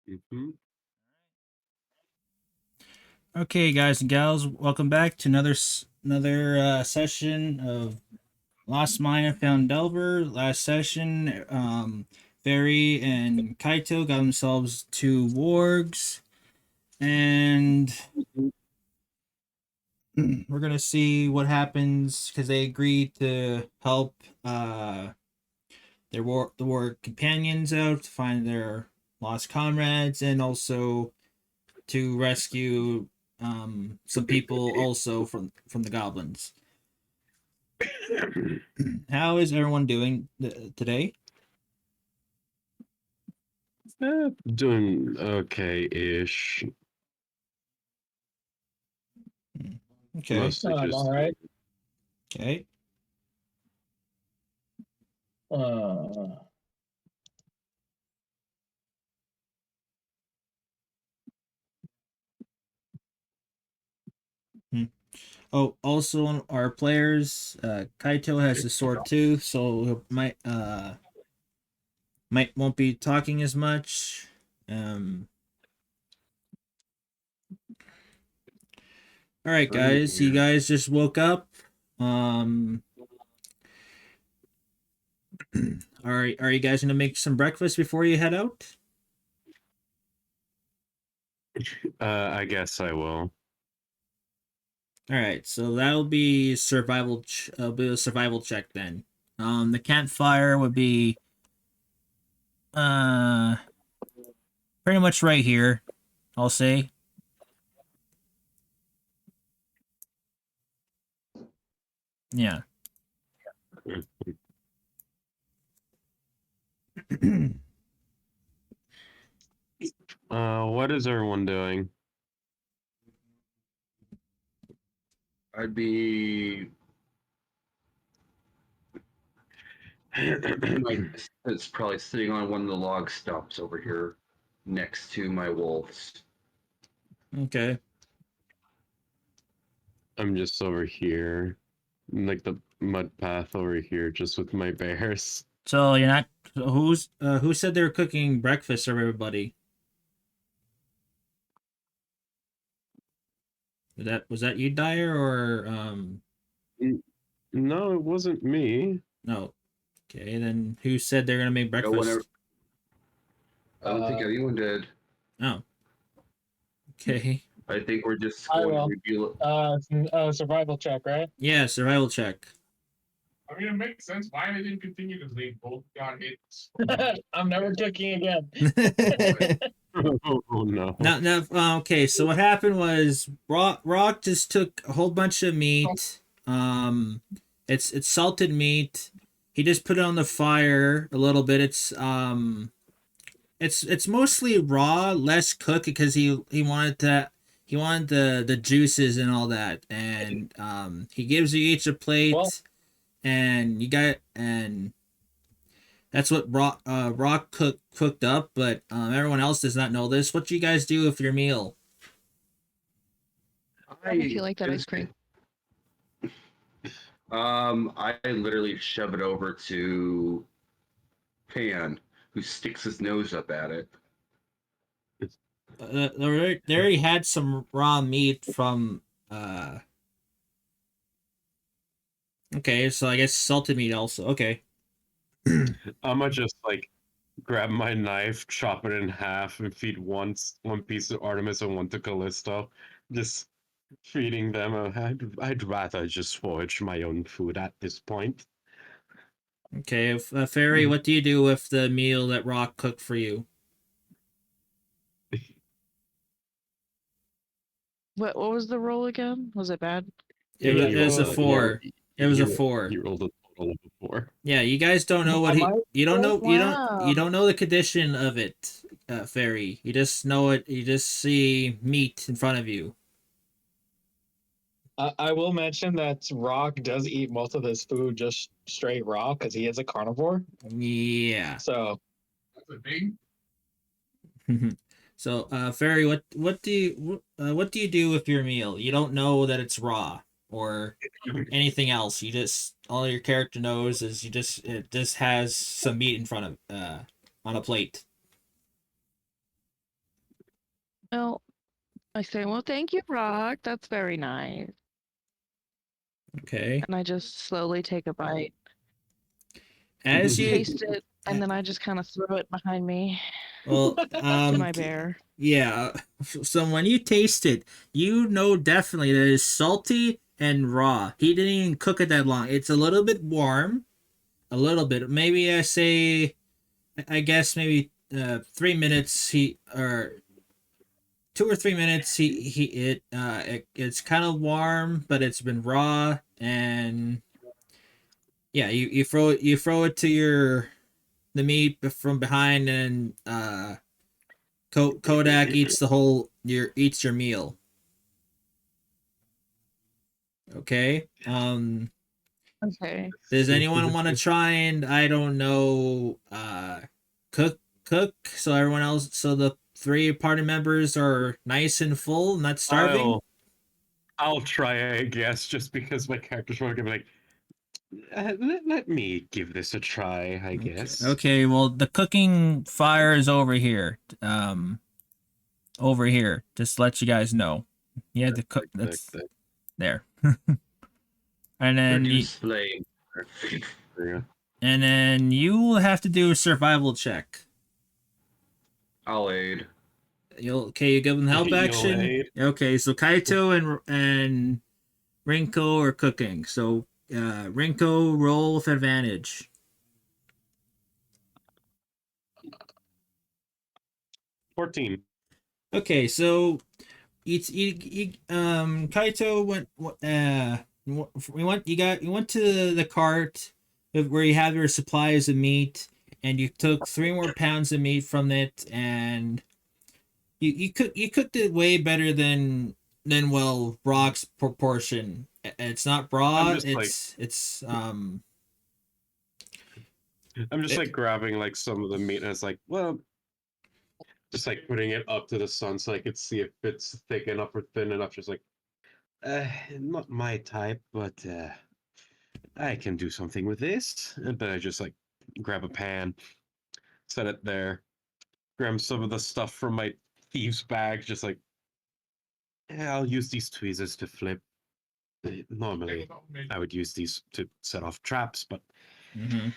Mm-hmm. Okay, guys and gals, welcome back to another session of Lost Mine of Phandelver. Last session, Fairy and Kaito got themselves two wargs, and we're gonna see what happens because they agreed to help the war companions out to find their lost comrades, and also to rescue some people also from the goblins. How is everyone doing today? Doing okay-ish. Okay. Mostly I'm just all right. Okay. Uh, Hmm. Oh, also on our players, Kaito has a sword too, so he might won't be talking as much. Um. All right, I'm guys. You here. guys just woke up. Um. Are you guys gonna make some breakfast before you head out? I guess I will. All right, so that'll be be a survival check then. The campfire would be uh pretty much right here. I'll say. Yeah. What is everyone doing? I'd be like it's probably sitting on one of the log stumps over here next to my wolves. Okay. I'm just over here, like the mud path over here, just with my bears. So you're not who said they were cooking breakfast for everybody? Was that you, Dyer, or No, it wasn't me. no? Okay, then who said they're gonna make No one ever, breakfast? I don't think anyone did. Oh. Okay. I think we're just I going to will. reveal. Survival check, right? Yeah, survival check. I mean, it makes sense why they didn't continue because they both got hits. I'm never cooking again. Oh no. Now, okay. So what happened was Rock just took a whole bunch of meat. It's salted meat. He just put it on the fire a little bit. It's mostly raw, less cooked because he wanted the juices and all that. And he gives you each a plate, Well, and that's what Rock cooked up. But everyone else does not know this. What do you guys do with your meal? How would you like that ice cream? I literally shove it over to Pan, who sticks his nose up at it. They already had some raw meat from. Okay, so I guess salted meat also. Okay. I'm gonna just like grab my knife, chop it in half, and feed one piece of Artemis and one to Callisto. Just feeding them. I'd rather just forage my own food at this point. Okay, Fairy, what do you do with the meal that Rock cooked for you? What was the roll again? Was it bad? It was a 4. It was a 4. You rolled a total of a 4. Yeah, you guys don't know what you don't know Wow. you don't know the condition of it, Fairy. You just know it. You just see meat in front of you. I will mention that Rock does eat most of his food just straight raw because he is a carnivore. Yeah. So That's a thing. So, Fairy, what do you do with your meal? You don't know that it's raw or anything else. You just all your character knows is it just has some meat in front of on a plate. Well, I say, well, thank you, Rock. That's very nice. Okay. And I just slowly take a bite, As you taste it, and then I just kind of throw it behind me well, to my bear. yeah. So when you taste it, you know definitely that it's salty and raw. He didn't even cook it that long. It's a little bit warm, a little bit. Maybe I say, I guess maybe 3 minutes. He or 2 or 3 minutes. It's kind of warm, but it's been raw, and yeah, you throw it to the meat from behind, and Kodak eats your meal. Okay. Okay. Does anyone want to try and, I don't know, cook so everyone else, so the three party members are nice and full, not starving? I'll try, I guess, just because my character's probably gonna be like, let me give this a try, I guess. Okay. Well, the cooking fire is over here. Over here. Just to let you guys know. Yeah, the cook. That's there. And then Produce flame. Yeah. and then you will have to do a survival check. I'll aid. You give them help You'll action. aid. Okay, so Kaito and Rinko are cooking. So Rinko, roll with advantage. 14. Okay, so Kaito you went to the cart where you have your supplies of meat, and you took 3 more pounds of meat from it, and you cooked it way better than Rock's proportion. It's not raw. I'm just like grabbing like some of the meat, and it's like, well, just like putting it up to the sun so I could see if it's thick enough or thin enough. Just like, not my type, but I can do something with this. And then I just like grab a pan, set it there, grab some of the stuff from my thieves bag, just like, yeah, I'll use these tweezers to flip. Normally, I would use these to set off traps, but Mm-hmm.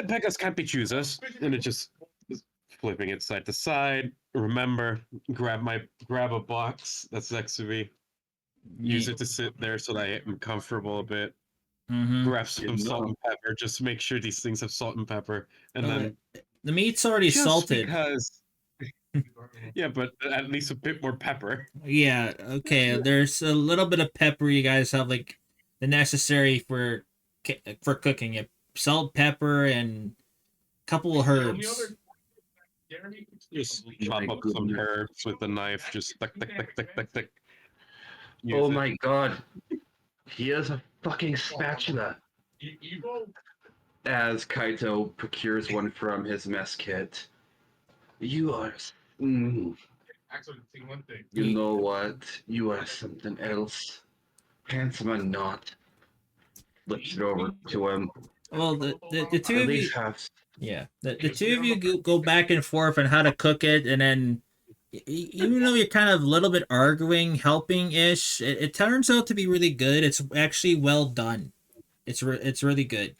beggars can't be choosers. And it just is flipping it side to side. Remember, grab a box that's next to me. Use it to sit there so that I am comfortable a bit. Mm-hmm. Grab some salt and pepper. Just make sure these things have salt and pepper. And then the meat's already just salted. because, yeah, but at least a bit more pepper. Yeah. Okay. There's a little bit of pepper. You guys have like the necessary for cooking it. Salt, pepper, and a couple of herbs. Just chop up some herbs with a knife. Just tick, tick, tick, tick, tick, tick. Oh my god. He has a fucking spatula. As Kaito procures one from his mess kit. You are... you know what? You are something else. Handsome or not. Flips it over to him. Well, the two At of you, least have... yeah, the two of you go back and forth on how to cook it, and then even though you're kind of a little bit arguing, helping ish, it turns out to be really good. It's actually well done. It's really good.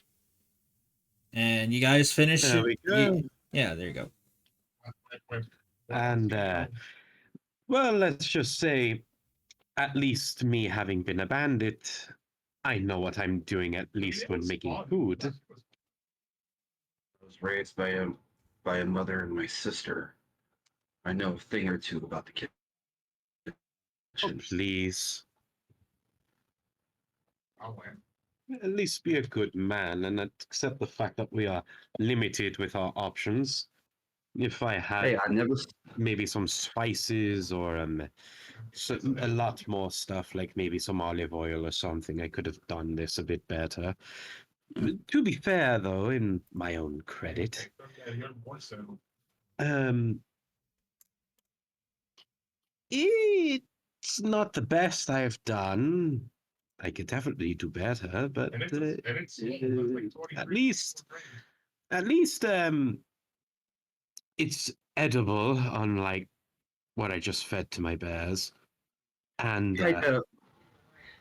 And you guys finish There we go. yeah, there you go. And well, let's just say, at least me having been a bandit, I know what I'm doing at least when making food. I was raised by a mother and my sister. I know a thing or two about the kitchen. Oh, please. At least be a good man and accept the fact that we are limited with our options. If I had Hey, I never... maybe some spices or a lot more stuff, like maybe some olive oil or something, I could have done this a bit better. To be fair, though, in my own credit, it's not the best I've done. I could definitely do better, but at least it's edible, unlike what I just fed to my bears, and Kaito,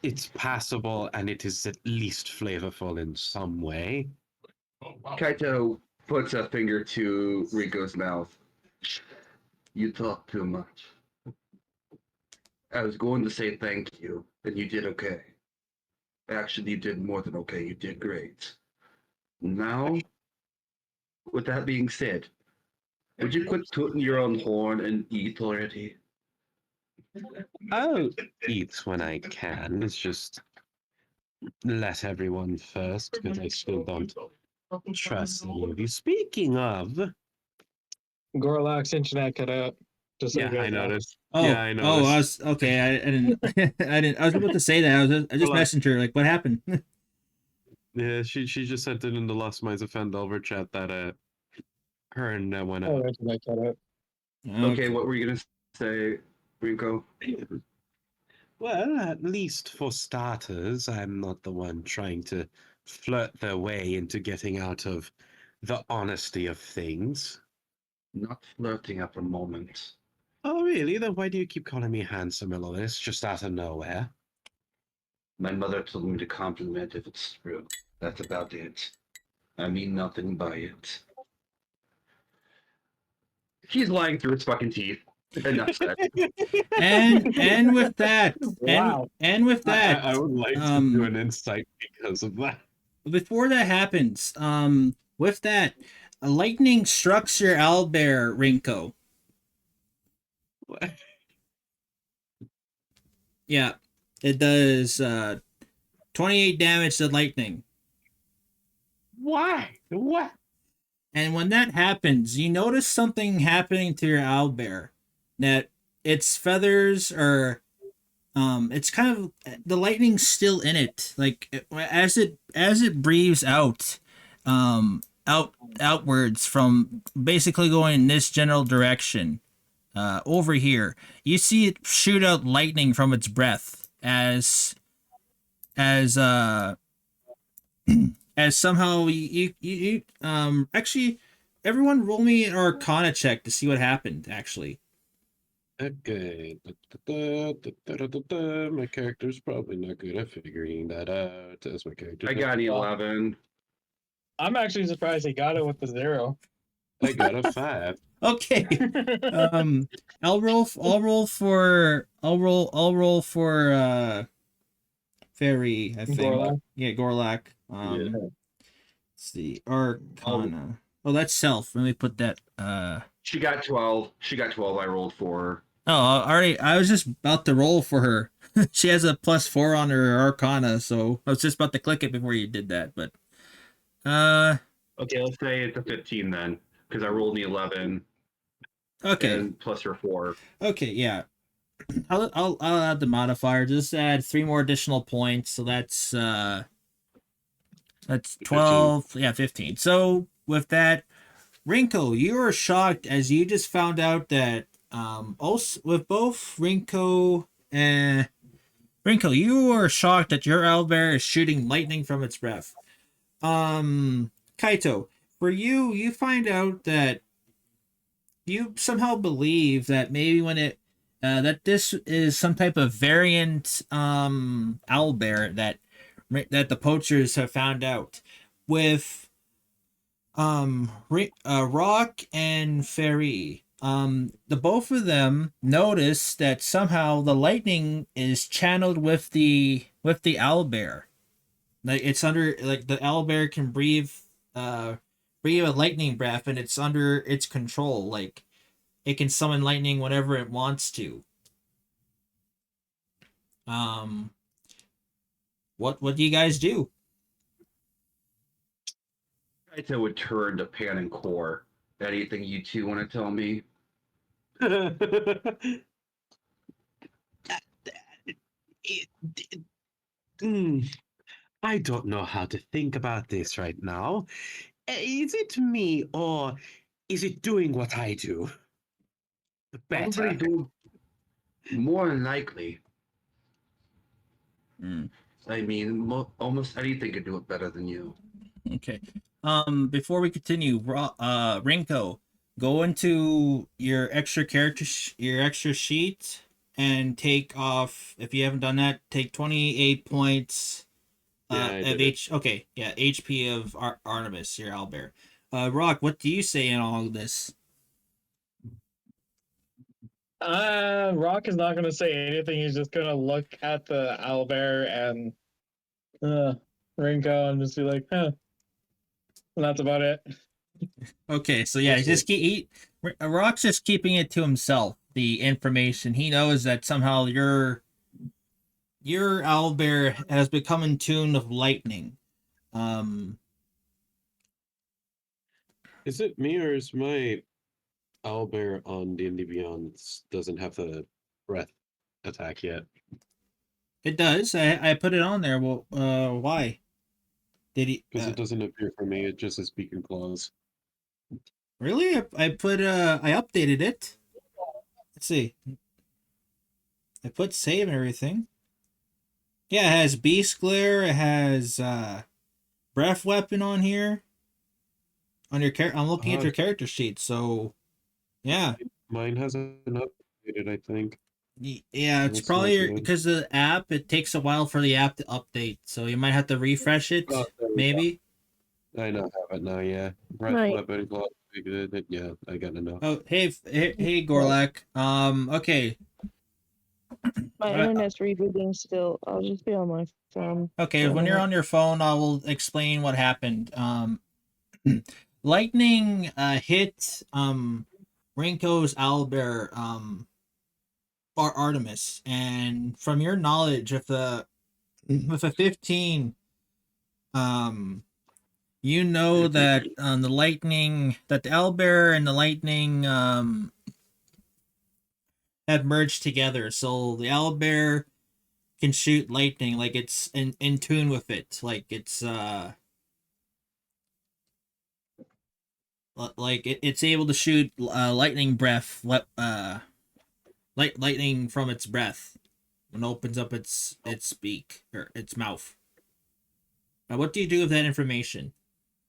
it's passable and it is at least flavorful in some way. Oh wow. Kaito puts a finger to Rico's mouth. You talk too much. I was going to say thank you, and you did okay. Actually, you did more than okay. You did great. Now, with that being said, would you quit tooting your own horn and eat already? I'll eat when I can. It's just let everyone first because I still don't trust any of you. Speaking of, Gorlak's internet cut out. Just so yeah, you I guys know. noticed. Oh, Yeah, I oh, I noticed. was okay. I didn't, I didn't. I was about to say that. I just Hold on. messaged her like, what happened? Yeah, she just sent it in the Lost Minds of Phandelver chat that her and went Oh, out. internet cut out. Okay, what were you gonna say, Rico? Well, at least for starters, I'm not the one trying to flirt their way into getting out of the honesty of things. Not flirting at the moment. Oh, really? Then why do you keep calling me handsome and all this just out of nowhere? My mother told me to compliment if it's true. That's about it. I mean nothing by it. He's lying through his fucking teeth. Enough said. and with that, Wow. and with that, I would like to do an insight because of that. before that happens, with that, lightning strikes your owlbear, Rinko. Yeah, it does 28 damage to lightning. Why? What? And when that happens, you notice something happening to your owlbear. That its feathers are, it's kind of the lightning's still in it. Like as it breathes out, outwards from basically going in this general direction. Over here, you see it shoot out lightning from its breath as as somehow you actually everyone roll me an Arcana check to see what happened actually. Okay. My character's probably not good at figuring that out. As my character. I got an 11. I'm actually surprised he got it with the 0. I got a 5. Okay. I'll roll for Fairy, I think. Gorlak? Yeah, Gorlak. Yeah. Let's see. Arcana. Oh, that's self. Let me put that She got 12. She got 12. I rolled for her. Oh, already I was just about to roll for her. She has a +4 on her Arcana, so I was just about to click it before you did that, but Okay, let's say it's a 15 then, because I rolled the 11 okay. and plus her 4. Okay, yeah. I'll add the modifier. Just add 3 more additional points, so that's 12. 15. Yeah, 15. So with that, Rinko, you were shocked as you just found out that also with both Rinko, you were shocked that your owlbear is shooting lightning from its breath. Kaito, for you, you find out that you somehow believe that maybe when it that this is some type of variant owlbear that the poachers have found out with Rock and Fairy. The both of them notice that somehow the lightning is channeled with the owlbear. Like it's under, like the owlbear can breathe a lightning breath and it's under its control. Like it can summon lightning whenever it wants to. What do you guys do? Kaito would turn to Pan and Core. Anything you two want to tell me? I don't know how to think about this right now. Is it me or is it doing what I do? Better. Probably do more than likely. I mean, almost anything could do it better than you. Okay. Before we continue, Rinko, go into your extra your extra sheet, and take off, if you haven't done that, take 28 points Yeah, I of did it. HP of Artemis, your owlbear. Rock, what do you say in all of this? Rock is not gonna say anything. He's just gonna look at the owlbear and Rinko and just be like, huh. And that's about it. Okay, so yeah, Rock's just keeping it to himself. The information he knows that somehow your owlbear has become in tune with lightning. Is it me or is my owlbear on D&D Beyond doesn't have the breath attack yet? It does. I put it on there. Well, why did he? Because it doesn't appear for me. It just says beacon claws. Really? I updated it. Let's see. I put save and everything. Yeah, it has Beast Glare. It has Breath Weapon on here. On your I'm looking at your character sheet. So, yeah. Mine hasn't updated, I think. Yeah, it's probably because the app. It takes a while for the app to update, so you might have to refresh it. Maybe. I know have it now. Yeah, breath weapon claw. Yeah, I gotta know. Oh, hey, Gorlak. Okay. My internet's rebooting still. I'll just be on my phone. Okay, when you're on your phone, I will explain what happened. Lightning hit Rinko's owlbear Artemis, and from your knowledge of with a 15, you know that the lightning, that the owlbear and the lightning have merged together, so the owlbear can shoot lightning, like it's in tune with it, like it's it's able to shoot lightning breath, lightning from its breath when it opens up its beak or its mouth. Now, what do you do with that information?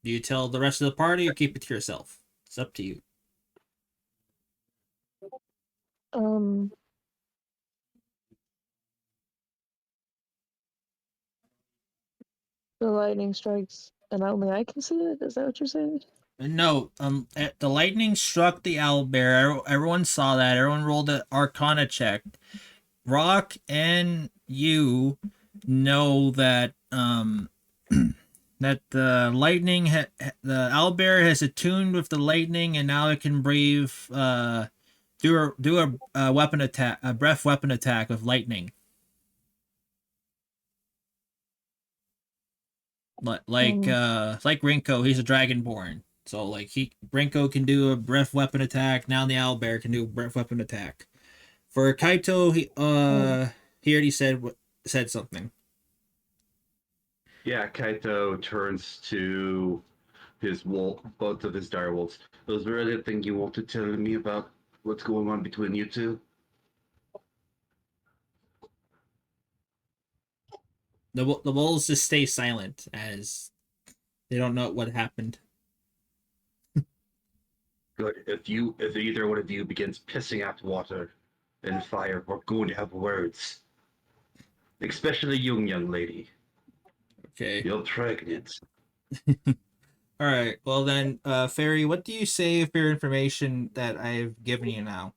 Do you tell the rest of the party or keep it to yourself? It's up to you. The lightning strikes and only I can see it? Is that what you're saying? No, the lightning struck the owlbear. Everyone saw that. Everyone rolled an Arcana check. Rock and you know that that the lightning, the owlbear has attuned with the lightning, and now it can breathe. Do a weapon attack, a breath weapon attack with lightning. Like Rinko, he's a dragonborn. So like Rinko can do a breath weapon attack. Now the owlbear can do a breath weapon attack. For Kaito, he already said something. Yeah, Kaito turns to his wolf, both of his direwolves. Was there anything you want to tell me about what's going on between you two? The wolves just stay silent as they don't know what happened. Good. If either one of you begins pissing out water and fire, we're going to have words. Especially you, young lady. Okay. You're pregnant. All right. Well then, Fairy, what do you say for your information that I've given you now?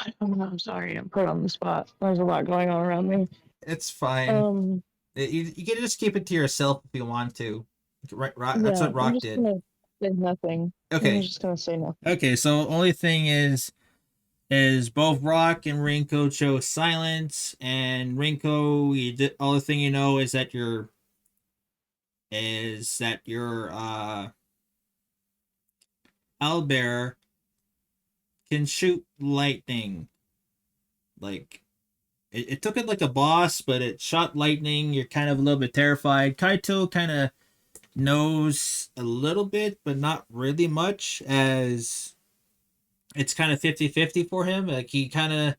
I don't know. I'm sorry. I'm put on the spot. There's a lot going on around me. It's fine. You can just keep it to yourself if you want to. Right, that's what Rock did. Say nothing. Okay. I'm just gonna say nothing. Okay, so only thing is both Rock and Rinko chose silence, and Rinko, all the thing you know is that your owlbear can shoot lightning. Like it took it like a boss, but it shot lightning. You're kind of a little bit terrified. Kaito kind of knows a little bit, but not really much, as it's kind of 50-50 for him. Like he kind of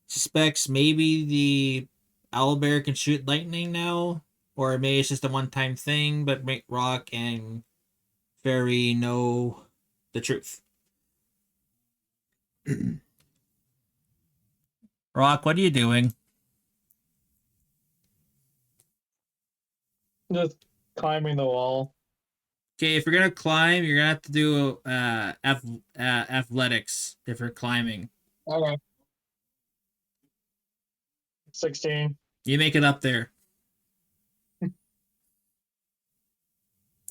suspects maybe Owlbear can shoot lightning now, or maybe it's just a one-time thing. But make Rock and Fairy know the truth. Rock, what are you doing? Just climbing the wall. Okay, if you're gonna climb, you're gonna have to do athletics if you're climbing. Okay. 16. You make it up there.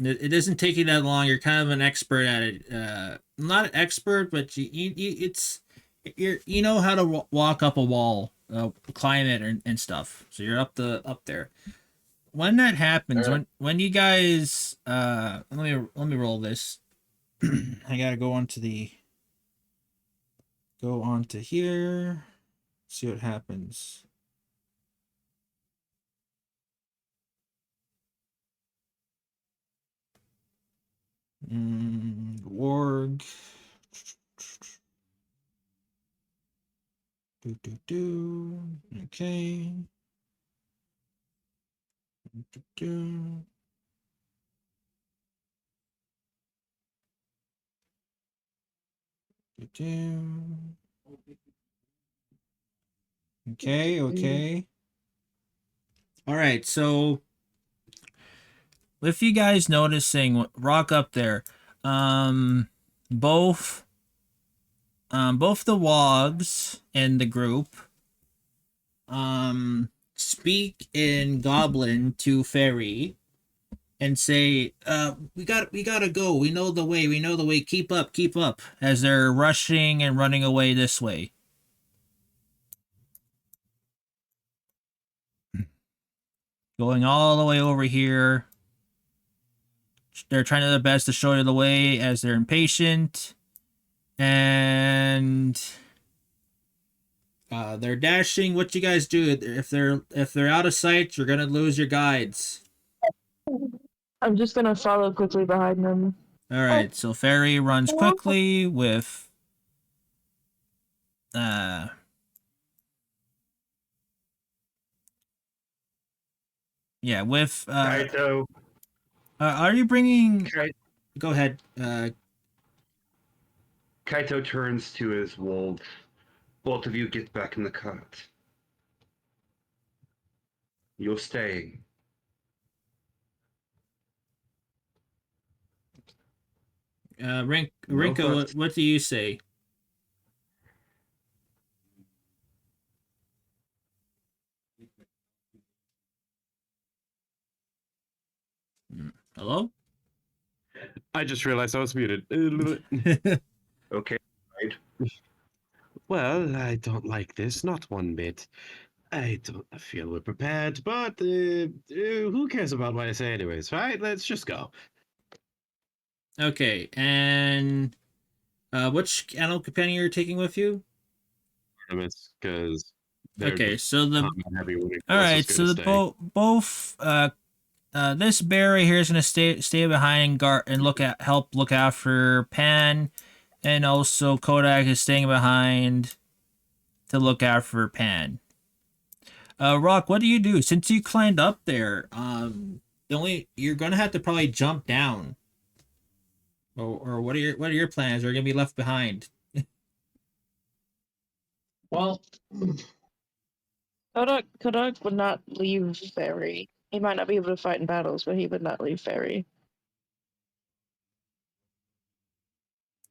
It doesn't take you that long. You're kind of an expert at it. Not an expert, but you know how to walk up a wall, climb it, and stuff. So you're up there. When that happens, Alright. when you guys let me roll this. I gotta go onto here. See what happens. Warg. Okay. Okay. All right, so with you guys noticing Rock up there, both the Wogs in the group speak in Goblin to Fairy and say, we gotta go. We know the way. Keep up, as they're rushing and running away this way. Going all the way over here. They're trying their best to show you the way as they're impatient. And they're dashing. What you guys do? If they're out of sight, you're gonna lose your guides. I'm just gonna follow quickly behind them. All right, so Fairy runs quickly with with Kaito. are you bringing Go ahead. Kaito turns to his wolves. Both of you get back in the cart. You'll stay. Rinko, what do you say? Hello? I just realized I was muted. Okay, right? Well, I don't like this, not one bit. I don't feel we're prepared, but who cares about what I say anyways, right? Let's just go. Okay, and which animal companion you're taking with you? Because Okay, so the heavy all right, so the both this bear right here is gonna stay behind guard and help look after Pan, and also Kodak is staying behind to look after Pan. Rock, what do you do since you climbed up there? You're gonna have to probably jump down. Or what are your plans? Are you gonna be left behind? Well, Kodak would not leave Fairy. He might not be able to fight in battles, but he would not leave Fairy.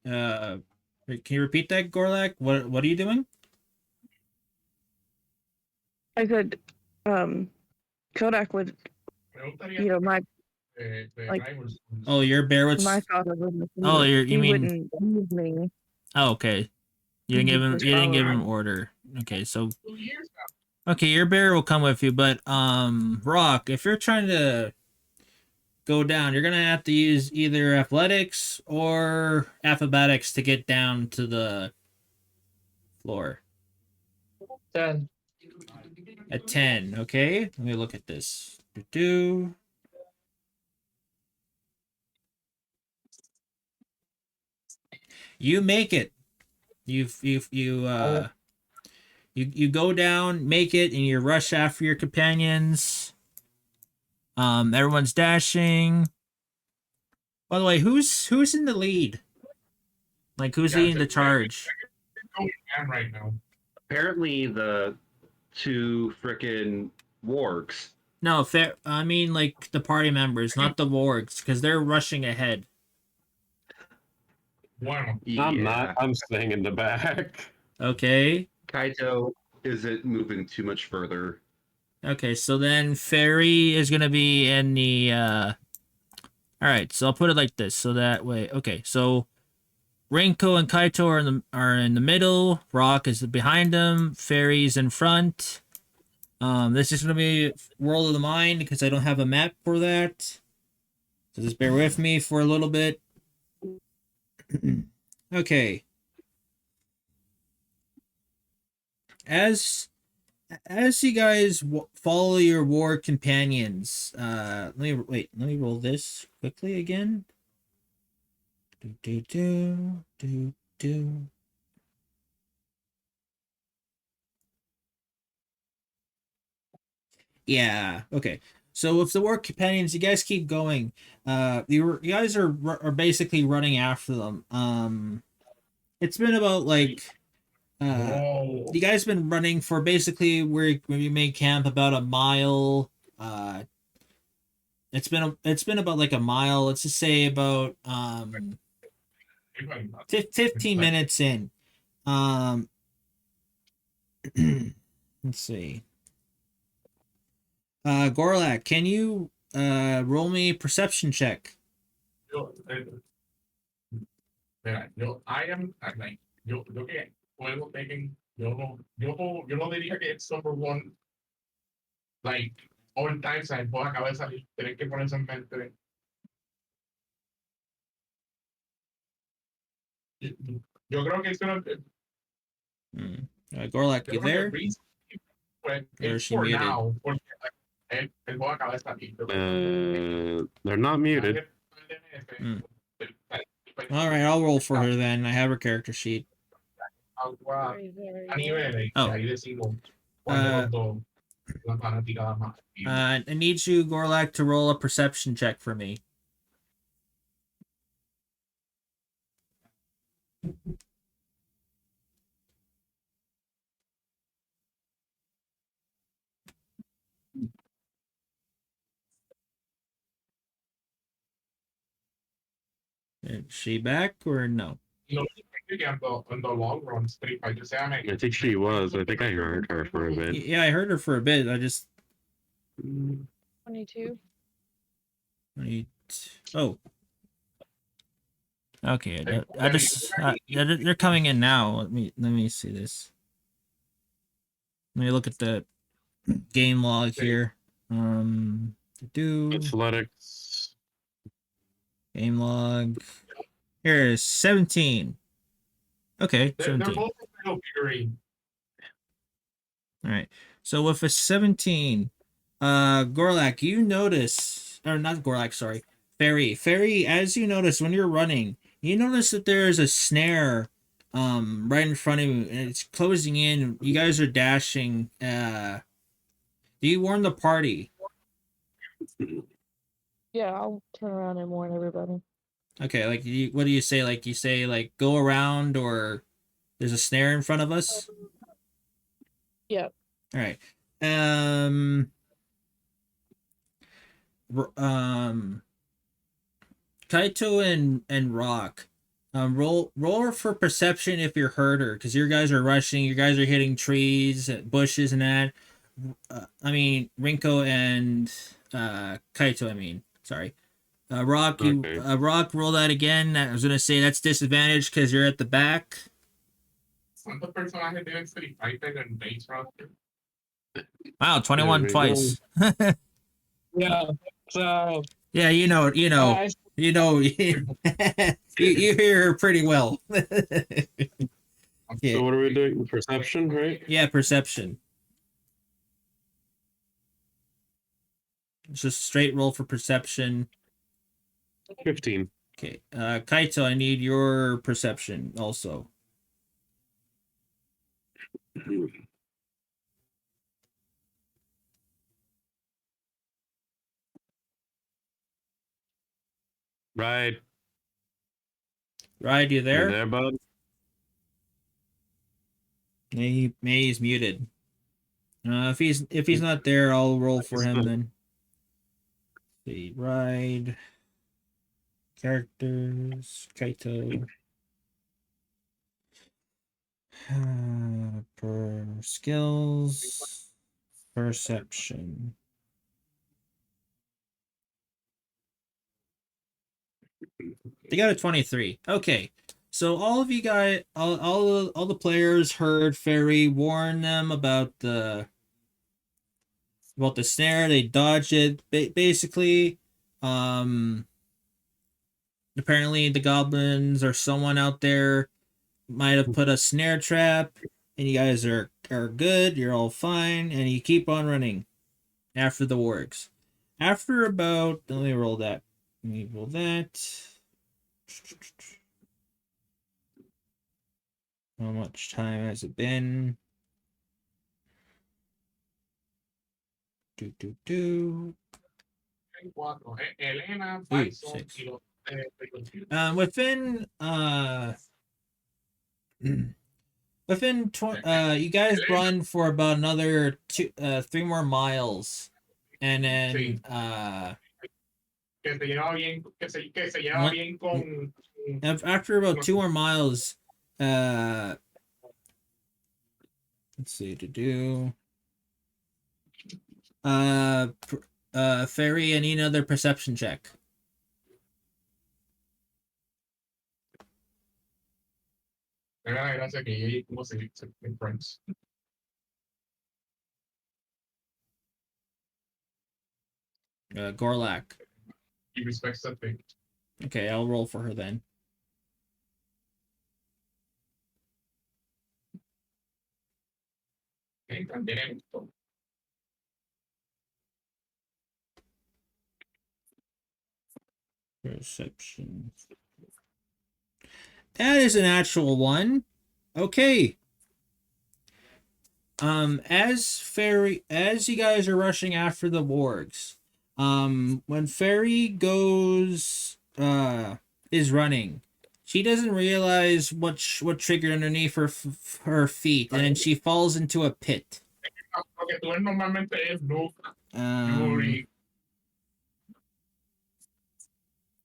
Can you repeat that, Gorlak? What are you doing? I said, Kodak would, my like. Oh, your bear would. My thought of him. Oh, you mean? Wouldn't leave me. Oh, okay. You didn't give him. You didn't give him order. Okay, so. Okay, your bear will come with you, but Rock, if you're trying to go down, you're gonna have to use either athletics or acrobatics to get down to the floor. 10. A 10, okay? Let me look at this. You make it. You You go down, make it, and you rush after your companions. Everyone's dashing. By the way, who's in the lead? Like, who's leading the charge? Going ham right now. Apparently, the two frickin' wargs. No, fair. I mean, like the party members, not the wargs, because they're rushing ahead. Wow. I'm not. I'm staying in the back. Okay. Kaito isn't moving too much further. Okay, so then Fairy is gonna be in the. All right, so I'll put it like this, so that way. Okay, so Rinko and Kaito are in the middle. Rock is behind them. Fairy's in front. This is gonna be World of the Mind because I don't have a map for that. So just bear with me for a little bit. Okay. As you guys follow your war companions, let me roll this quickly again. Do. Yeah. Okay. So with the war companions, you guys keep going. You guys are basically running after them. It's been about like Whoa. you guys been running for basically where you made camp about a mile. It's been about like a mile. Let's just say about 15 minutes in. Let's see. Gorlak, can you roll me perception check? I am like, yo que puedo taking, yo no diría que it's number one, like, all time sign, puedo acabar de salir, tienen que ponerse en mente. Yo creo que es gonna, Gorlak, yo you creo que there? reason, pues, Or is it's she for muted? now, porque, like, él puedo acabar de salir. They're not muted. All right, I'll roll for her then. I have her character sheet. Agua Very, very a good. niveles, Oh. ahí decimos, cuál de los dos, la fanaticada más. I need you, Gorlak, to roll a perception check for me. Is she back or no? No, on the long run, Street Fighter se llama. I think she was. I think I heard her for a bit. Yeah, I heard her for a bit. I just 22. Oh. Okay, they're coming in now. Let me see this. Let me look at the game log here. Athletics. Game log. Here's 17. Okay, They're 17. both a little fury. All right. So with a 17, Gorlak, you notice, or not Gorlak, sorry, Fairy, as you notice when you're running, you notice that there is a snare, right in front of you, and it's closing in. You guys are dashing. Do you warn the party? Yeah, I'll turn around and warn everybody. Okay, like what do you say? Like you say, like go around, or there's a snare in front of us. Yep. All right. Kaito and Rock, roll for perception if you're herder, because your guys are rushing. You guys are hitting trees, bushes, and that. I mean Rinko and Kaito. I mean, sorry. Rock, Okay. Rock, roll that again. I was gonna say that's disadvantage because you're at the back. ¿Cuántos personajes deben Street Fighter en base roster? Wow, 21 There we twice. Yeah. So Yeah, you know, I you hear her pretty well. Yeah. So what are we doing? Perception, right? Yeah, perception. Just straight roll for perception. 15. Okay, Kaito, I need your perception also. Right. Ride, you You there? there, bud? He's muted. If he's not there, I'll roll for him then. See, ride, characters, Kaito. Per skills, perception. They got a 23. Okay. So all of you guys, all the players heard Fairy warn them about the snare. They dodged it. Basically, apparently the goblins or someone out there might have put a snare trap, and you guys are good. You're all fine, and you keep on running after the wargs. After about, let me roll that. Let me roll that. How much time has it been? Do. Elena, Ooh, Bison, 6. y los Within you guys run for about another 3 more miles, and then Sí. Que se lleva What? bien con after about 2 more miles, let's see to do. Fairy, I need another perception check. Me da la gracia que ella como se friends. Gorlak. He respects that thing. Okay, I'll roll for her then. Okay, también. Perception. That is an actual one. Okay. As you guys are rushing after the wargs, when Fairy is running, she doesn't realize what triggered underneath her feet, and then she falls into a pit. Lo que tú ves normalmente es Luke, Um, Yuri,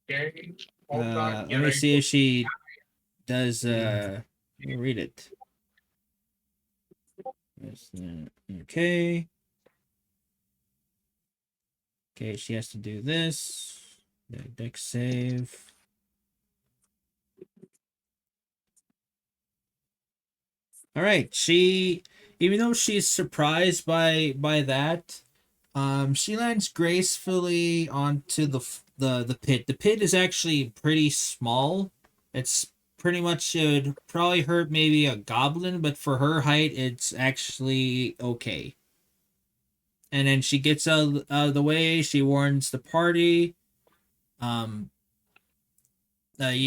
Kenny, let me see if she does. Let me read it. Okay. Okay, she has to do this. Dex save. All right. Even though she's surprised by that, she lands gracefully onto the pit. The pit is actually pretty small. It's pretty much, it would probably hurt maybe a goblin, but for her height, it's actually okay. And then she gets out of the way. She warns the party. You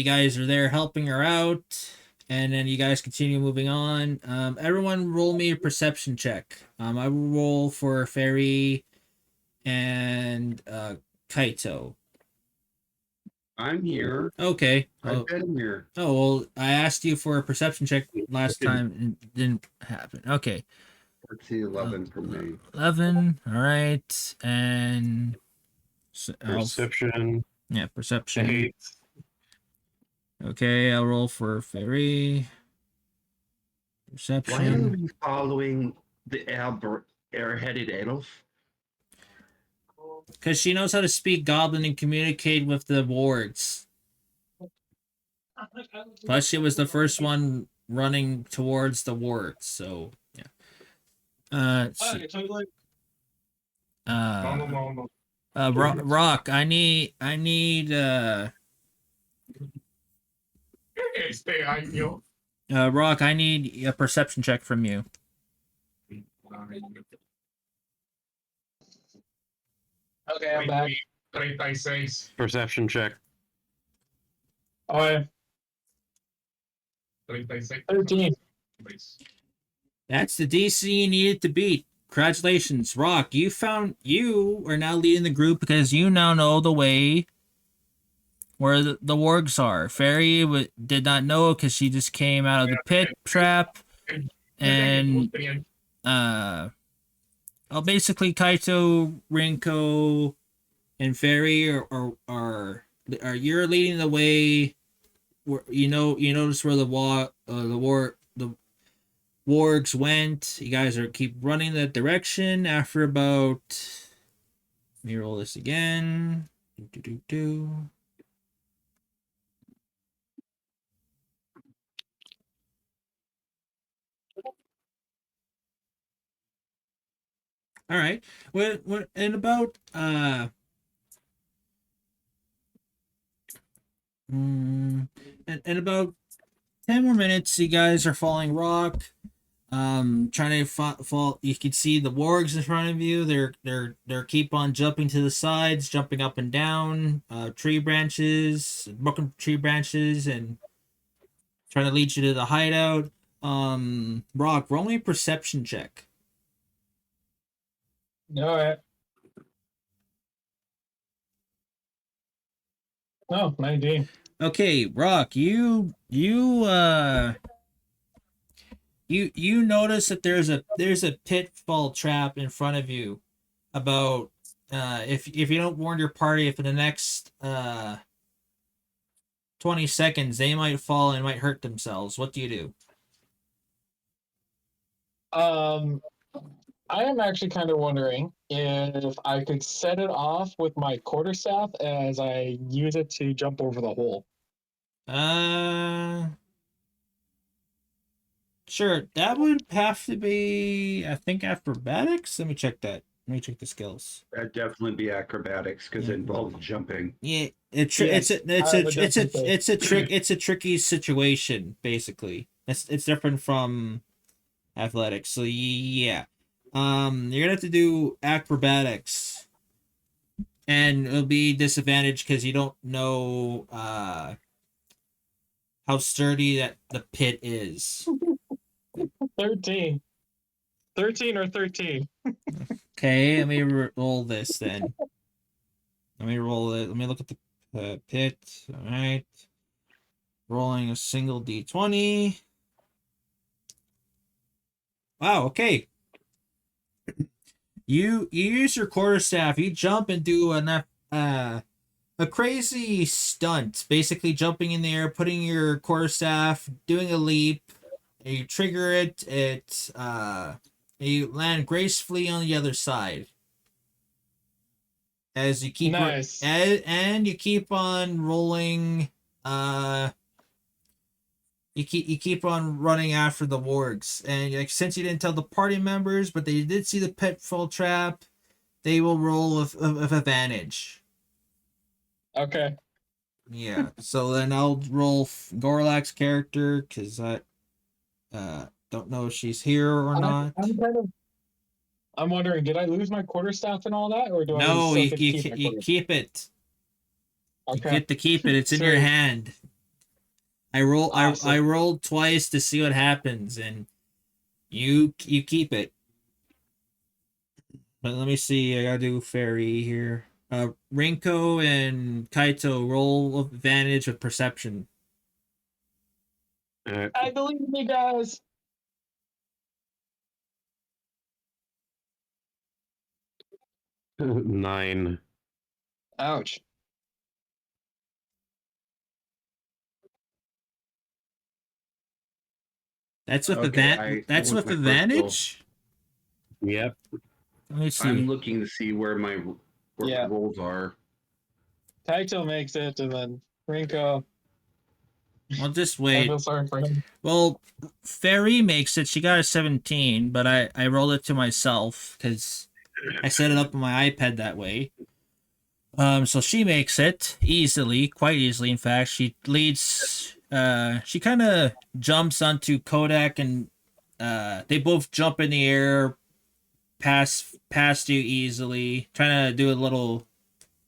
guys are there helping her out, and then you guys continue moving on. Everyone roll me a perception check. I will roll for Fairy and Kaito. I'm here. Okay. I've been here. Oh, well, I asked you for a perception check last time and it didn't happen. Okay. Let's see, 11 from me. 11. All right. And Perception. yeah, perception. 8. Okay, I'll roll for Fairy. Perception. Why are we following the air-headed elf? Because she knows how to speak Goblin and communicate with the wargs. Plus, she was the first one running towards the wargs, so yeah. No. Rock, I need Este año. Rock, I need a perception check from you. Okay, I'm back. 36. Perception check. Oh, yeah. 36. 13. That's the DC you needed to beat. Congratulations, Rock. You are now leading the group because you now know the way where the wargs are. Fairy did not know because she just came out of the pit trap, and basically Kaito, Rinko, and Fairy are you're leading the way. Where you notice where the wargs went. You guys keep running that direction. After about, let me roll this again. All right. What in about in about 10 more minutes, you guys are falling rock. Trying to fall. You can see the wargs in front of you. They're keep on jumping to the sides, jumping up and down, tree branches, broken tree branches, and trying to lead you to the hideout. Rock, roll me a perception check. All right. Oh, 19. Okay, Rock, you notice that there's a pitfall trap in front of you. About if you don't warn your party for the next 20 seconds, they might fall and might hurt themselves. What do you do? I am actually kind of wondering if I could set it off with my quarterstaff as I use it to jump over the hole. Sure. That would have to be, I think, acrobatics. Let me check that. Let me check the skills. That'd definitely be acrobatics because it involves jumping. Yeah, Yes, it's a tricky situation. Basically, it's different from athletics. So yeah, you're gonna have to do acrobatics, and it'll be disadvantaged because you don't know how sturdy that the pit is. 13. 13 or 13. Okay, let me roll this then. Let me roll it. Let me look at the pit. All right. Rolling a single d20. Wow, okay. You use your quarterstaff. You jump and do a crazy stunt. Basically jumping in the air, putting your quarterstaff, doing a leap. You trigger it. You land gracefully on the other side. As you keep nice. And you keep on rolling. You keep on running after the wargs, and like, since you didn't tell the party members, but they did see the pitfall trap, they will roll with advantage. Okay. Yeah. So then I'll roll Gorlak's character because I don't know if she's here or not. I'm wondering, did I lose my quarterstaff and all that, or do I No, still you get to keep my keep it. Okay. You get to keep it. It's in your hand. I rolled twice to see what happens, and you keep it. But let me see. I gotta do fairy here. Rinko and Kaito roll advantage with perception. I believe in you guys. Nine. Ouch. That's with That's with advantage. Yep. Let me see. I'm looking to see where my rolls are. Kaito makes it, and then Rinko. I'll just wait. I feel sorry for him. Well, Fairy makes it. She got a 17, but I rolled it to myself because I set it up on my iPad that way. So she makes it easily, quite easily. In fact, she leads. She kind of jumps onto Kodak, and they both jump in the air, past you easily, trying to do a little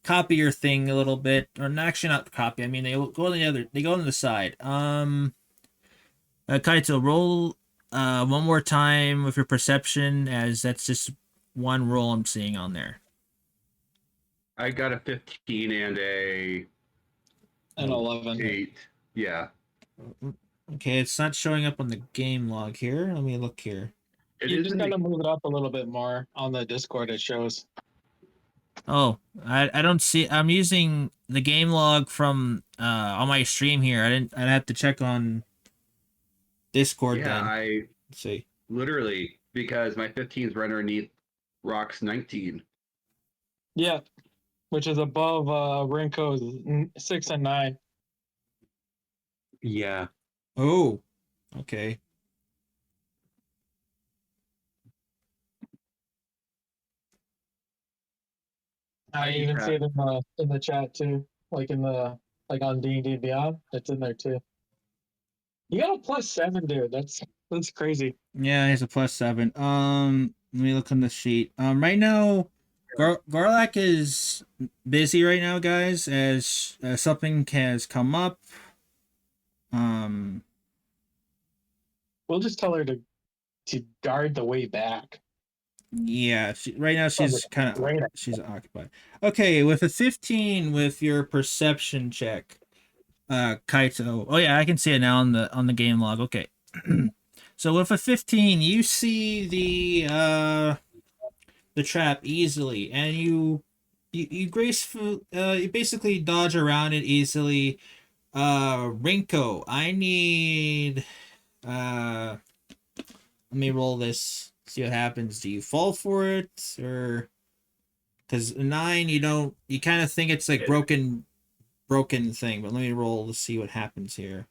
copy your thing a little bit, or actually not copy. I mean, they go on the side. Kaito, roll one more time with your perception, as that's just one roll I'm seeing on there. I got a 15 and a and 11. 8. Yeah. Okay, it's not showing up on the game log here. Let me look here. It You is just in gotta the, move it up a little bit more on the Discord. It shows. Oh, I don't see. I'm using the game log from on my stream here. I'd have to check on Discord yeah, then. I Let's see. literally, because my 15's right underneath Rock's 19. Yeah, which is above Rinko's 6 and 9. Yeah. Oh, okay. I even see it in the chat too, like like on D&D Beyond. It's in there too. You got a +7, dude. That's crazy. Yeah, he's a +7. Let me look on the sheet. Right now, Garlac is busy right now, guys, as something has come up. Um, We'll just tell her to guard the way back. yeah, right now she's kind Right. of she's occupied. Okay, with a 15 with your perception check, Kaito. Oh yeah, I can see it now on the game log. Okay. So with a 15, you see the trap easily, and you graceful you basically dodge around it easily. Rinko, I need let me roll this, see what happens. Do you fall for it, or because 9 you kind of think it's like broken thing, but let me roll to see what happens here.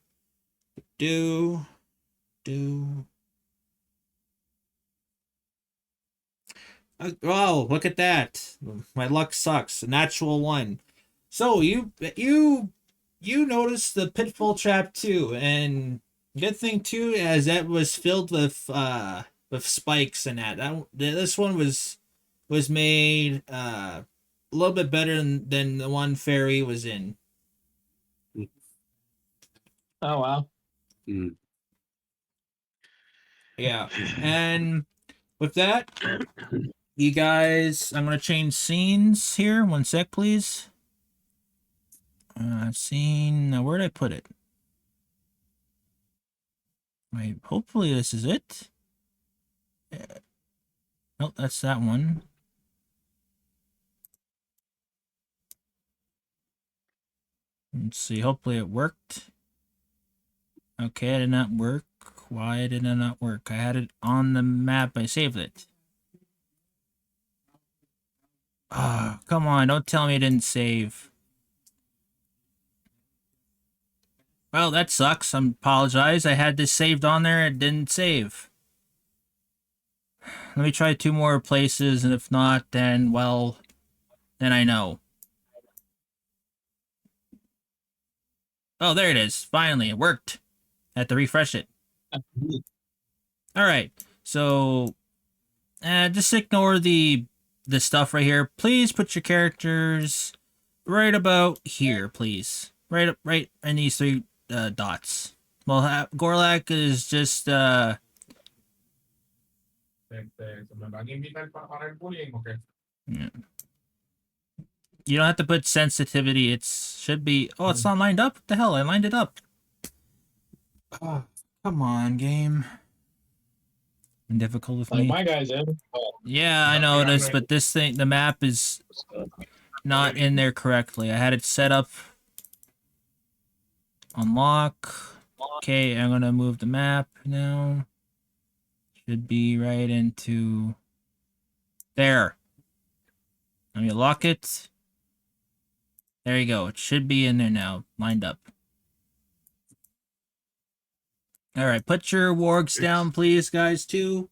Do oh, look at that. My luck sucks. A natural 1. So you noticed the pitfall trap too, and good thing too, as that was filled with spikes and this one was made a little bit better than the one Fairy was in. Oh wow. Mm. Yeah, and with that, you guys, I'm gonna change scenes here. 1 sec, please. Scene. Now, where'd I put it? Wait, hopefully this is it. Nope, that's that one. Let's see. Hopefully it worked. Okay, it did not work. Why did it not work? I had it on the map. I saved it. Ah, oh, come on. Don't tell me it didn't save. Well, that sucks. I apologize. I had this saved on there. It didn't save. Let me try 2 more places, and if not, then, well, then I know. Oh, there it is. Finally, it worked. I had to refresh it. Alright, so just ignore the stuff right here. Please put your characters right about here, please. Right in these 3 dots. Well, Gorlak is just ¿Se me van a invitar para el bullying o qué? yeah. You don't have to put sensitivity. It should be. Oh, it's not lined up. What the hell? I lined it up. Oh, come on, game. Difficult with Like me. my guy's in. Yeah, I noticed, but this thing, the map is not in there correctly. I had it set up. Unlock. Okay, I'm gonna move the map now. Should be right into there. Let me lock it. There you go. It should be in there now, lined up. All right, put your wargs down, please, guys, too.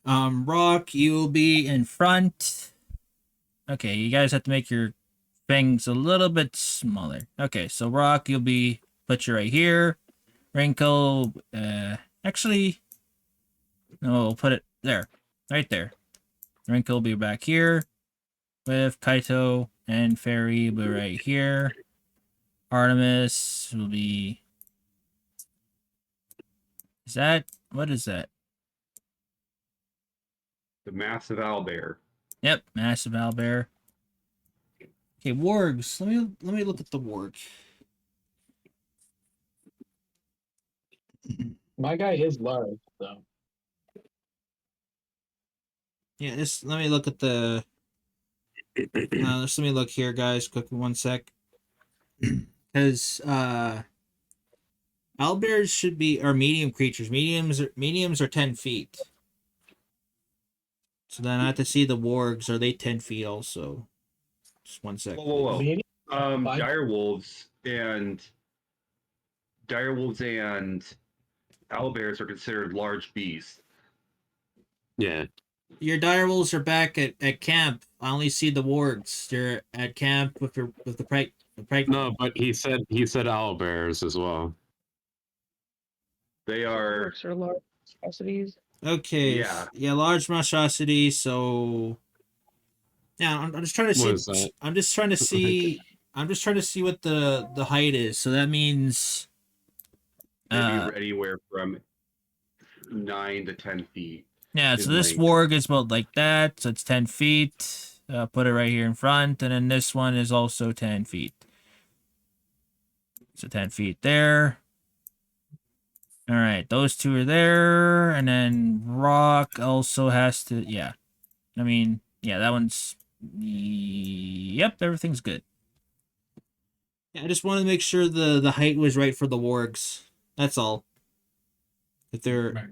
Rock, you'll be in front. Okay, you guys have to make your things a little bit smaller. Okay, so Rock, you'll be put you right here. Wrinkle, actually, no, we'll put it there, right there. Wrinkle will be back here with Kaito, and Fairy will be right here. Artemis will be. Is that what is that? The massive owlbear. Yep, massive owlbear. Okay, wargs. Let me look at the warg. My guy is large, so Yeah, just let me look at the. Just let me look here, guys. Quick, 1 sec. Because owlbears should be are medium creatures. Mediums are 10 feet. So then I have to see the wargs. Are they 10 feet also? Just 1 sec. Whoa. maybe Fine. Direwolves and owlbears are considered large beasts. Yeah. Your direwolves are back at camp. I only see the wargs. They're at camp with the preg. No, but he said owlbears as well. They are. Orcs are large monstrosities. Okay. Yeah. Large monstrosity. So. Yeah, I'm just trying to What see. is that? I'm just trying to see. I'm just trying to see what the height is. So that means. Maybe anywhere from 9 to 10 feet. Yeah, so this length. warg is about like that, so it's 10 feet. Put it right here in front, and then this one is also 10 feet. So 10 feet there. All right, those two are there, and then rock also has to, yeah. I mean, yeah, that one's, yep, everything's good. Yeah, I just wanted to make sure the height was right for the wargs. That's all. If they're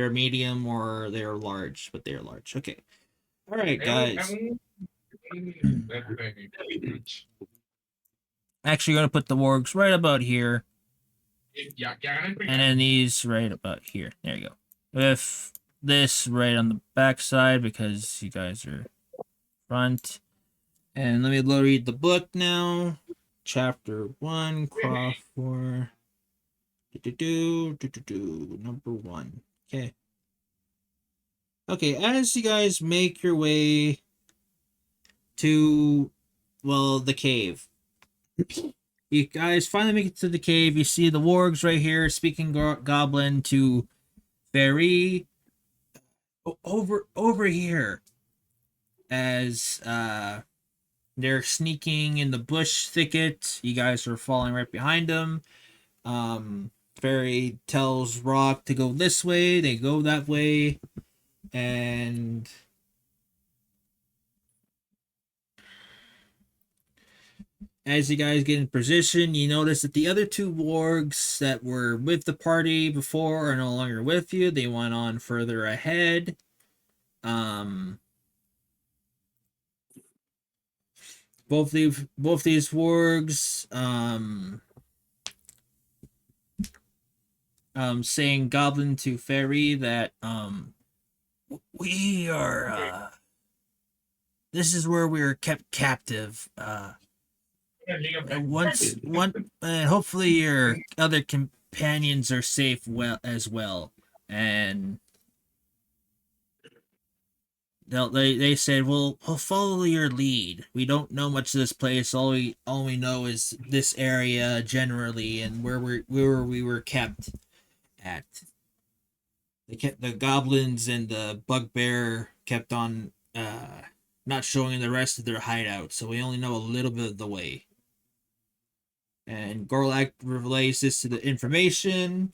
medium or they're large, but they're large. Okay. All right, guys. Actually, going to put the wargs right about here. And then these right about here. There you go. With this right on the back side because you guys are front. And let me read the book now. Chapter 1, Craw 4. Number 1. Okay. Okay, as you guys make your way to, well, the cave. You guys finally make it to the cave. You see the wargs right here speaking goblin to Fairy over here as they're sneaking in the bush thicket. You guys are falling right behind them. Fairy tells Rock to go this way. They go that way. And as you guys get in position, you notice that the other two wargs that were with the party before are no longer with you. They went on further ahead. Both these wargs saying goblin to fairy that we are this is where we are kept captive. And hopefully your other companions are safe as well. And they said, we'll follow your lead. We don't know much of this place. All we know is this area generally and where we were kept at. The goblins and the bugbear kept on not showing the rest of their hideout, so we only know a little bit of the way. And Gorlak relays this to the information.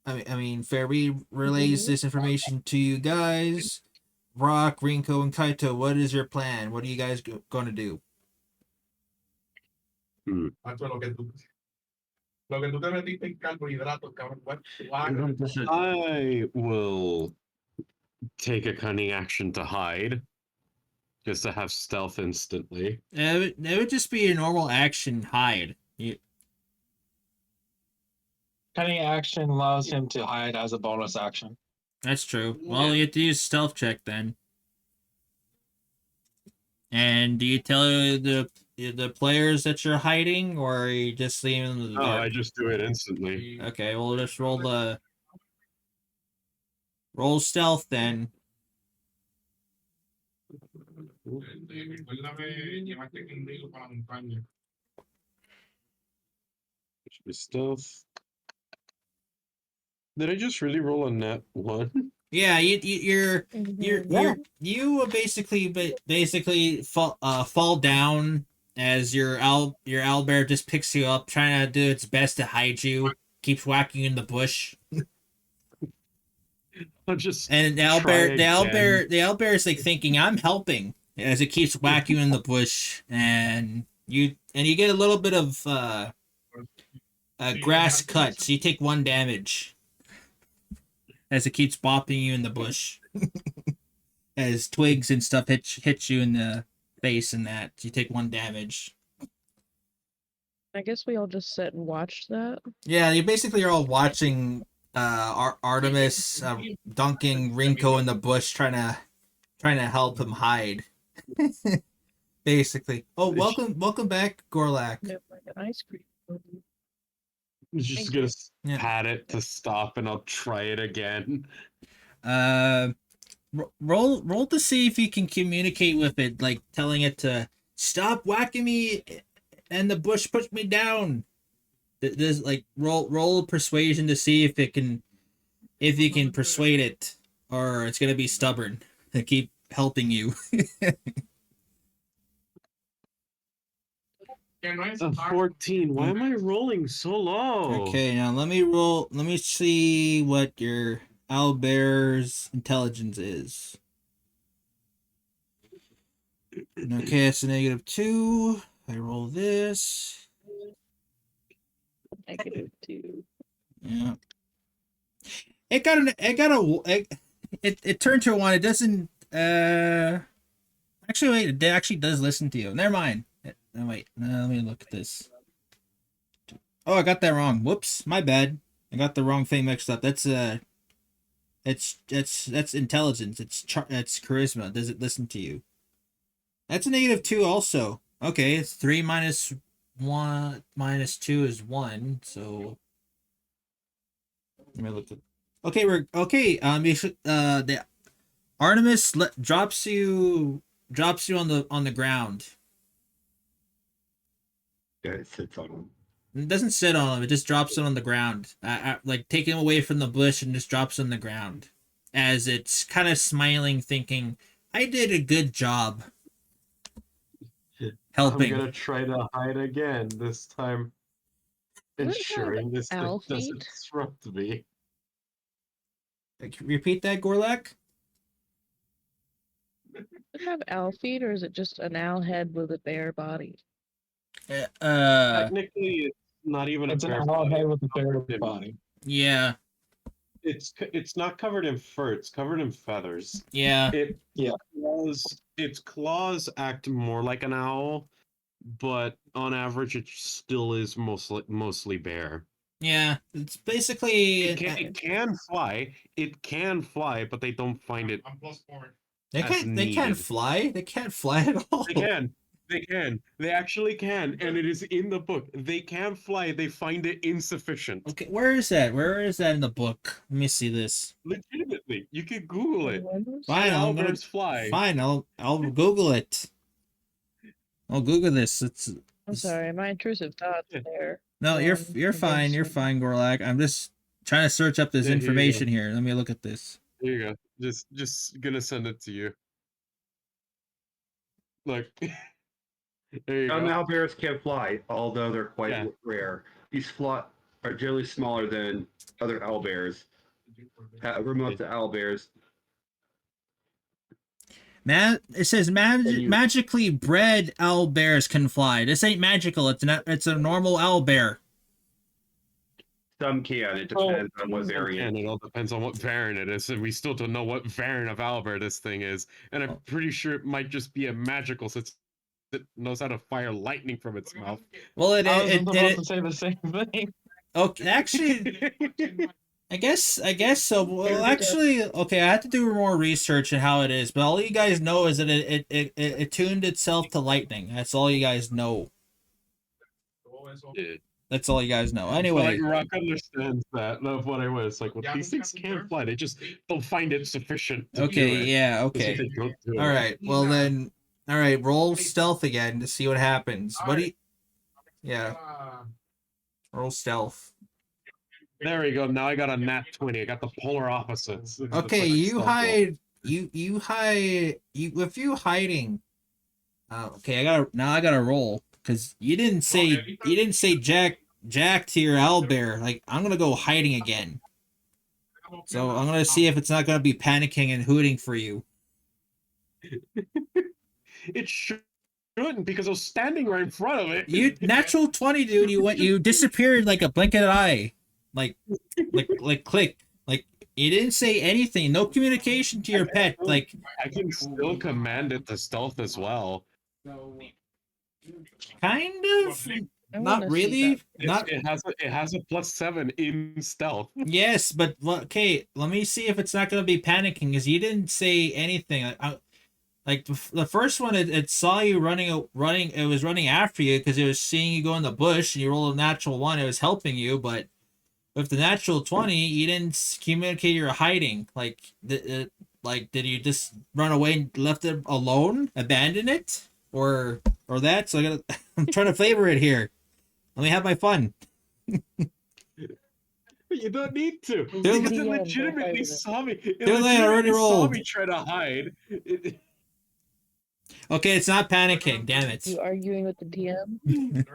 I mean, Fairy relays this information to you guys. Rock, Rinko, and Kaito, what is your plan? What are you guys going to do? I will take a cunning action to hide, just to have stealth instantly. It would just be a normal action hide. cunning action allows him to hide as a bonus action. That's true. Well, you have to use stealth check then. And do you tell the players that you're hiding, or are you just leaving them in the dark? I just do it instantly. Okay, well, just roll stealth then. Stealth. Did I just really roll a net 1? Yeah, you basically fall down as your owlbear just picks you up, trying to do its best to hide you, keeps whacking you in the bush. I'll just And the try again. owlbear is like thinking, "I'm helping," as it keeps whacking you in the bush, and you get a little bit of grass cut, so you take 1 damage as it keeps bopping you in the bush. As twigs and stuff hit you in the face, and that you take 1 damage. I guess we all just sit and watch that. Yeah, you basically are all watching Artemis dunking Rinko in the bush, trying to help him hide. Basically. Oh, welcome back, Gorlak. Like an ice cream. I'm just gonna pat it to stop, and I'll try it again. Roll to see if you can communicate with it, like telling it to stop whacking me, and the bush push me down. There's like roll persuasion to see if you can persuade it, or it's gonna be stubborn and keep helping you. 14. Why am I rolling so low? Okay, now let me roll. Let me see what your owlbear's intelligence is. Okay, it's a -2. I roll this. -2. Yeah. It turned to a 1. It doesn't. Actually, wait. It actually does listen to you. Never mind. No, wait. Let me look at this. Oh, I got that wrong. Whoops, my bad. I got the wrong thing mixed up. That's that's intelligence. It's charisma. Does it listen to you? That's a -2 also. Okay, it's 3 minus 1 minus 2 is 1. So let me look at. Okay, we're okay. You should the Artemis drops you on the ground. Yeah, it sits on him. It doesn't sit on him. It just drops him on the ground. Like taking him away from the bush and just drops him on the ground, as it's kind of smiling, thinking, "I did a good job helping." I'm gonna try to hide again. This time, ensuring this thing owl doesn't feet? disrupt me. Repeat that, Gorlak. Does it have owl feet, or is it just an owl head with a bear body? Technically, it's not even It's a an bear owl body. head with a bear body. Yeah, It's not covered in fur. It's covered in feathers. yeah, Its claws act more like an owl, but on average, it still is mostly bear. yeah. It's basically It can fly. It can fly, but they don't find it. I'm +4. they as can't needed. fly. They can't fly at all. They can. They can. They actually can, and it is in the book. They can fly. They find it insufficient. Okay, where is that? Where is that in the book? Let me see this. Legitimately, you can Google it. Fine, I'm gonna Owlbirds fly. fine. I'll Google it. I'll Google this. I'm sorry, my intrusive thoughts Yeah. there. No, you're fine. You're fine, Gorlak. I'm just trying to search up this Yeah, here you go. information here. Let me look at this. Here you go. Just gonna send it to you. Look. There you go. Owlbears can fly, although they're quite Yeah. rare. These are generally smaller than other owlbears. Remote to owlbears. It says magically bred owlbears can fly. This ain't magical. It's a normal owlbear. Some can. It depends on what And variant. it all depends on what variant it is, and we still don't know what variant of owlbear this thing is. And I'm pretty sure it might just be a magical, since it knows how to fire lightning from its mouth. Well, I was about to say the same thing. Okay, actually, I guess so. Well, actually, okay, I had to do more research on how it is, but all you guys know is that it tuned itself to lightning. That's all you guys know. Yeah. That's all you guys know. Anyway, But Rock understands that of what I was like. Well, these things can fly. They just don't find it sufficient. To do okay, it. yeah, That's okay. what they don't do. All right. Well then, all right. Roll stealth again to see what happens. What do you? Yeah, roll stealth. There we go. Now I got a nat 20. I got the polar opposites. Okay, you hide. You hide. With you hiding, Okay, I gotta roll because you didn't say Jack to your owlbear. Like I'm gonna go hiding again. So I'm gonna see if it's not gonna be panicking and hooting for you. It shouldn't because I was standing right in front of it. You natural 20, dude. You disappeared like a blink of an eye, like click. Like you didn't say anything. No communication to your pet. Like I can still command it to stealth as well. kind of. I Not wanna see really. that. Not It has a +7 in stealth. yes, but okay. Let me see if it's not gonna be panicking because you didn't say anything. Like the first one, it saw you running. It was running after you because it was seeing you go in the bush, and you rolled a natural 1. It was helping you, but with the natural 20, you didn't communicate you're hiding. Like, did you just run away and left it alone, abandon it, or that? So I'm trying to flavor it here. Let me have my fun. You don't need to They're because it DM, legitimately they're saw me. It They're like, I already legitimately saw rolled. me try to hide. Okay, it's not panicking. Damn it. You arguing with the DM?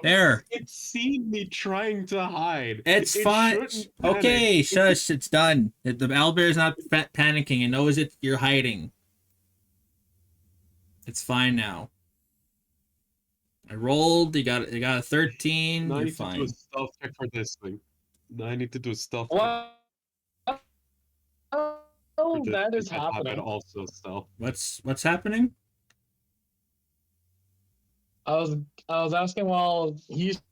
There. It's seen me trying to hide. It's It fine. shouldn't panic. Okay, shush. It's done. The owlbear's not panicking. It knows you're hiding. It's fine now. I rolled. You got a 13. Now I You're need to do a fine. stealth check for this thing. Now I need to do a stealth check. What? Oh, for that this is and have it happening. also stealth. What's happening? I was asking while he's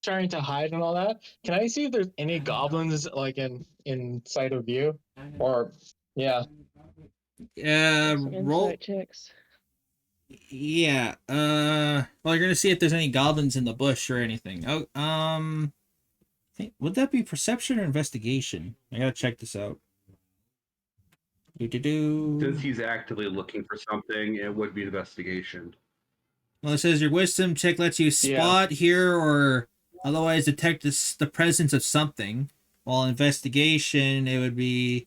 trying to hide and all that. Can I see if there's any goblins like in sight of view? Or yeah. Some Roll. insight checks. Yeah. Well, you're gonna see if there's any goblins in the bush or anything. Oh, would that be perception or investigation? I gotta check this out. Since he's actively looking for something, it would be investigation. Well, it says your wisdom check lets you spot, hear, or otherwise detect the presence of something. While investigation, it would be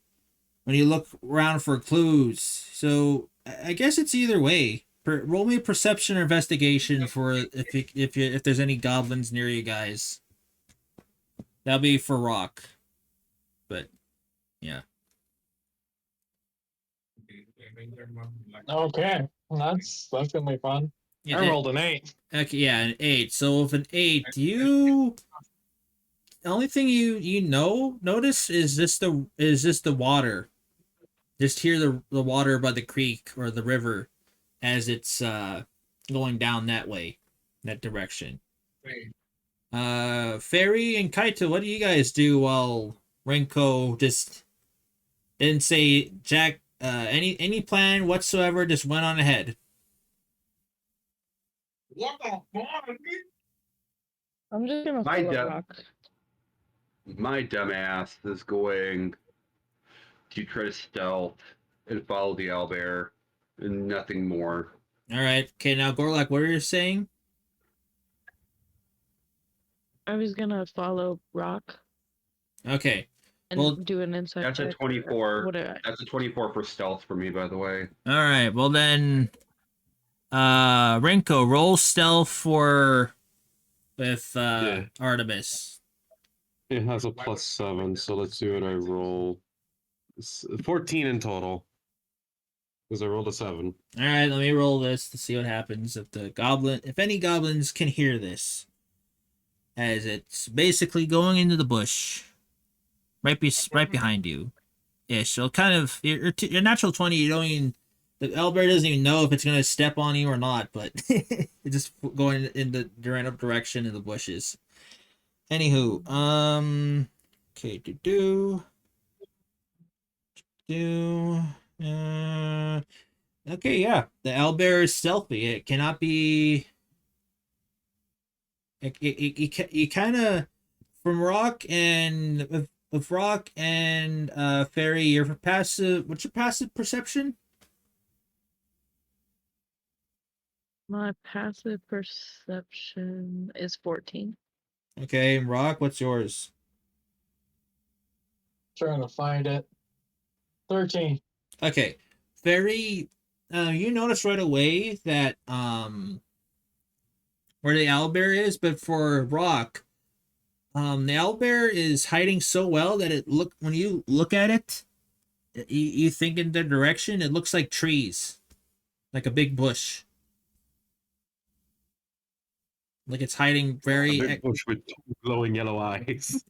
when you look around for clues. So I guess it's either way. Roll me a perception or investigation for if there's any goblins near you guys. That'll be for Rock. But yeah. Okay. That's gonna be fun. Yeah, I rolled an 8. Okay, yeah, an 8. So with an 8, the only thing you notice is just the water. Just hear the water by the creek or the river as it's going down that way, that direction. Fairy and Kaito, what do you guys do while Renko just didn't say Jack any plan whatsoever, just went on ahead? What the fuck? I'm just gonna My follow dumb- Rock. My dumbass is going to try to stealth and follow the owlbear and nothing more. All right. Okay, now Gorlak, what are you saying? I was gonna follow Rock Okay. and Well, do an insight That's a check. 24. Whatever. That's a 24 for stealth for me, by the way. All right. Well then, Renko, roll stealth with Yeah. Artemis. It has a +7, so let's see what I roll. 14 in total. Because I rolled a 7. All right. Let me roll this to see what happens if any goblins can hear this, as it's basically going into the bush, right behind you. Yeah. So kind of your natural 20. You don't even. The owlbear doesn't even know if it's gonna step on you or not, but it's just going in the random direction in the bushes. Anywho, okay, okay, yeah, the owlbear is stealthy. It cannot be. You kind of from Rock and with Rock and Fairy. Your passive. What's your passive perception? My passive perception is 14. Okay, and Rock, what's yours? Trying to find it. 13. Okay, Fairy. you notice right away that where the owlbear is, but for Rock, the owlbear is hiding so well that it look when you look at it, you think in the direction, it looks like trees, like a big bush, like it's hiding A very. big bush with glowing yellow eyes.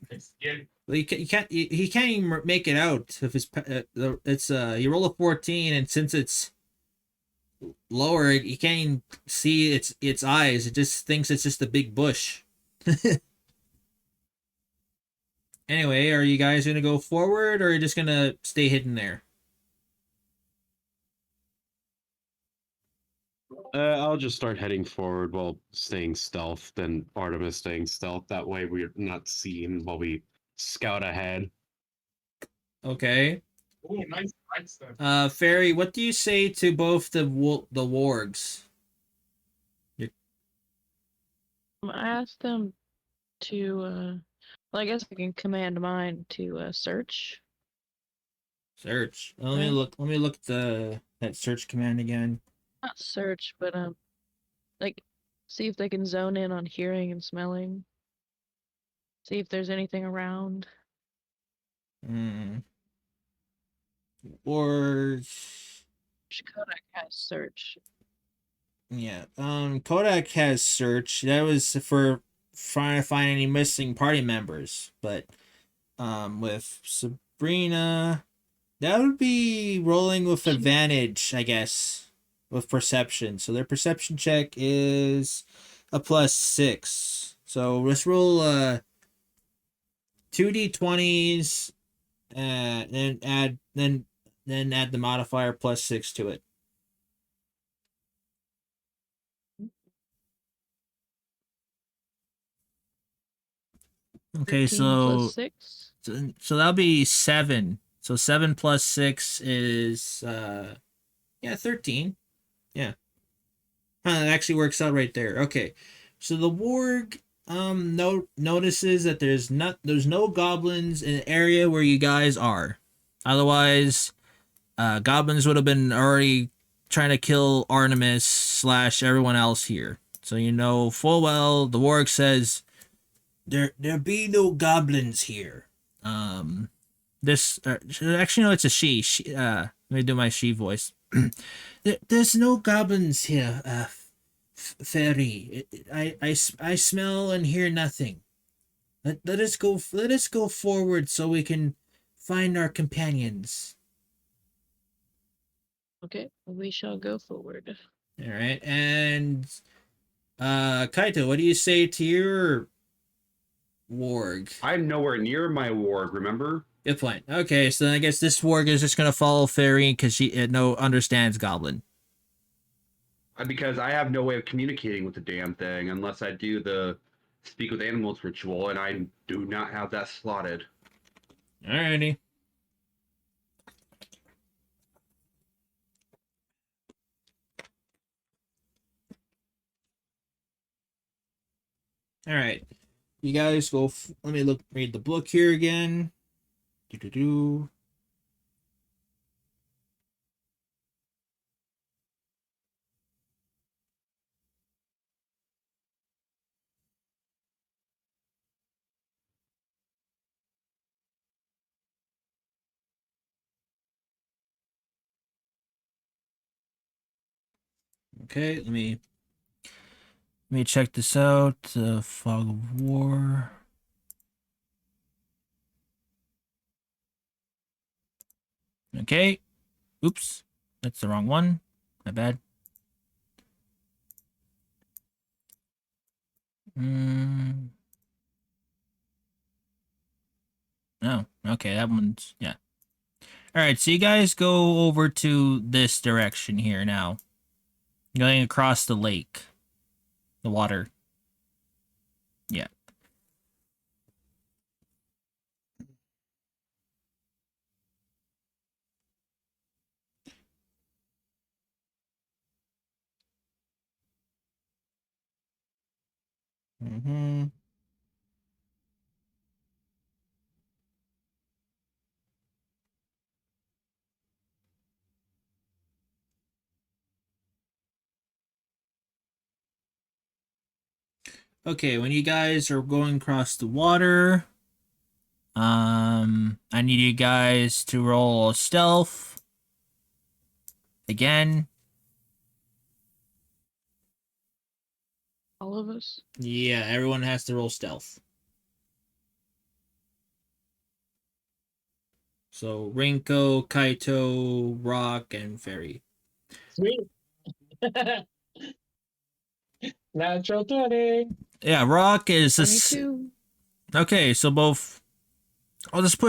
Well, he can't even make it out if it's you roll a 14, and since it's lower, you can't even see its eyes. It just thinks it's just a big bush. Anyway, are you guys gonna go forward, or are you just gonna stay hidden there? I'll just start heading forward while staying stealth, then Artemis staying stealth. That way we're not seen while we scout ahead. Okay. Oh, nice stuff. Fairy, what do you say to both the wargs? I asked them to. Well, I guess I can command mine to search. Search. Let me Right. look. Let me look at that search command again. Not search, but like, see if they can zone in on hearing and smelling. See if there's anything around. Hmm. Or Kodak has search. yeah. Kodak has search. That was for trying to find any missing party members, but with Sabrina, that would be rolling with advantage, I guess, with perception. So their perception check is a +6. So let's roll 2d20s, and then add the modifier +6 to it. Okay, 13 plus so 6. so that'll be 7. So 7 plus 6 is 13. Yeah. Huh, that actually works out right there. Okay. So the warg notices that there's no goblins in the area where you guys are. Otherwise, goblins would have been already trying to kill Artemis / everyone else here. So you know full well the warg says there be no goblins here. This actually no, it's a she. Let me do my she voice. There's no goblins here, fairy. I smell and hear nothing. Let us go. Let us go forward so we can find our companions. Okay, we shall go forward. All right, and Kaito, what do you say to your warg? I'm nowhere near my warg, remember? Good point. Okay, so then I guess this warg is just gonna follow fairy because she understands goblin. Because I have no way of communicating with the damn thing unless I do the speak with animals ritual, and I do not have that slotted. Alrighty. All right, you guys go. Let me read the book here again. Do. Okay, let me check this out. The Fog of War. Okay. Oops, that's the wrong one. My bad. No. Okay, that one's yeah. All right, so you guys go over to this direction here now. Going across the lake. The water. Yeah. Mm-hmm. Okay, when you guys are going across the water, I need you guys to roll stealth again. All of us. Yeah, everyone has to roll stealth. So Rinko, Kaito, Rock, and Fairy. Sweet. Natural 20. Yeah, Rock is this. 22. Okay, so both. I'll just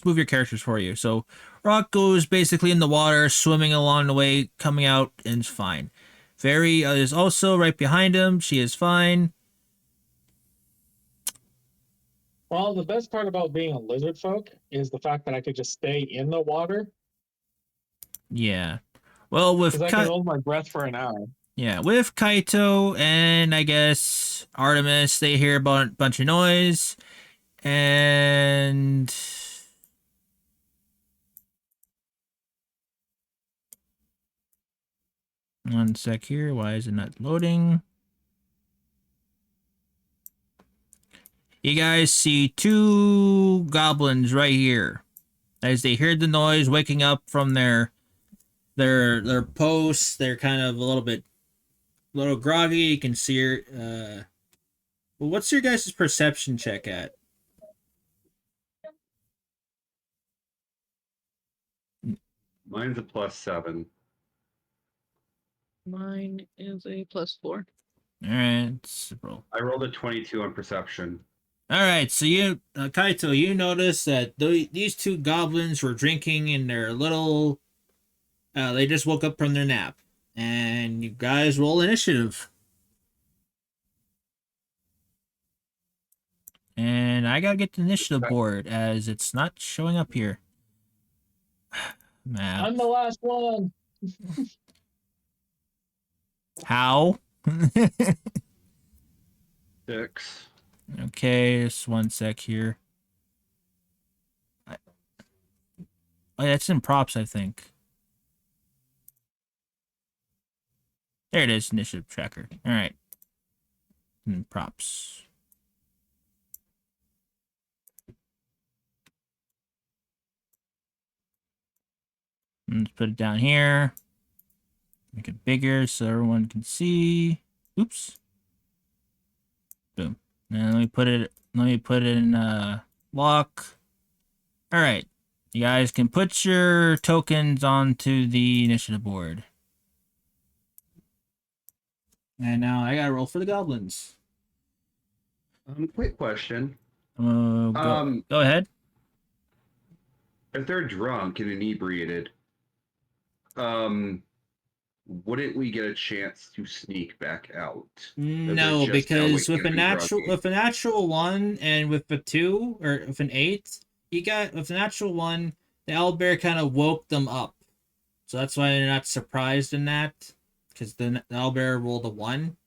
move your characters for you. So Rock goes basically in the water, swimming along the way, coming out, and is fine. Fairy is also right behind him. She is fine. Well, the best part about being a lizard folk is the fact that I could just stay in the water Yeah. Well, because I can hold my breath for an hour. Yeah, with Kaito and I guess Artemis, they hear a bunch of noise. And one sec here. Why is it not loading? You guys see two goblins right here. As they hear the noise, waking up from their posts. They're kind of a little groggy. You can see her. Well, what's your guys' perception check at? Mine's a +7. Mine is a +4. All right, roll. I rolled a 22 on perception. All right, so you, Kaito, you notice that these two goblins were drinking in their little. They just woke up from their nap, and you guys roll initiative. And I gotta get the initiative board as it's not showing up here. Map. I'm the last one. How? 6. Okay, just one sec here. Oh, yeah, it's in props, I think. There it is, initiative tracker. All right. And props. Let's put it down here. Make it bigger so everyone can see. Oops. Boom. Now let me put it in lock. All right. You guys can put your tokens onto the initiative board. And now I gotta roll for the goblins. Quick question. Go ahead. If they're drunk and inebriated, wouldn't we get a chance to sneak back out? No, because with a natural 1 and with a 2 or with an 8, with a natural 1, the owlbear kind of woke them up. So that's why they're not surprised in that, because the owlbear rolled a 1.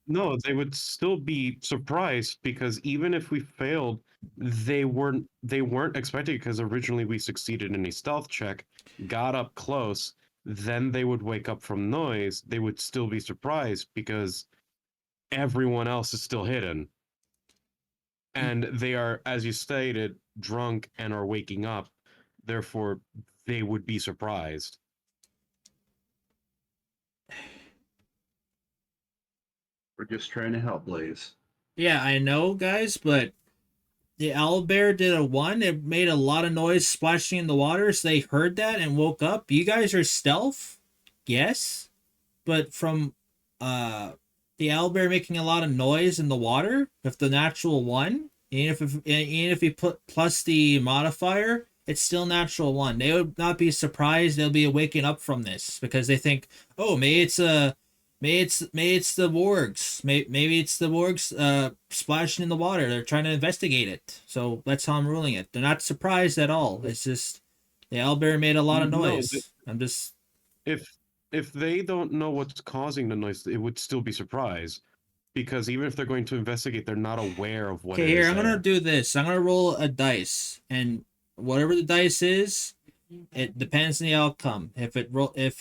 No, they would still be surprised because even if we failed, they weren't expecting it because originally we succeeded in a stealth check, got up close, then they would wake up from noise. They would still be surprised because everyone else is still hidden. And they are, as you stated, drunk and are waking up. Therefore, they would be surprised. We're just trying to help Blaze. Yeah, I know, guys, but the owlbear did a 1. It made a lot of noise splashing in the water, so they heard that and woke up. You guys are stealth, yes, but from the owlbear making a lot of noise in the water with the natural 1, even if you put plus the modifier, it's still natural 1. They would not be surprised. They'll be waking up from this because they think, oh, maybe it's the wargs. Maybe it's the wargs splashing in the water. They're trying to investigate it. So that's how I'm ruling it. They're not surprised at all. It's just the owlbear made a lot of noise. If they don't know what's causing the noise, it would still be surprised. Because even if they're going to investigate, they're not aware of what. Okay, here I'm gonna do this. I'm gonna roll a dice, and whatever the dice is, it depends on the outcome. If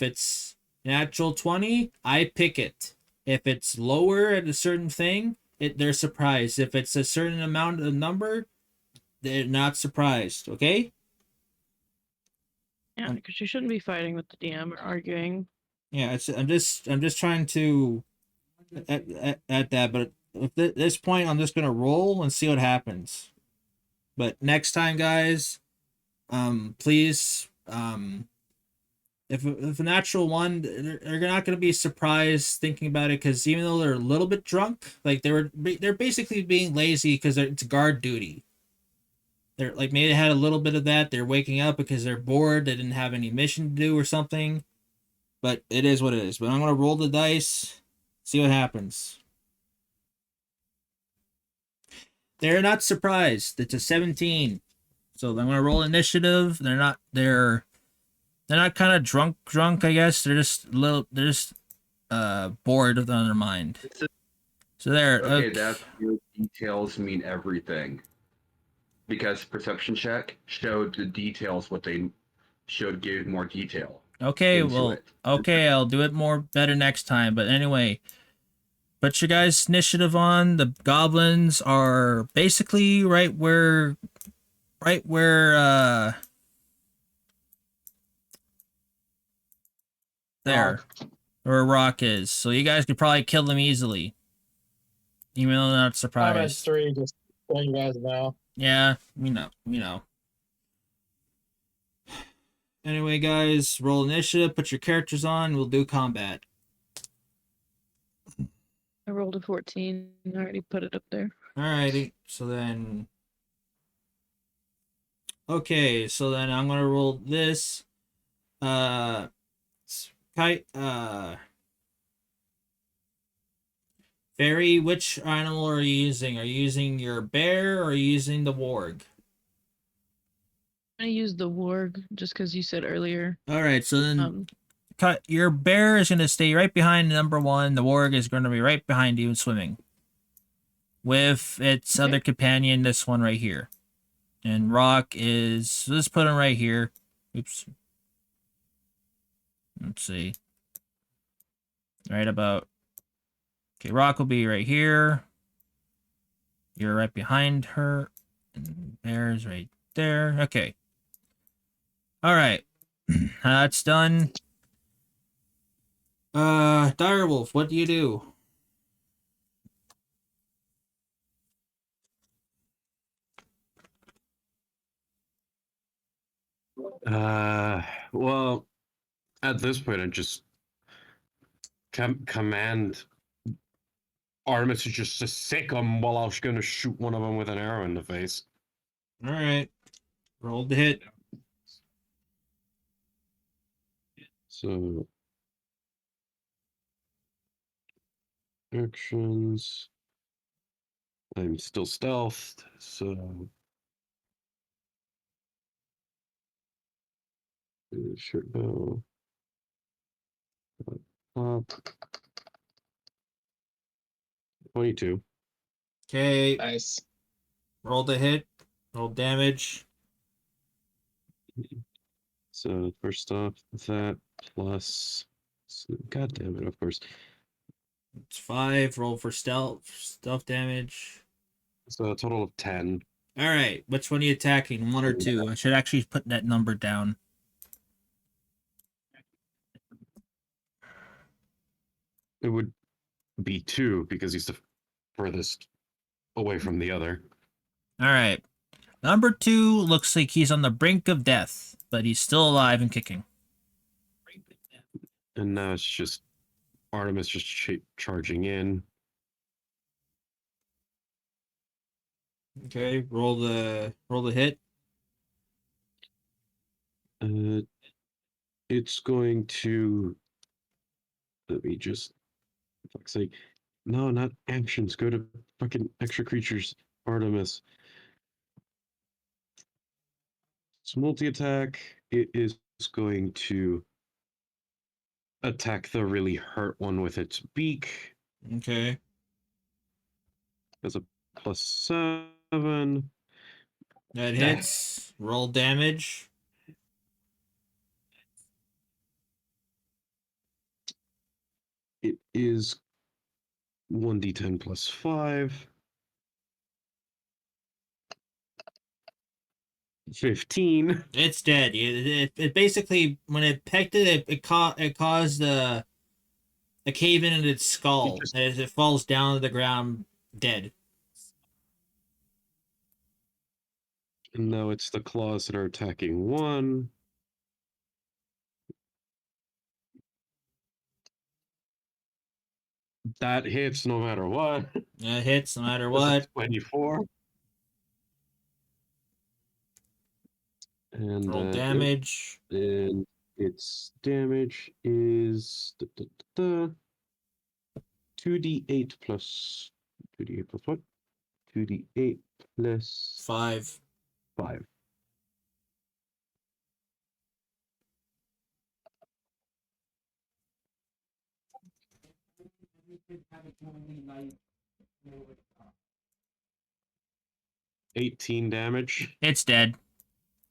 it's natural 20, I pick it. If it's lower at a certain thing, they're surprised. If it's a certain amount of number, they're not surprised. Okay? Yeah, because you shouldn't be fighting with the DM or arguing. Yeah, I'm just trying to at that, but at this point, I'm just gonna roll and see what happens. But next time, guys, please, if a natural one, they're not gonna be surprised thinking about it, because even though they're a little bit drunk, like they're basically being lazy because it's guard duty. They're like, maybe they had a little bit of that. They're waking up because they're bored. They didn't have any mission to do or something. But it is what it is. But I'm gonna roll the dice, see what happens. They're not surprised. It's a 17. So I'm gonna roll initiative. They're not kind of drunk, I guess. They're just bored of their mind. So there. Okay, that's your details mean everything. Because perception check showed the details, what they showed gave more detail. Okay, into well, it. okay, I'll do it better next time. But anyway, put your guys' initiative on. The goblins are basically right where there, where Rock is. So you guys could probably kill them easily, even though they're not I'm at surprised. 3, just so you guys know. Yeah, we know. Anyway, guys, roll initiative. Put your characters on. We'll do combat. I rolled a 14. I already put it up there. Alrighty. So then, okay. So then I'm gonna roll this. Kite. Fairy, which animal are you using? Are you using your bear or are you using the warg? I used the warg just because you said earlier. All right, so then your bear is going to stay right behind number 1. The warg is going to be right behind you swimming with its other companion, this one right here. And Rock is, let's put him right here. Oops. Let's see. Right about. Okay, Rock will be right here. You're right behind her. And bear's right there. Okay. All right. That's done. Direwolf, what do you do? Well, at this point, I just command Artemis to just to sick him while I was going to shoot one of them with an arrow in the face. All right. Roll the hit. So, actions. I'm still stealthed, so short bow. Up. 22. Okay. Nice. Roll the hit. Roll damage. So first off, that plus, god damn it, of course. It's 5. Roll for stealth damage. So a total of 10. All right. Which one are you attacking? 1 or 2? I should actually put that number down. It would be 2 because he's the furthest away from the other. All right. Number 2 looks like he's on the brink of death, but he's still alive and kicking. And now it's just Artemis just charging in. Okay. Roll the hit. It's going to. Let me just. For fuck's sake. No, not actions. Go to fucking extra creatures. Artemis. It's multi-attack. It is going to attack the really hurt one with its beak. Okay. As a +7. That hits. Roll damage. It is 1d10 plus 5. 15. It's dead. It basically, when it pecked it, it caused a cave in its skull. just- As it falls down to the ground, dead. And now it's the claws that are attacking 1. That hits no matter what. It hits no matter That's a what. 24. And Roll damage. And its damage is 2d8 plus 2d8 plus what? 2d8 plus 5. 5. $18 damage. It's dead.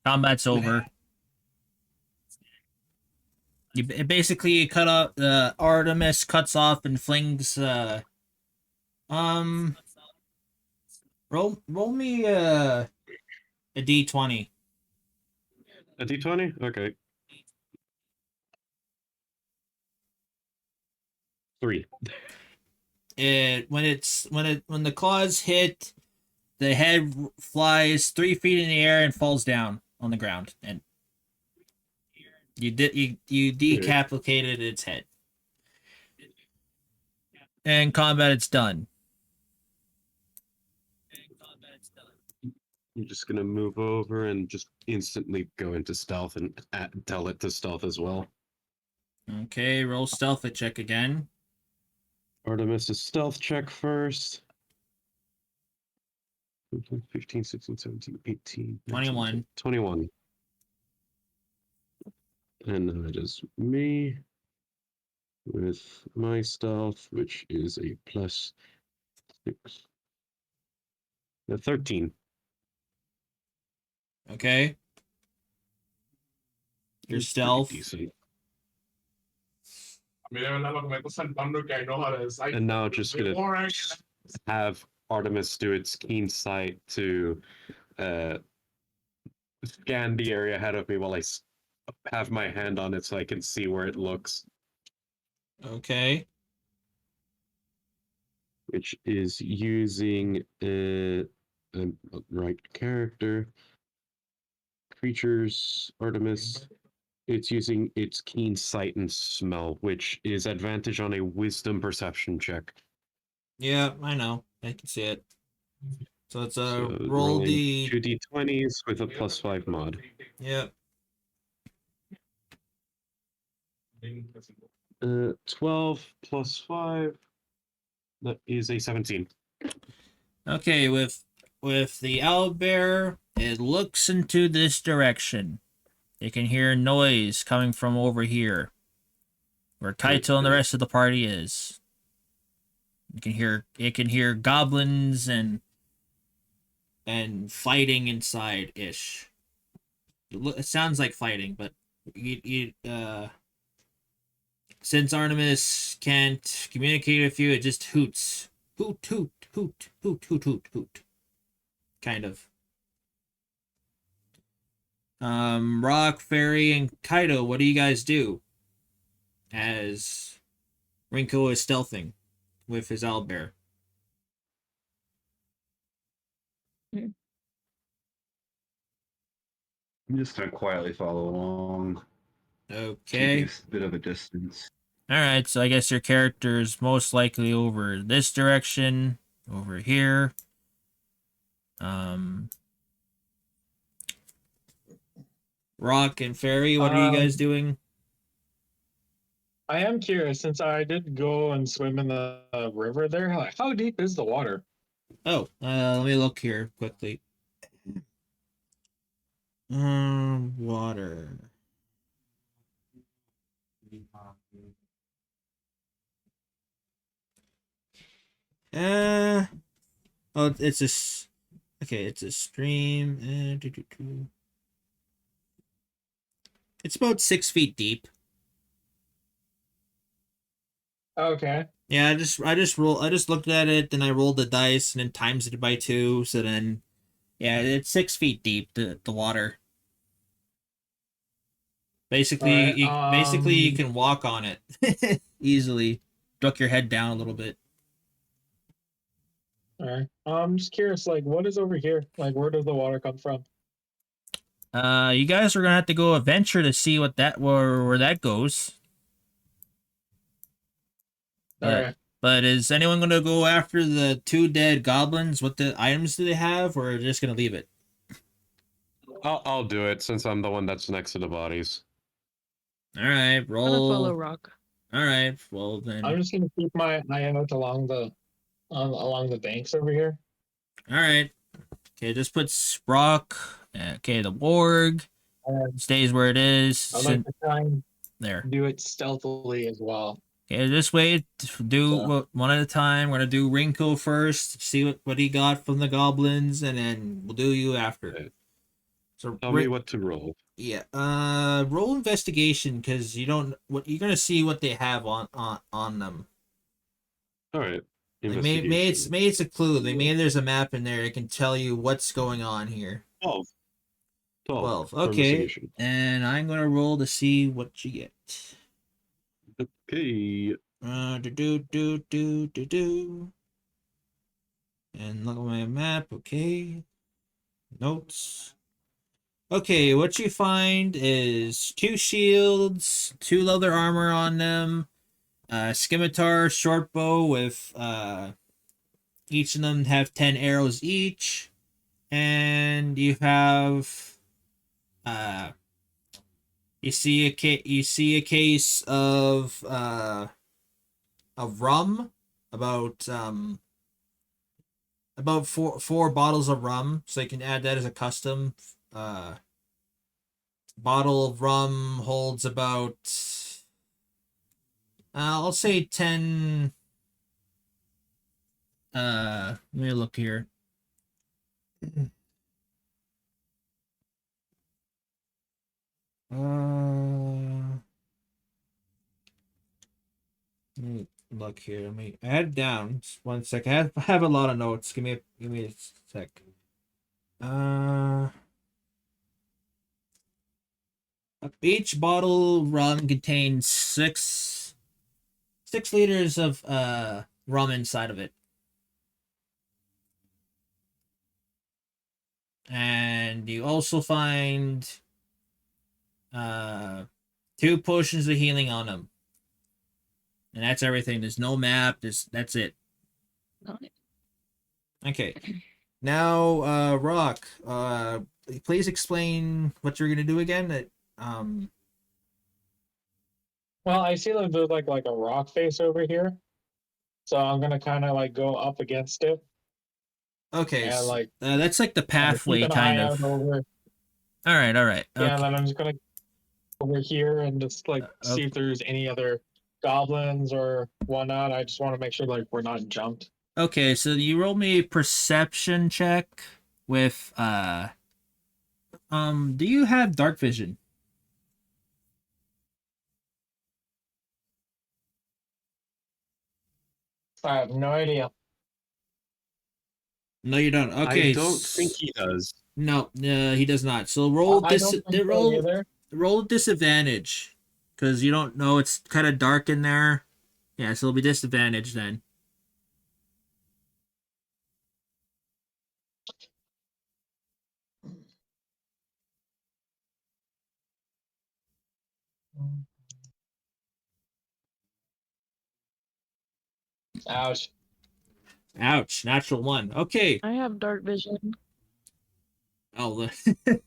Combat's over. It basically cut off. Artemis cuts off and flings. Roll me a d20. A d20? Okay. 3. When the claws hit, the head flies 3 feet in the air and falls down on the ground, and you decapitated its head. And combat, it's done. You're just gonna move over and just instantly go into stealth and tell it to stealth as well. Okay, roll stealth check again. Artemis' stealth check first. 15, 16, 17, 18, 21. 21. And then it is me with my stealth, which is a plus 6. 13. Okay. Your That's stealth. pretty decent. And And now just gonna have Artemis do its keen sight to scan the area ahead of me while I have my hand on it so I can see where it looks, Okay. which is using a right character. Creatures, Artemis. It's using its keen sight and smell, which is advantage on a wisdom perception check. Yeah, I know. I can see it. So it's So roll rolling the 2d20s with a plus 5 mod. Yep. 12 plus 5. That is a 17. Okay, with the owlbear, it looks into this direction. It can hear noise coming from over here, where Kaito and the rest of the party is. It can hear goblins and fighting inside ish. It sounds like fighting, but since Artemis can't communicate with you, it just hoots. Hoot, hoot, hoot, hoot, hoot, hoot, hoot. Kind of. Rock, Fairy, and Kaido, what do you guys do? As Rinko is stealthing with his owlbear. I'm just gonna quietly follow along, Okay. keeping a bit of a distance. Alright, so I guess your character's most likely over this direction, over here. Rock and Fairy, what are you guys doing? I am curious, since I did go and swim in the river there. How deep is the water? Oh, let me look here quickly. Water. Oh, it's a okay. It's a stream. It's about 6 feet deep. Okay. Yeah, I just looked at it, then I rolled the dice and then times it by 2, so then yeah, it's 6 feet deep, the water. All right. Basically you can walk on it easily. Duck your head down a little bit. All right. I'm just curious, like, what is over here? Like, where does the water come from? You guys are gonna have to go adventure to see where that goes. All But right. but is anyone gonna go after the 2 dead goblins? What the items do they have, or just gonna leave it? I'll do it since I'm the one that's next to the bodies. All right, I'm gonna follow roll. Rock. All right, well I'm then. just gonna keep my eye out along the banks over here. All right. Okay, just puts Brock. Okay, the warg And stays where it is. I'd like to try and There. do it stealthily as well. Okay, just wait. Do So, one at a time. We're gonna do Rinko first. See what he got from the goblins, and then we'll do you after. Okay. So Tell me what to roll. yeah. Roll investigation because you don't. What you're gonna see what they have on them. All right. Like Investigation. maybe it's a clue. Maybe there's a map in there that can tell you what's going on here. 12. 12. For Okay. investigation. And I'm gonna roll to see what you get. Okay. Do. And look at my map. Okay. Notes. Okay, what you find is 2 shields, 2 leather armor on them, scimitar, short bow with each of them have 10 arrows each, and you have you see a case of rum, about four bottles of rum, so you can add that as a custom. Bottle of rum holds about I'll say 10. Let me look here. Let me look here. Let me add down. Just one sec. I have a lot of notes. Give me a sec. Each bottle rum contains 6 liters of rum inside of it. And you also find 2 potions of healing on them. And that's everything. There's no map. That's it. Nice. Okay. Now, Rock, please explain what you're gonna do again. well, I see like there's like a rock face over here, so I'm gonna kind of like go up against it Okay, and like that's like the keep pathway, an kind eye out of. over. All right. Yeah, Okay. and then I'm just gonna go over here and just like see if there's any other goblins or whatnot. I just want to make sure like we're not jumped. Okay, so you roll me a perception check with do you have dark vision? I have no idea. No, you don't. Okay. I don't think he does. No, he does not. So roll I don't think so either. roll disadvantage because you don't know. It's kind of dark in there. Yeah, so it'll be disadvantage then. Ouch. Ouch! Natural 1. Okay. I have dark vision. Oh,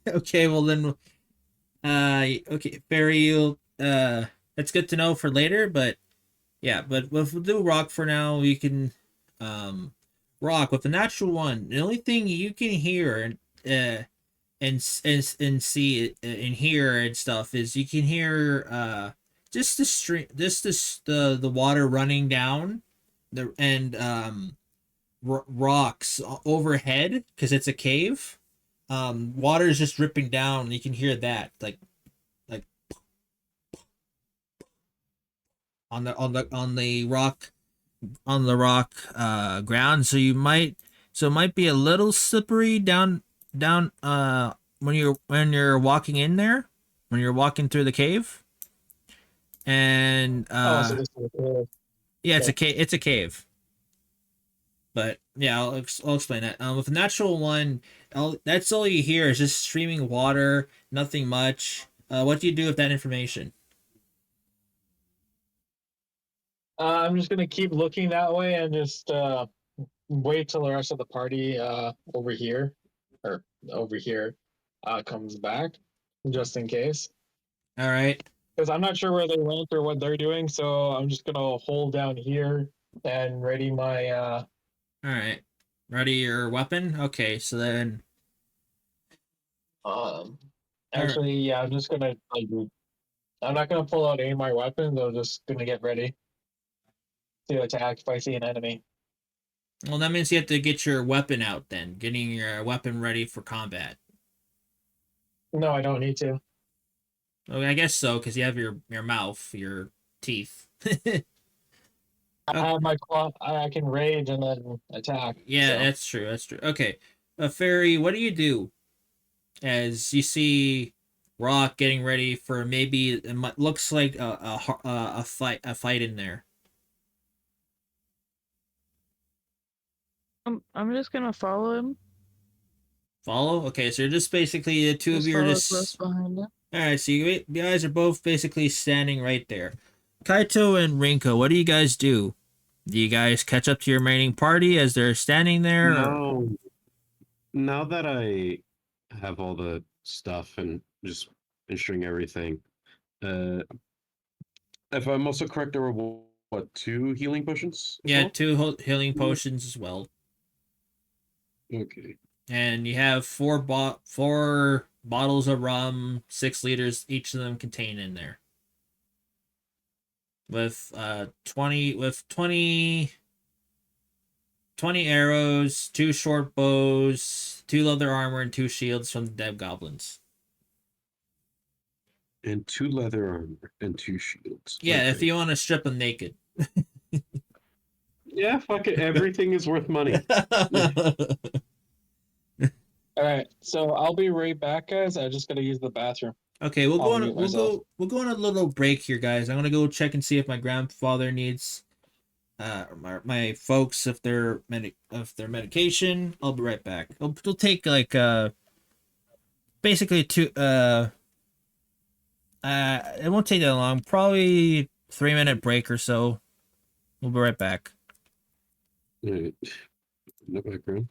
okay. Well then, okay, Barry, you that's good to know for later. But yeah, but we'll do Rock for now. We can, Rock with the natural 1. The only thing you can hear and see and hear and stuff is you can hear just the stream, just the water running down the and rocks overhead because it's a cave. Water is just dripping down and you can hear that like on the rock on the rock ground, so it might be a little slippery down when you're walking in there, when you're walking through the cave. And Oh, so this is yeah, it's okay. a cave. But yeah, I'll explain that. With the natural one, that's all you hear is just streaming water, nothing much. What do you do with that information? I'm just gonna keep looking that way and just wait till the rest of the party over here or over here comes back, just in case. All right, Because I'm not sure where they went or what they're doing, so I'm just gonna hold down here and ready my all right. Ready your weapon? Okay, so then, um. all right. Actually, yeah, I'm just gonna like I'm not gonna pull out any of my weapons. I'm just gonna get ready to attack if I see an enemy. Well, that means you have to get your weapon out then, getting your weapon ready for combat. No, I don't need to. Okay, I guess so, because you have your mouth, your teeth. I Okay. have my claw. I can rage and then attack. Yeah, So that's true. That's true. Okay, Fairy, what do you do as you see Rock getting ready for maybe looks like a fight in there? I'm just gonna follow him. Follow. Okay, so you're just basically the two of Just you are follow close just. behind him. All right, so you guys are both basically standing right there. Kaito and Rinko, what do you guys do? Do you guys catch up to your remaining party as they're standing there? Or... Now, now that I have all the stuff and just ensuring everything, uh, if I'm also correct, there were what, two healing potions as Yeah, well? two healing potions as well. Okay. And you have four bottles of rum, 6 liters, each of them contain in there. With 20 arrows, 2 short bows, 2 leather armor, and 2 shields from the dead goblins. And 2 leather armor and 2 shields. Yeah, if Okay. you want to strip them naked. Yeah, fuck it. Everything is worth money. all right, so I'll be right back, guys. I just gotta use the bathroom. Okay, we'll I'll go on. mute myself. We'll go on a little break here, guys. I'm gonna go check and see if my grandfather needs my folks if their medication. I'll be right back. It'll take like basically it won't take that long. Probably 3 minute break or so. We'll be right back. Right. In the background.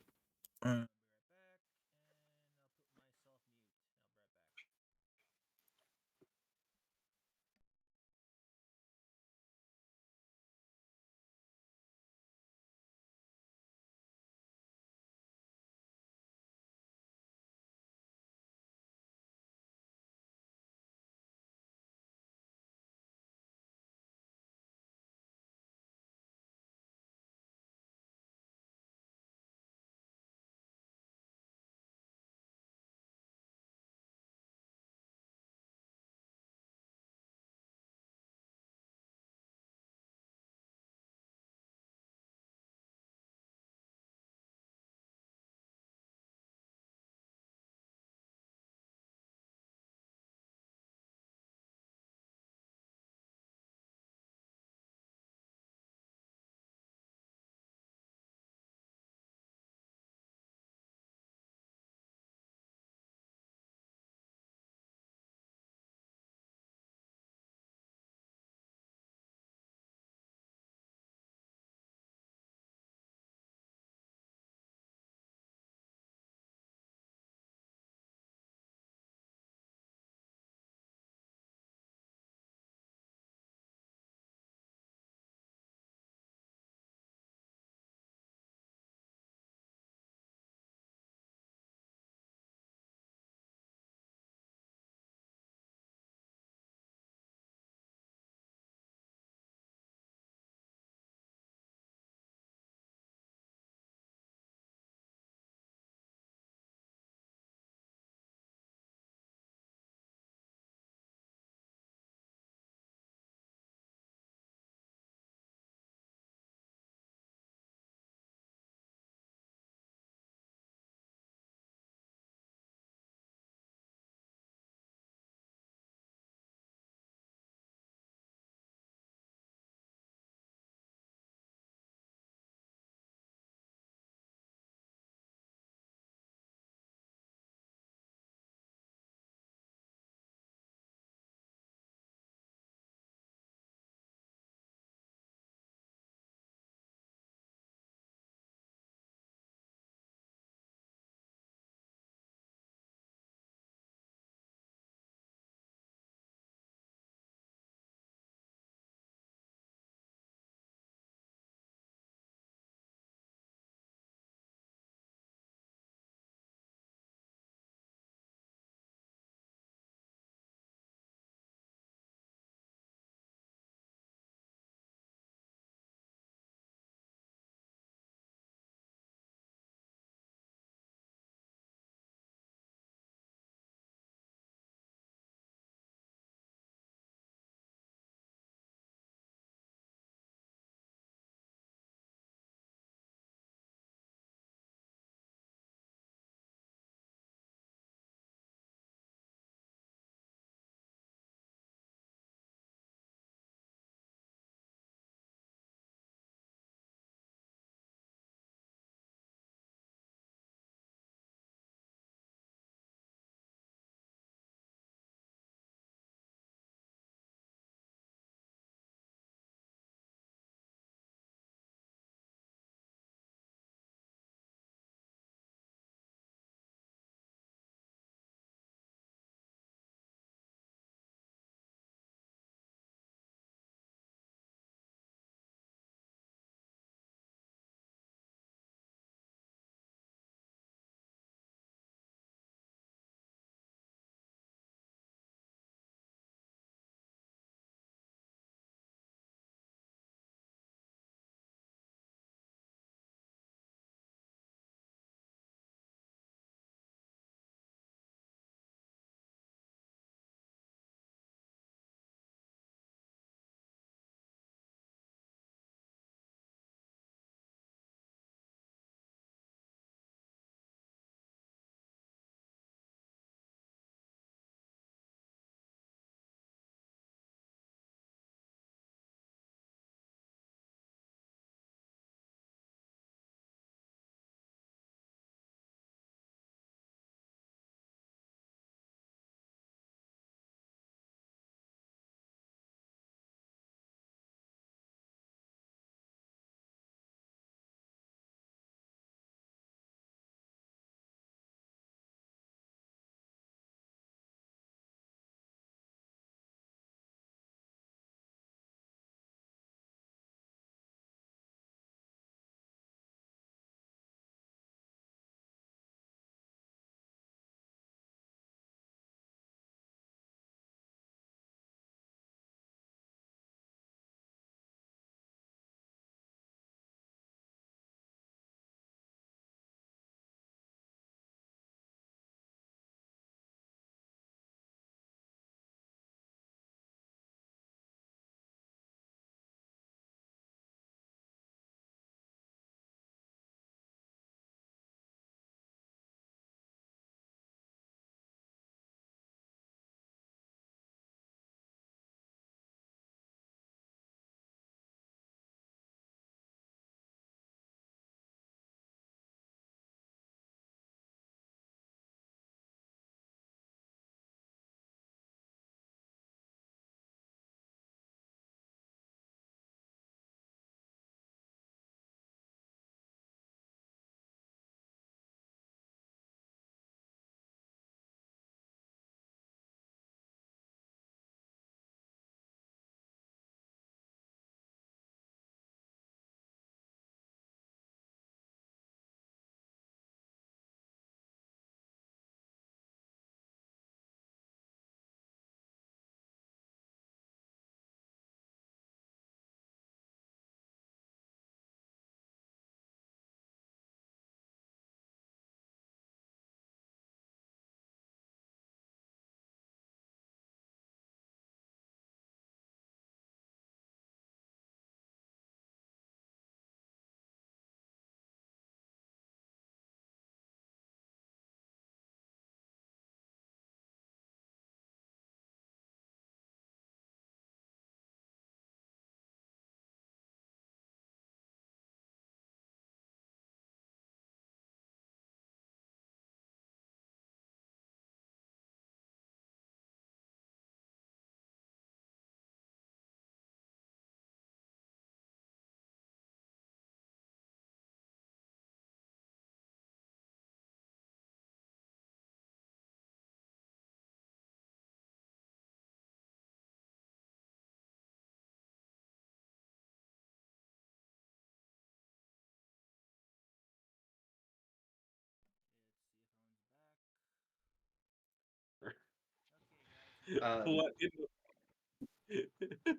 What in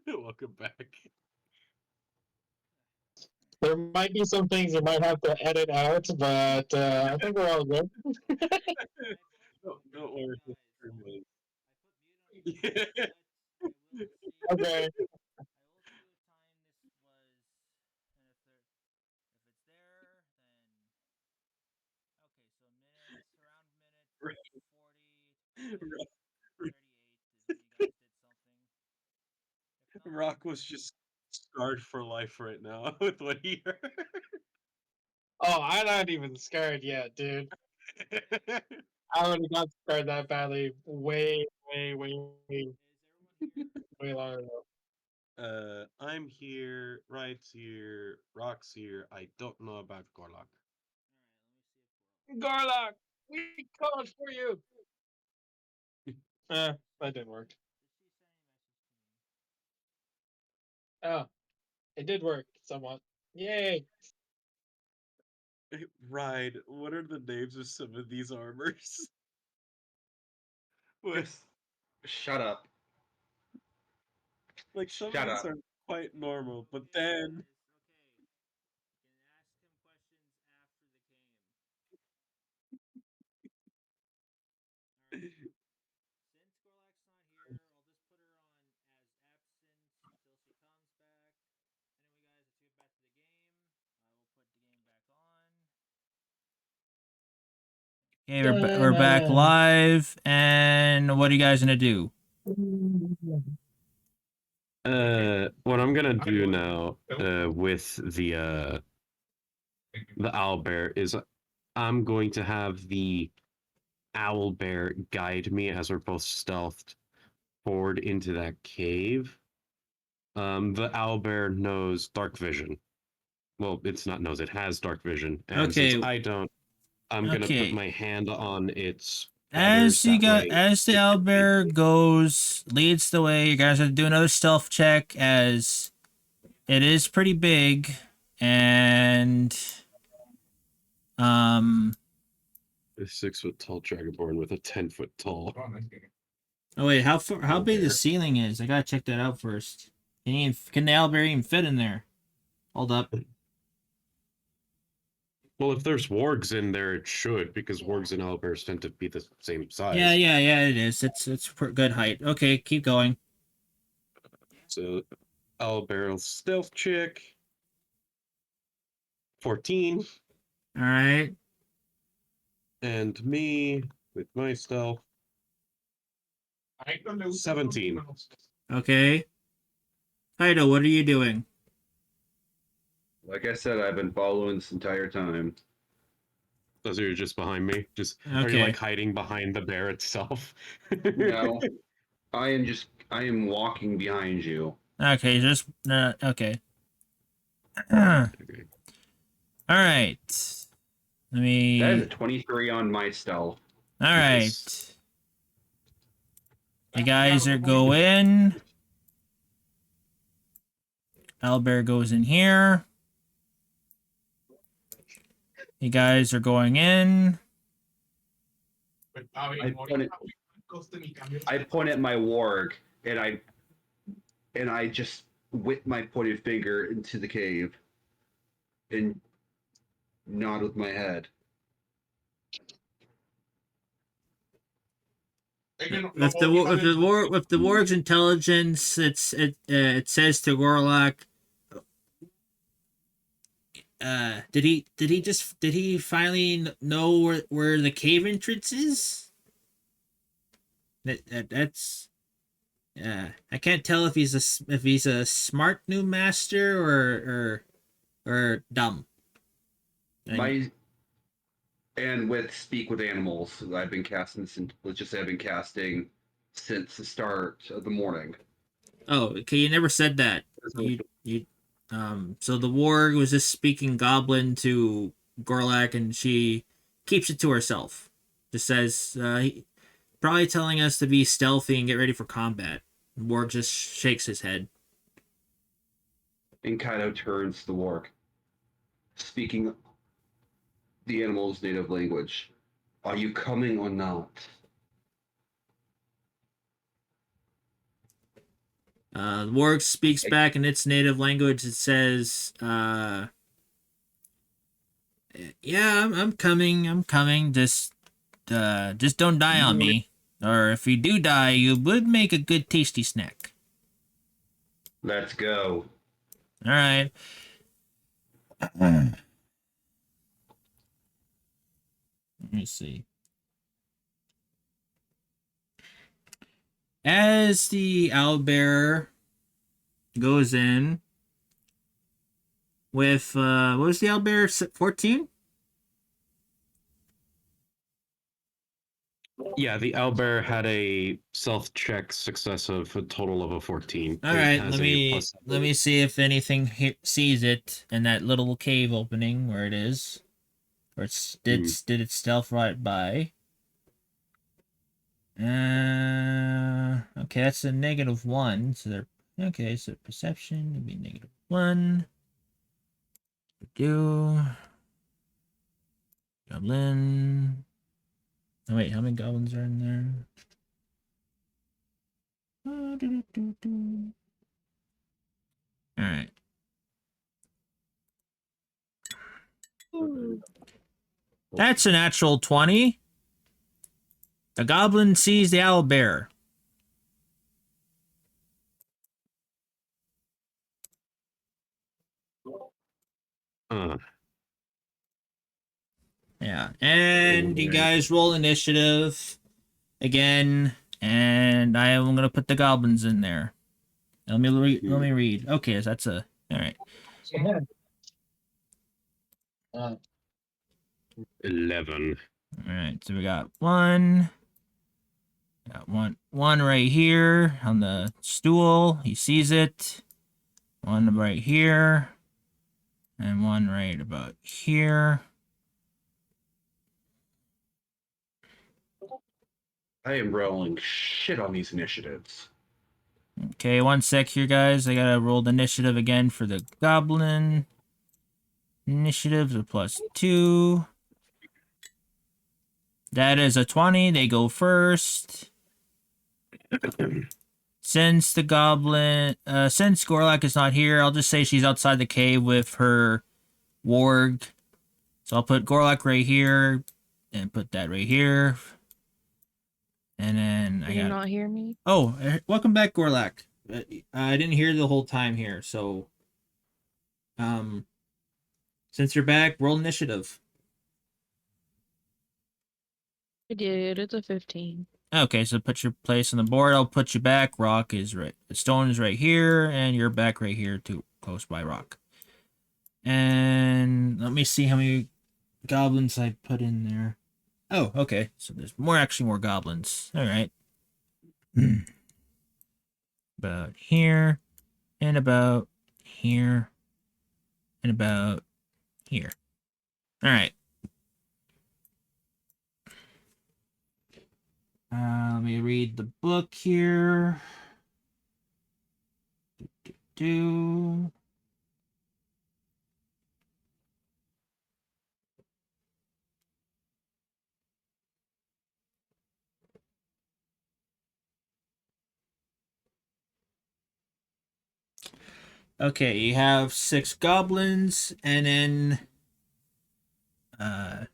Welcome back. There might be some things you might have to edit out, but I think we're all good. Don't worry. Okay. Rock was just scarred for life right now with what he heard. Oh, I'm not even scared yet, dude. I already got scared that badly way long ago. I'm here, Wright's here, Rock's here. I don't know about Gorlock. Garlock, we called for you. That didn't work. Oh, it did work somewhat. Yay! Ride, what are the names of some of these armors? Just shut up. Like some Shut of these up. are quite normal, but then Okay, we're back live, and what are you guys gonna do? what I'm gonna do now, with the owlbear is I'm going to have the owlbear guide me as we're both stealthed forward into that cave. The owlbear knows dark vision. Well, it's not knows, it has dark vision. And Okay. since I don't, I'm gonna Okay. put my hand on its As feathers, you that got, way as the it can be- owlbear goes, leads the way, you guys have to do another stealth check as it is pretty big, and a 6-foot tall dragonborn with a 10-foot tall. oh wait, how far, how big the Owlbear. ceiling is? I gotta check that out first. Can the owlbear even fit in there? Hold up. Well, if there's wargs in there, it should, because wargs and owlbears tend to be the same size. Yeah, it is. It's good height. Okay, keep going. So, owlbear stealth check. 14. All right. And me with my stealth. 17. Okay. Kaido, what are you doing? Like I said, I've been following this entire time. So you're just behind me? Are you Okay. like hiding behind the bear itself? No, I am walking behind you. Okay, just okay. All Okay. right. Let me. That is a 23 on my stealth. All Nice. right. You guys are go in. Owlbear goes in here. You guys are going in. I point at my warg and I just whip my pointed finger into the cave and nod with my head. With the warg's intelligence, it says to Gorlock. Did he finally know where the cave entrance is? That's I can't tell if he's a smart new master or dumb. And with speak with animals, I've been casting since, let's just say I've been casting since the start of the morning. Oh, okay, you never said that. So the warg was just speaking Goblin to Gorlak, and she keeps it to herself. Just says, probably telling us to be stealthy and get ready for combat. The warg just shakes his head. And Kaido turns to the warg, speaking the animal's native language. Are you coming or not? The warg speaks back in its native language. It says, "Yeah, I'm coming. I'm coming. Just don't die on me. Or if you do die, you would make a good tasty snack." Let's go. All right. Let me see. As the owlbear goes in with what was the owlbear 14? Yeah, the owlbear had a self check success of a total of a 14. All It right, has let a me plus. see if anything sees it in that little cave opening where it is, or did it stealth right by? Okay, that's a -1. So they're okay. So perception would be -1. Do goblin. Oh wait, how many goblins are in there? All right. That's a natural 20. The goblin sees the owlbear. Yeah, and you guys roll initiative again, and I am gonna put the goblins in there. Let me read. Okay, so that's a all right. Uh, 11. All right, so we got one. Got one right here on the stool. He sees it. One right here, and one right about here. I am rolling shit on these initiatives. Okay, 1 sec here, guys. I gotta roll the initiative again for the goblin. Initiatives are +2. That is a 20. They go first. Since the goblin, since Gorlak is not here, I'll just say she's outside the cave with her warg. So I'll put Gorlak right here, and put that right here. And then Can you not hear me? Oh, welcome back, Gorlak. I didn't hear the whole time here, so since you're back, roll initiative. I did. It's a 15. Okay, so put your place on the board. I'll put you back. Rock is right. Stone is right here, and you're back right here too, close by Rock. And let me see how many goblins I put in there. Oh, okay. So there's actually more goblins. All right. About here, and about here, and about here. All right. Let me read the book here. Do. Okay, you have 6 goblins, and then I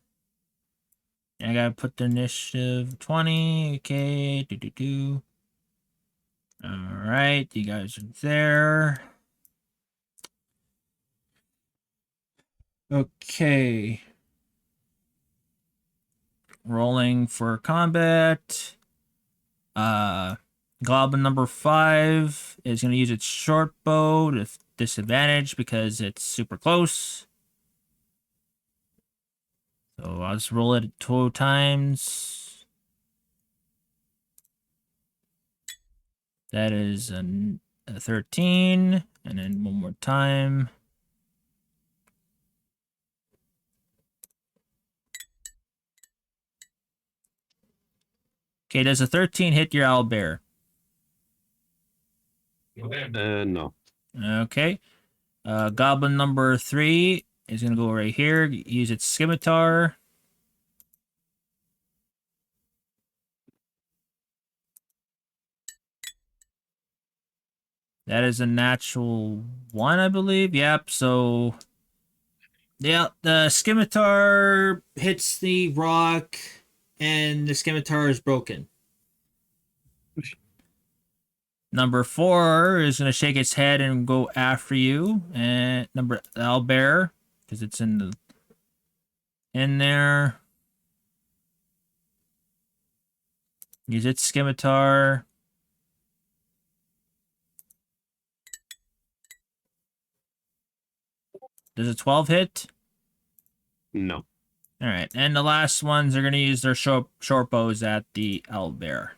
gotta put the initiative 20. Okay, All right, you guys are there. Okay. Rolling for combat. Goblin number 5 is gonna use its short bow with disadvantage because it's super close. So I'll just roll it 2 times. That is a 13. And then one more time. Okay, does a 13 hit your owlbear? No. Okay. Goblin number 3 is going to go right here. Use its scimitar. That is a natural 1, I believe. Yep. So, yeah, the scimitar hits the rock, and the scimitar is broken. Number 4 is gonna shake its head and go after you, and number owlbear, because it's in there. Use its scimitar. Does a 12 hit? No. All right, and the last ones are gonna use their short bows at the owlbear.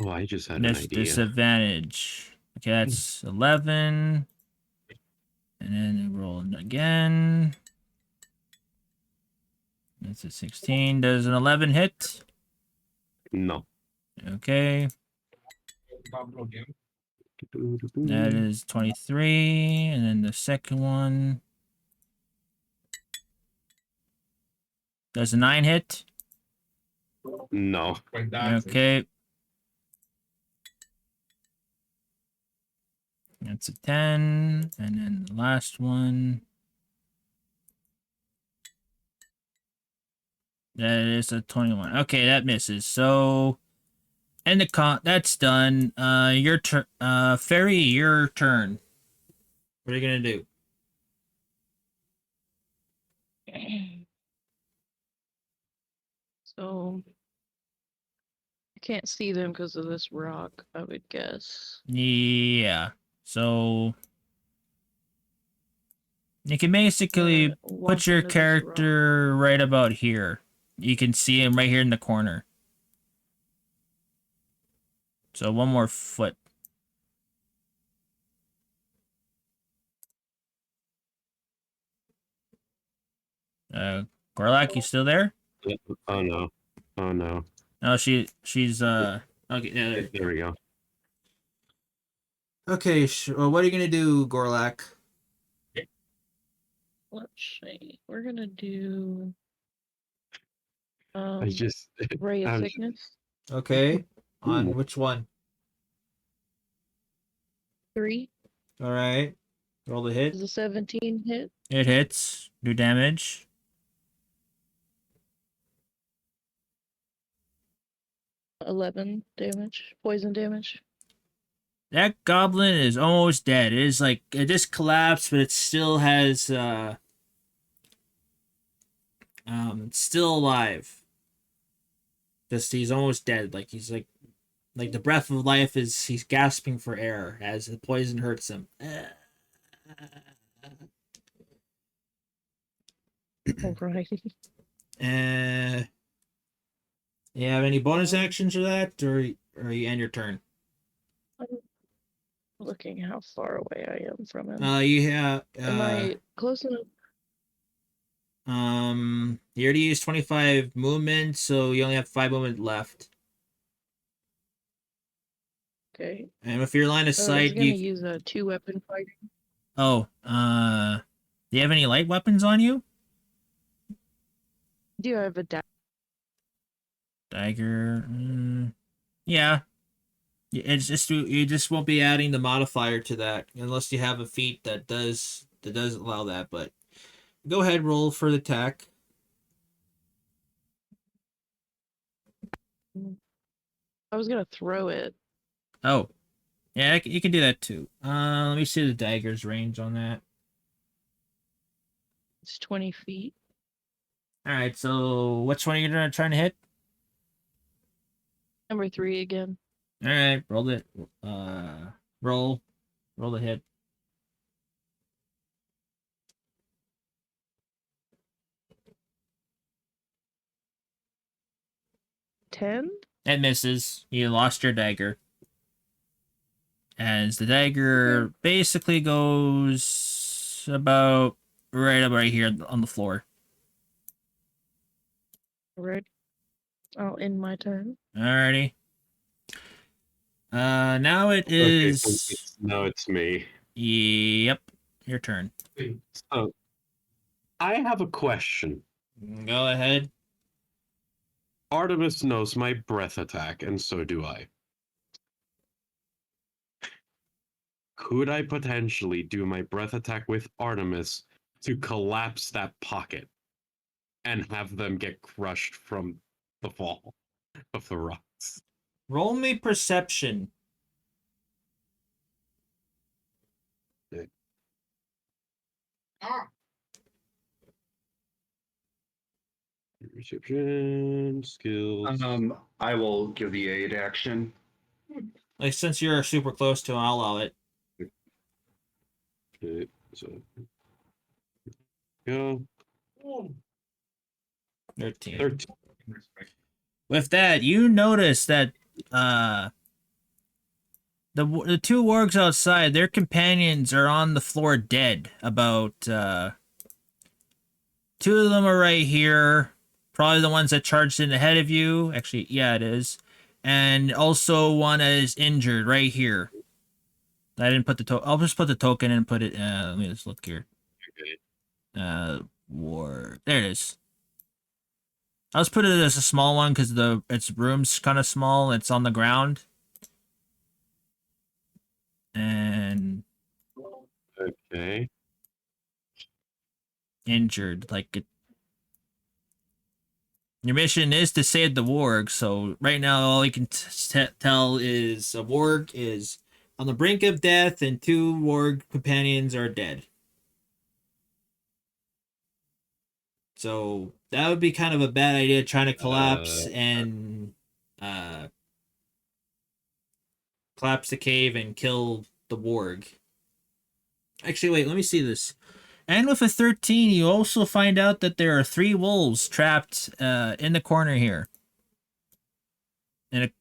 Oh, I just had an idea. Disadvantage. Okay, that's 11. And then roll again. That's a 16. Does an 11 hit? No. Okay. That is 23. And then the second one. Does a 9 hit? No. Okay. That's a 10. And then the last one. That is a 21. Okay, that misses. So, and that's done. Your turn. Fairy, your turn. What are you gonna do? So I can't see them because of this rock, I would guess. Yeah. So you can basically Walk put your into this rock. character right about here. You can see him right here in the corner. So one more foot. Gorlak, you still there? Oh no. Oh no. No, she's okay. Yeah, There we go. okay. Well, what are you gonna do, Gorlak? Let's see. We're gonna do I just Ray of I'm Sickness. Okay. On Ooh. which one? 3 All right. Roll the hit. is a 17 hit. It hits. Do damage. 11 damage. Poison damage. That goblin is almost dead. It is like it just collapsed, but it still has it's still alive. Just he's almost dead. Like he's like the breath of life is he's gasping for air as the poison hurts him. Alright. You have any bonus actions for that, or you end your turn? I'm looking how far away I am from him. You have Am I close enough? you already used 25 movement, so you only have 5 movement left. Okay. And if you're line of I was sight, gonna you use a 2-weapon fighting. do you have any light weapons on you? Do I have a Dagger. Yeah. It's just you just won't be adding the modifier to that unless you have a feat that does allow that. But go ahead, roll for the attack. I was gonna throw it. Oh, yeah, you can do that too. Let me see the dagger's range on that. It's 20 feet. All right, so which one are you trying to hit? Number 3 again. All right, roll it. Roll the hit. $10? It misses. You lost your dagger. As the dagger basically goes about right here on the floor. Right. I'll end my turn. Alrighty. Now it is. Now it's me. Yep, your turn. So, I have a question. Go ahead. Artemis knows my breath attack, and so do I. Could I potentially do my breath attack with Artemis to collapse that pocket and have them get crushed from the fall of the rocks? Roll me perception. Ah, Perception, skills. I will give the aid action. Like, since you're super close to him, I'll allow it. Okay, so go. oh, 13. 13. respect. With that, you notice that the two wargs outside, their companions are on the floor dead. About two of them are right here. Probably the ones that charged in ahead of you. Actually, yeah, it is. And also one is injured right here. I didn't put the token. I'll just put the token and put it. Let me just look here. War. There it is. I'll just put it as a small one because its room's kind of small. It's on the ground. And Okay. injured. Your mission is to save the warg. So right now, all you can tell is a warg is on the brink of death, and two warg companions are dead. So that would be kind of a bad idea, trying to collapse collapse the cave and kill the warg. Actually, wait, let me see this. And with a 13, you also find out that there are 3 wolves trapped in the corner here. In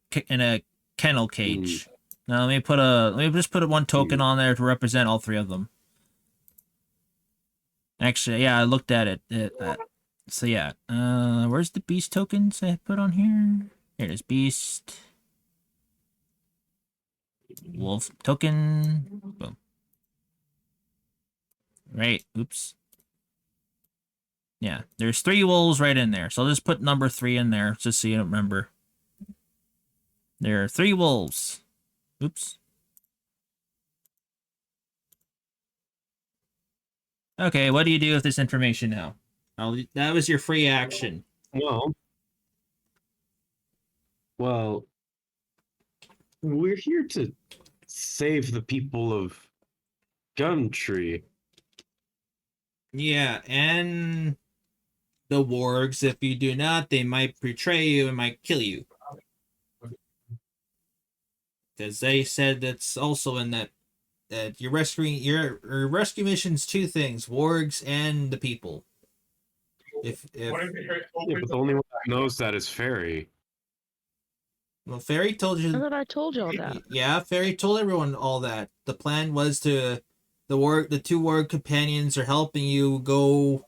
a kennel cage. Now let me just put one token on there to represent all 3 of them. Actually, yeah, I looked at it. So yeah, where's the beast tokens I put on here? Here it is, beast. Wolf token. Boom. Right, oops. Yeah, there's 3 wolves right in there. So I'll just put number 3 in there, just so you don't remember. There are 3 wolves. Oops. Okay, what do you do with this information now? That was your free action. Well, we're here to save the people of Gumtree. Yeah, and the wargs. If you do not, they might betray you and might kill you. Because they said that's also in that you're rescuing your rescue mission's 2 things: wargs and the people. If What if it Yeah, opens but the up only the- one that knows that is Fairy. well, Fairy told I you. thought I told y'all that. Yeah, Fairy told everyone all that. The plan was to the 2 warg companions are helping you go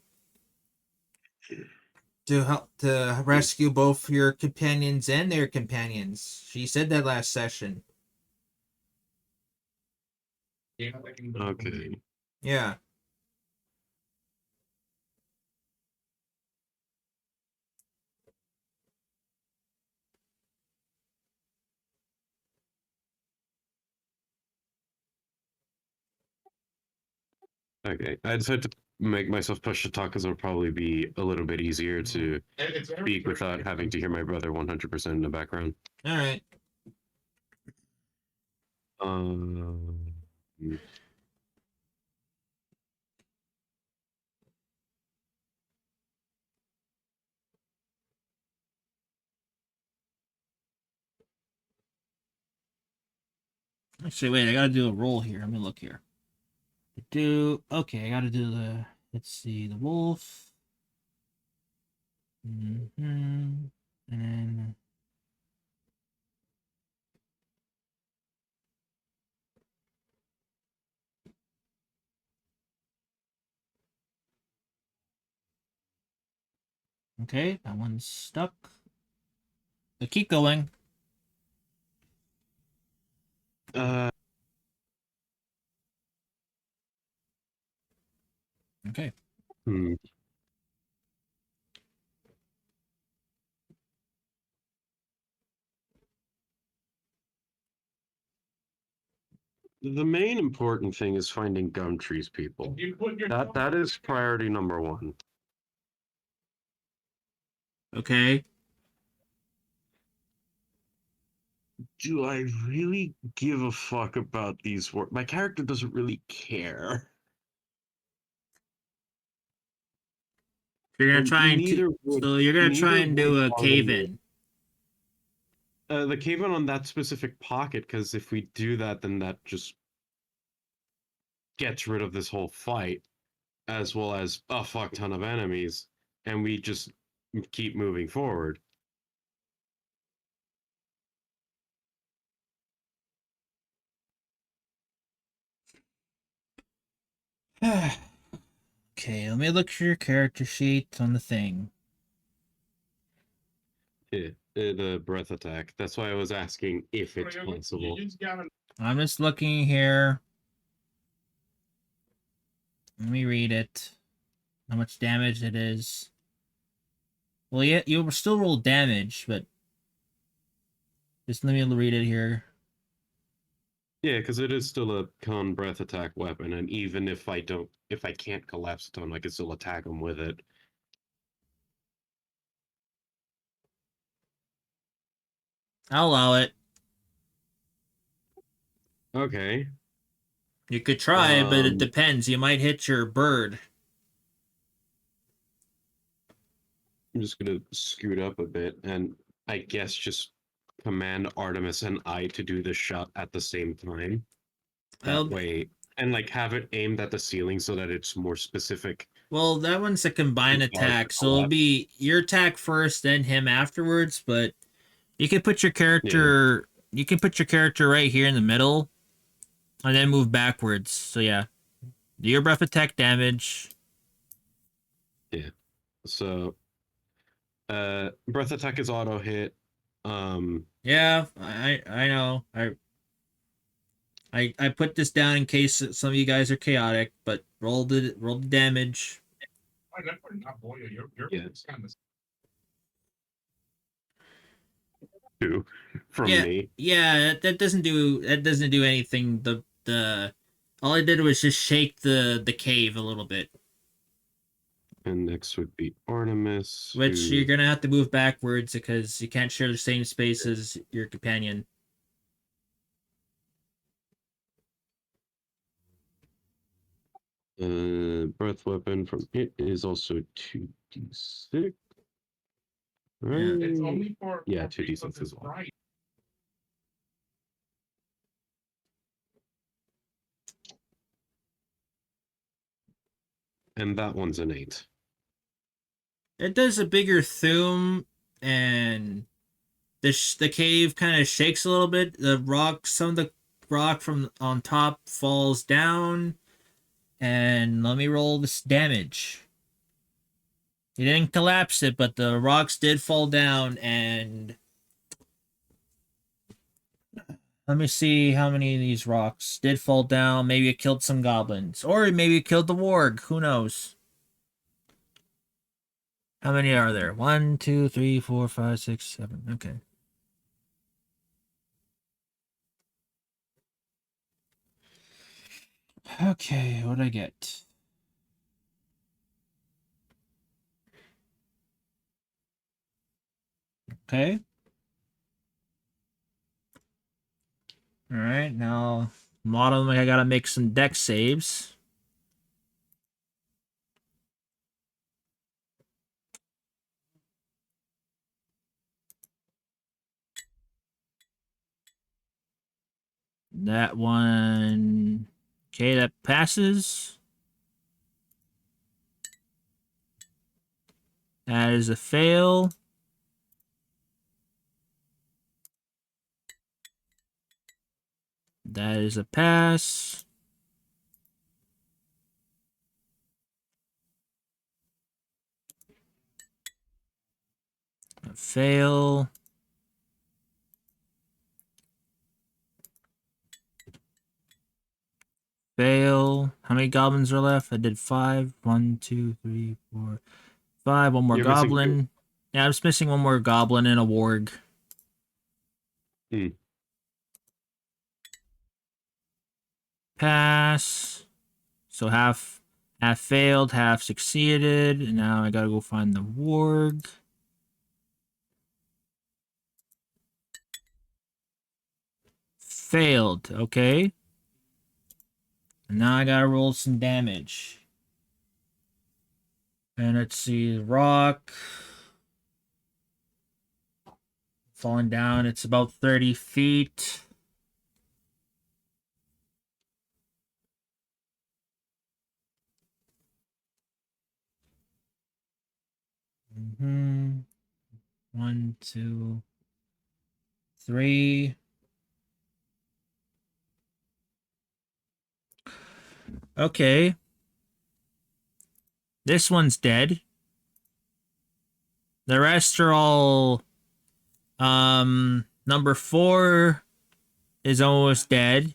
to help to rescue both your companions and their companions. She said that last session. Okay. Yeah. Okay. I decided to make myself push to talk because it'll probably be a little bit easier to It's very speak without having to hear my brother 100% in the background. All right. Um, Actually, wait. I gotta do a roll here. Let me look here. Okay. I gotta do the. Let's see the wolf. And okay, that one's stuck. But keep going. uh, Okay. hmm. The main important thing is finding gum trees, people. You put your That is priority number one. Okay. Do I really give a fuck about these words? My character doesn't really care. You're gonna And try and neither would so you're gonna try neither and would do a cave Artemis. in. The cave in on that specific pocket, because if we do that, then that just gets rid of this whole fight, as well as a fuck ton of enemies, and we just keep moving forward. Okay, let me look for your character sheet on the thing. Yeah, the breath attack. That's why I was asking if it's possible. You just gotta I'm just looking here. Let me read it. How much damage it is. Well, yeah, you still roll damage, but just let me read it here. Yeah, because it is still a con breath attack weapon, and even if I can't collapse a ton, I can still attack them with it. I'll allow it. Okay. You could try, but it Um, depends. You might hit your bird. I'm just gonna scoot up a bit, and I guess just command Artemis and I to do the shot at the same time. That way, and like have it aimed at the ceiling so that it's more specific. Well, that one's a combined It's hard to attack, so it'll collapse. be your attack first, then him afterwards. But you can put your character. You can put your character right here in the middle, and then move backwards. So yeah, do your breath attack damage. Yeah. So, breath attack is auto hit. Yeah, I know. I put this down in case some of you guys are chaotic, but roll the damage. not boil. You're Yeah. kind of 2 from Yeah, me. yeah, that doesn't do anything. The all I did was just shake the cave a little bit, And next would be Artemis. which Who, you're gonna have to move backwards because you can't share the same space as your companion. breath weapon from it is also 2d6. Right? it's only for Yeah, for 2d6 because as it's well. right. And that one's an 8. It does a bigger thum, and the cave kind of shakes a little bit. Some of the rock from on top falls down, and let me roll this damage. You didn't collapse it, but the rocks did fall down, and let me see how many of these rocks did fall down. Maybe it killed some goblins, or maybe it killed the warg. Who knows? How many are there? 1, 2, 3, 4, 5, 6, 7. Okay. Okay, what did I get? Okay. All right, now a lot of them I gotta make some deck saves. That one, okay, that passes. That is a fail. That is a pass. A fail. Fail. How many goblins are left? I did 5. 1, 2, 3, 4, 5. One more You're missing 2. goblin. Yeah, I'm just missing one more goblin and a warg. pass. So half failed, half succeeded. And now I gotta go find the warg. Failed. Okay. And now I gotta roll some damage. And let's see, rock. Falling down, it's about 30 feet. Mm-hmm. 1, 2, 3. Okay. This one's dead. The rest are all number 4 is almost dead.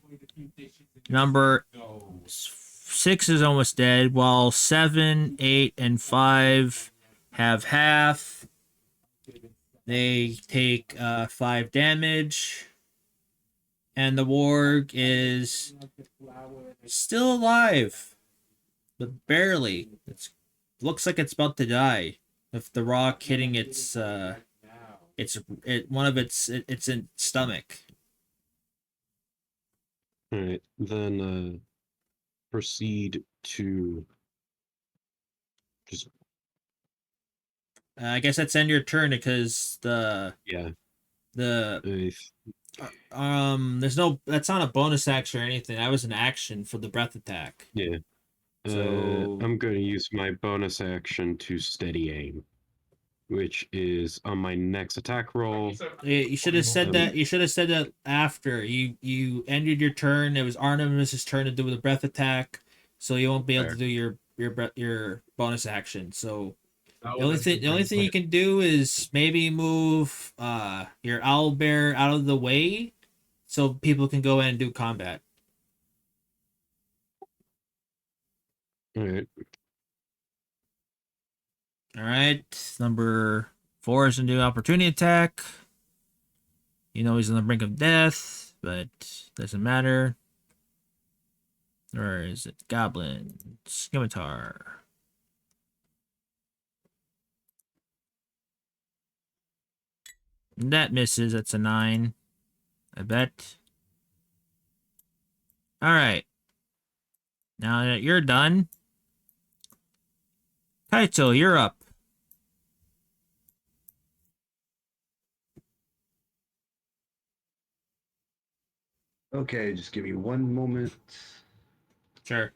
Number 6 is almost dead, while 7, 8, and 5 have half. They take 5 damage. And the warg is still alive, but barely. Looks like it's about to die. With the rock hitting its stomach. All right, then proceed to just I guess that's end your turn because the yeah. there's no, that's not a bonus action or anything. That was an action for the breath attack. Yeah. So I'm going to use my bonus action to steady aim, which is on my next attack roll. you should have said that. You should have said that after you ended your turn. It was Artemis's turn to do the breath attack, so you won't be able to do your bonus action. So the only thing you can do is maybe move your owl bear out of the way, so people can go in and do combat. All right. All right, number 4 is gonna do opportunity attack. You know he's on the brink of death, but doesn't matter. Or is it Goblin? Scimitar. That misses. That's a 9. I bet. All right. Now that you're done, Kaito, you're up. Okay, just give me one moment. Sure.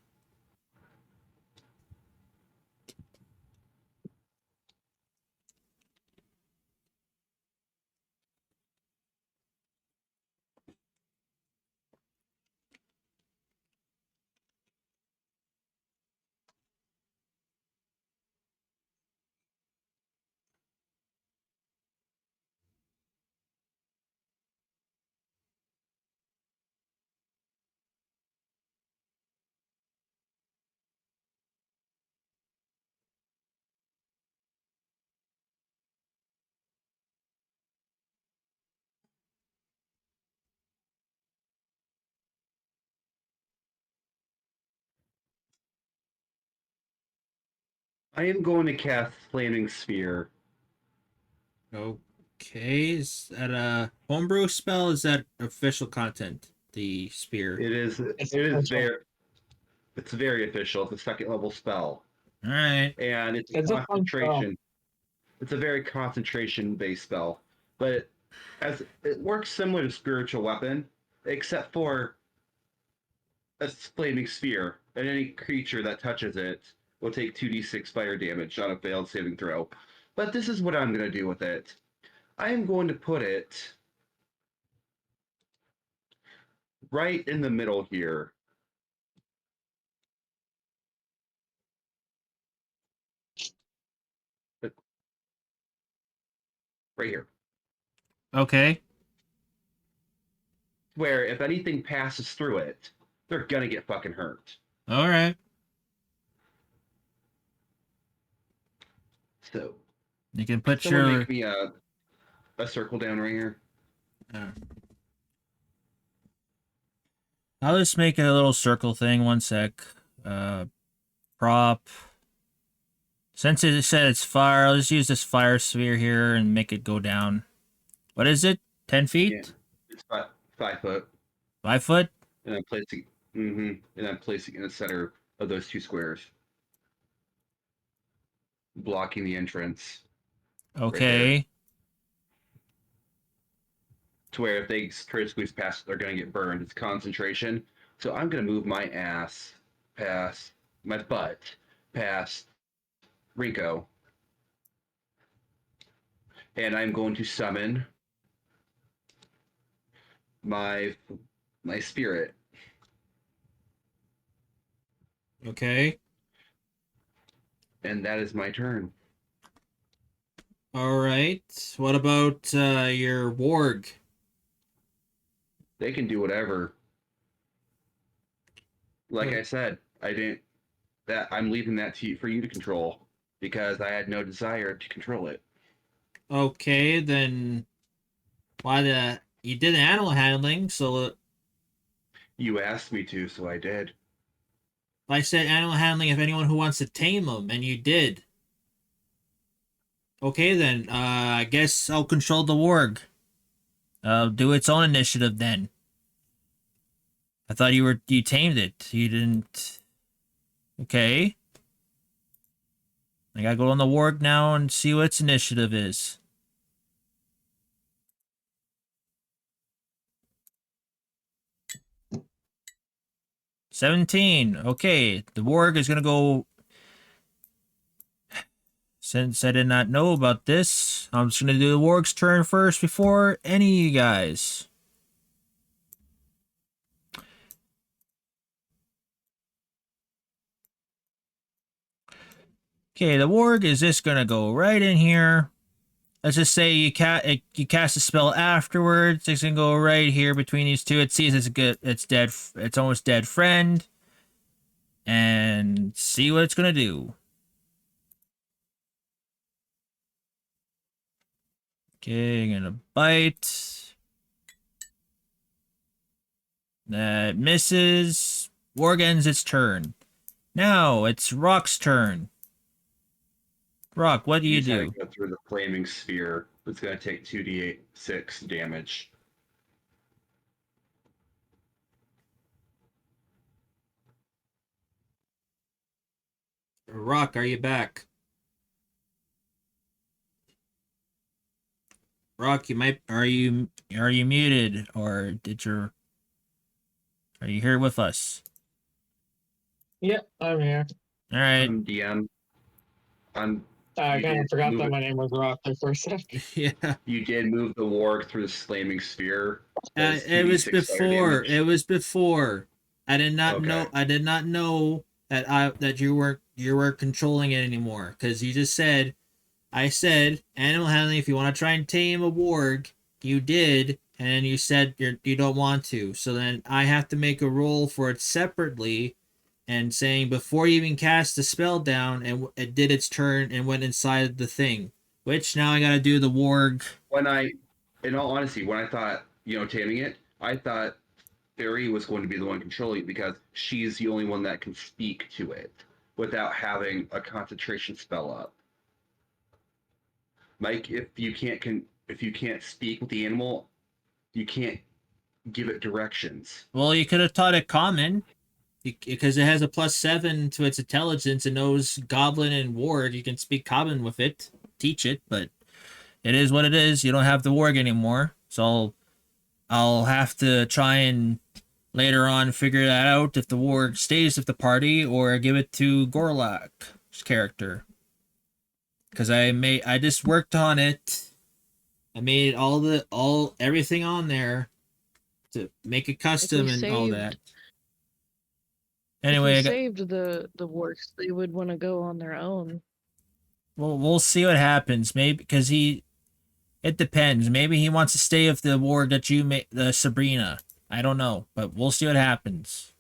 I am going to cast Flaming Sphere. Okay. Is that a homebrew spell? Is that official content? The spear. It is it's very official. It's a second level spell. All right. And it's It's a fun concentration. It's a very concentration based spell. But as it works similar to spiritual weapon, except for a flaming sphere, and any creature that touches it will take 2d6 fire damage on a failed saving throw. But this is what I'm going to do with it. I am going to put it right in the middle here. Right here. Okay. Where if anything passes through it, they're going to get fucking hurt. All right. So You can put someone your make me a circle down right here. I'll just make a little circle thing. One sec. Prop. Since it said it's fire, I'll just use this fire sphere here and make it go down. What is it? 10 feet? Yeah, it's 5 foot. 5 foot? And I'm placing. And I'm placing in the center of those 2 squares, blocking the entrance. Okay. Right, to where if they try to squeeze past, they're going to get burned. It's concentration. So I'm going to move my ass past my butt past Rico, and I'm going to summon my spirit. Okay. And that is my turn. All right. What about your warg? They can do whatever. Like Hmm. I said, I'm leaving that for you to control because I had no desire to control it. Okay, then you did animal handling, so You asked me to, so I did. I said animal handling if anyone who wants to tame them, and you did. Okay, then I guess I'll control the warg. Do its own initiative then. I thought you tamed it. You didn't. Okay. I gotta go on the warg now and see what its initiative is. $17. Okay, the warg is gonna go. Since I did not know about this, I'm just gonna do the warg's turn first before any of you guys. Okay, the warg is just gonna go right in here. Let's just say you cast a spell afterwards. It's gonna go right here between these two. It sees it's dead. It's almost dead friend, and see what it's gonna do. Okay, gonna bite. That misses. Warg ends its turn. Now it's Rock's turn. Rock, what do you do? Go through the flaming sphere. It's going to take 2d6 damage. Rock, are you back? Rock, are you muted, or are you here with us? Yep, I'm here. All right. I'm DM. I kind of forgot that my name was Rock there for a second. Yeah. You did move the warg through the flaming sphere. It was 2d6 fire before. damage. It was before. I did not Okay. know. I did not know that you weren't controlling it anymore, because you just said. I said animal handling. If you want to try and tame a warg, you did, and you said you don't want to. So then I have to make a roll for it separately, and saying before you even cast the spell down, and it did its turn and went inside the thing. Which now I gotta do the warg. In all honesty, when I thought, taming it, I thought Fairy was going to be the one controlling it because she's the only one that can speak to it without having a concentration spell up. Like if you can't speak with the animal, you can't give it directions. Well, you could have taught it common, because it has a +7 to its intelligence and knows goblin and warg. You can speak common with it, teach it, but it is what it is. You don't have the warg anymore, so I'll have to try and later on figure that out if the warg stays with the party or give it to Gorlak's character. Because I just worked on it. I made everything on there to make it custom and all that. Anyway, if we saved the wargs, they would want to go on their own. Well, we'll see what happens. Maybe because it depends. Maybe he wants to stay with the warg that you made, the Sabrina. I don't know, but we'll see what happens.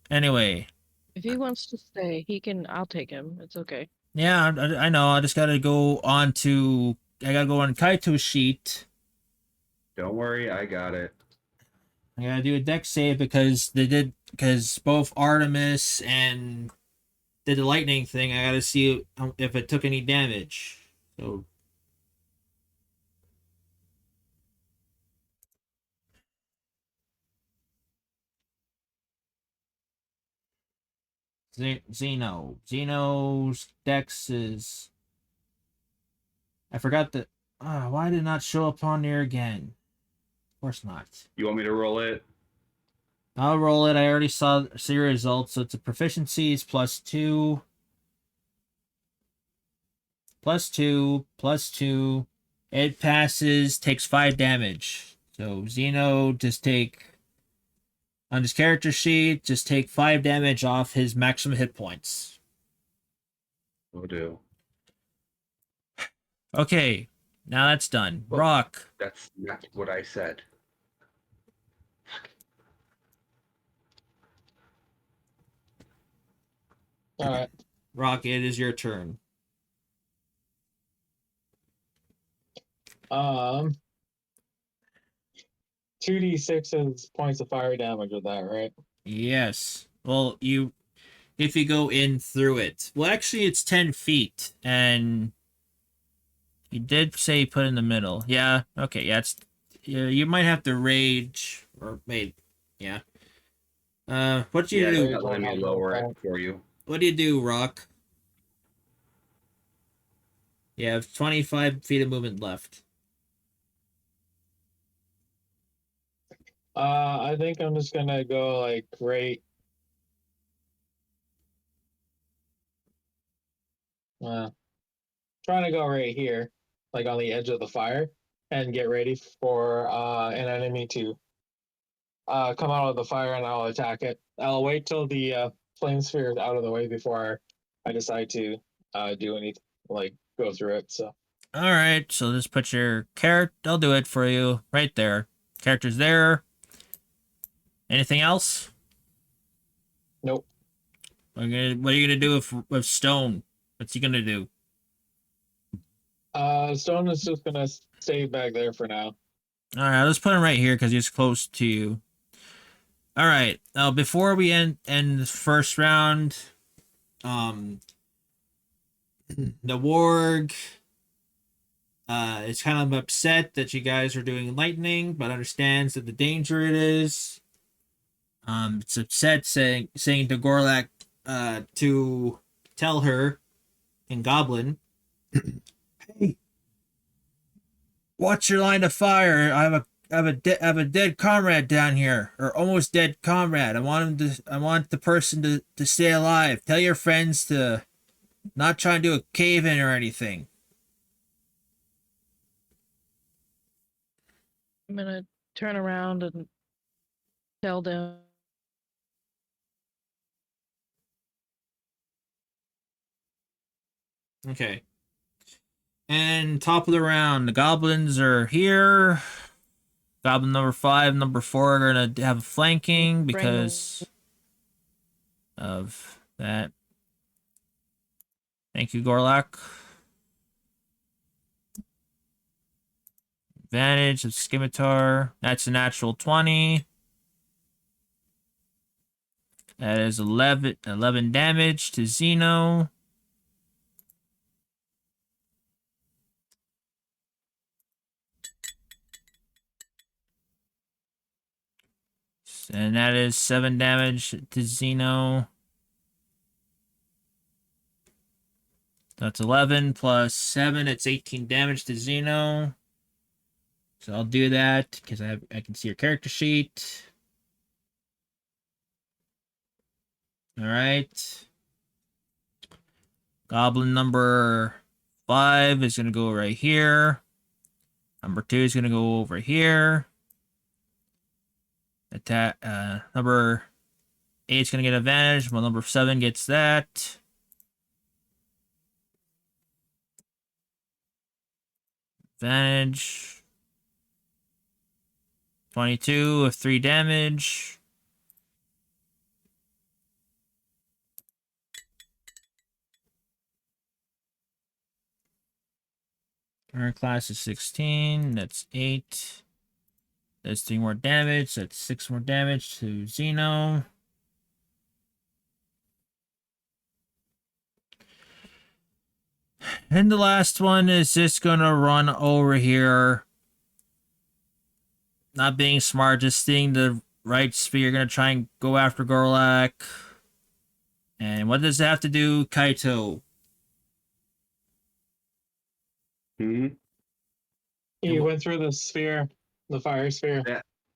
Anyway. If he wants to stay, I'll take him. It's okay. Yeah, I know. I gotta go on Kaito's sheet. Don't worry, I got it. I gotta do a deck save because both Artemis and did the lightning thing. I gotta see if it took any damage. So Xeno's dex is. I forgot that. Why did it not show up on there again? Of course not. You want me to roll it? I'll roll it. I already see results. So it's a proficiency is +2. +2, +2. It passes, takes 5 damage. So Xeno just take on his character sheet, just take 5 damage off his maximum hit points. Will do. Okay, now that's done. Well, Rock. That's not what I said. All right. Rock, it is your turn. 2d6 is points of fire damage with that, right? Yes. Well, if you go in through it. Well, actually, it's 10 feet, and you did say put in the middle. Yeah. Okay. Yeah. You might have to rage or wait. Yeah. What do you Yeah, do? not letting me lower it for you. What do you do, Rock? You have 25 feet of movement left. I think I'm just gonna go like right. Trying to go right here, like on the edge of the fire, and get ready for an enemy to come out of the fire, and I'll attack it. I'll wait till the flame sphere is out of the way before I decide to do anything, like go through it. So. All right. So just put your character. I'll do it for you right there. Character's there. Anything else? Nope. What are you gonna do with Stone? What's he gonna do? Stone is just gonna stay back there for now. All right, let's put him right here because he's close to you. All right. Now, before we end the first round, the warg is kind of upset that you guys are doing lightning, but understands that the danger it is. It's upset saying to Gorlak to tell her in Goblin, hey, watch your line of fire. I have a dead comrade down here, or almost dead comrade. I want the person to stay alive. Tell your friends to not try and do a cave in or anything. I'm gonna turn around and tell them. Okay. And top of the round, the goblins are here. Goblin number 5, number 4 are gonna have flanking because of that. Thank you, Gorlak. Advantage of Scimitar. That's a natural 20. That is 11 damage to Xeno. And that is 7 damage to Xeno. That's 11 plus 7. It's 18 damage to Xeno. So I'll do that because I can see your character sheet. All right. Goblin number 5 is going to go right here. Number 2 is going to go over here. Attack. Number 8 is going to get advantage, while number 7 gets that. Advantage. 22 of 3 damage. Our class is 16. That's 8. That's 3 more damage. That's 6 more damage to Xeno. And the last one is just gonna run over here. Not being smart, just seeing the right sphere. Gonna try and go after Gorlak. And what does it have to do, Kaito? Hmm? He went through the sphere, the fire sphere.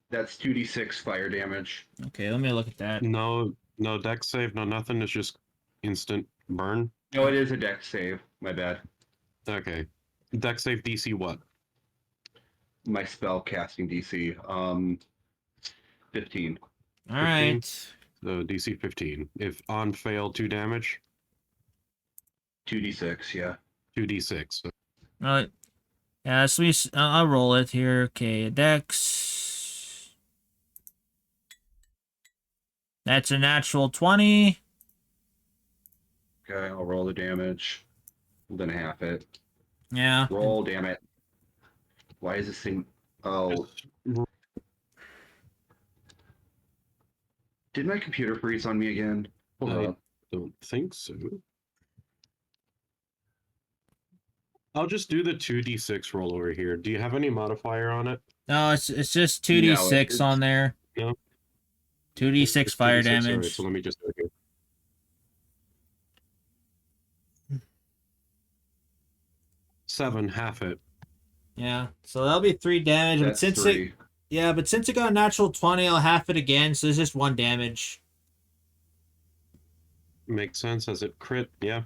That's 2d6 fire damage. Okay, let me look at that. No deck save, no nothing. It's just instant burn. No, it is a dex save. My bad. Okay. Deck save DC what? My spell casting DC. 15. All right. So DC 15. If on fail, 2 damage, 2d6, yeah. 2d6. All right. Yeah, so I'll roll it here. Okay, Dex. That's a natural 20. Okay, I'll roll the damage. Then half it. Yeah. Roll, damn it. Why is this thing... Oh. Did my computer freeze on me again? Hold I up. don't think so. I'll just do the 2d6 roll over here. Do you have any modifier on it? No, it's just 2d6 it's- on there. No. 2d6 It's fire 2d6, damage. alright, so let me just do it here. 7, half it. Yeah, so that'll be 3 damage. But That's since 3. but since it got a natural 20, I'll half it again. So it's just 1 damage. Makes sense as it crit, yeah.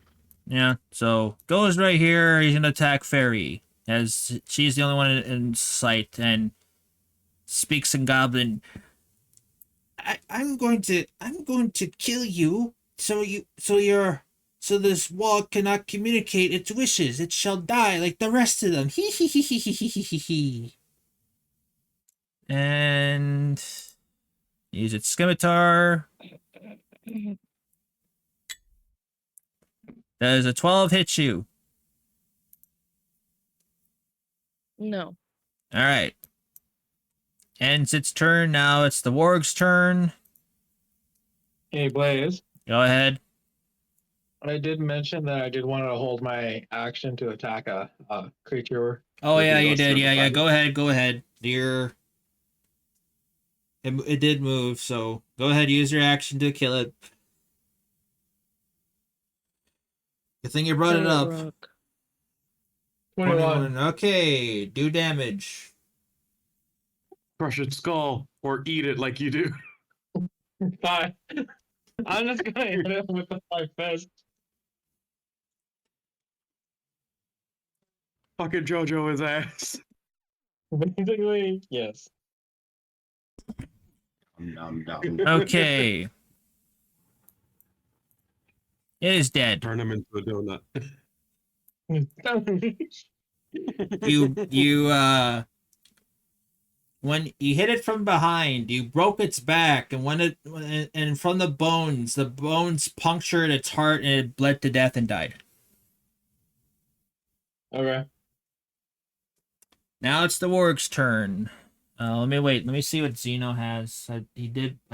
Yeah, so goes right here. He's gonna attack Fairy, as she's the only one in sight, and speaks in Goblin. I'm going to kill you, so this wall cannot communicate its wishes. It shall die like the rest of them. Hee hee hee hee hee hee hee hee. And use its scimitar. Does a 12 hit you? No. All right. Ends its turn. Now it's the warg's turn. Hey, Blaze. Go ahead. I did mention that I did want to hold my action to attack a creature. Oh If yeah, he you goes did. through the Yeah. fight. Go ahead. Go ahead. It did move, so go ahead. Use your action to kill it. Good thing you brought it up. Rook. 21. Okay, do damage. Crush its skull, or eat it like you do. Fine. I'm just gonna hit it with my fist. Fucking JoJo his ass. Basically, yes. Nom. Okay. It is dead. Turn him into a donut. You when you hit it from behind, you broke its back, and from the bones punctured its heart, and it bled to death and died. Okay. Now it's the warg's turn. Let me see what Xeno has. I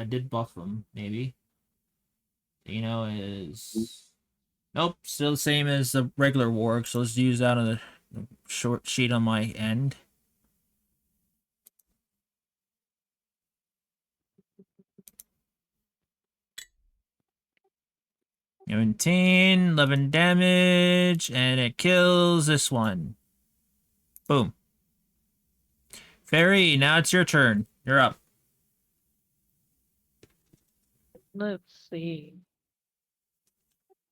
did buff him, maybe. Xeno is... Nope, still the same as the regular warg, so let's use that on the short sheet on my end. $17, 11 damage, and it kills this one. Boom. Fairy, now it's your turn. You're up. Let's see.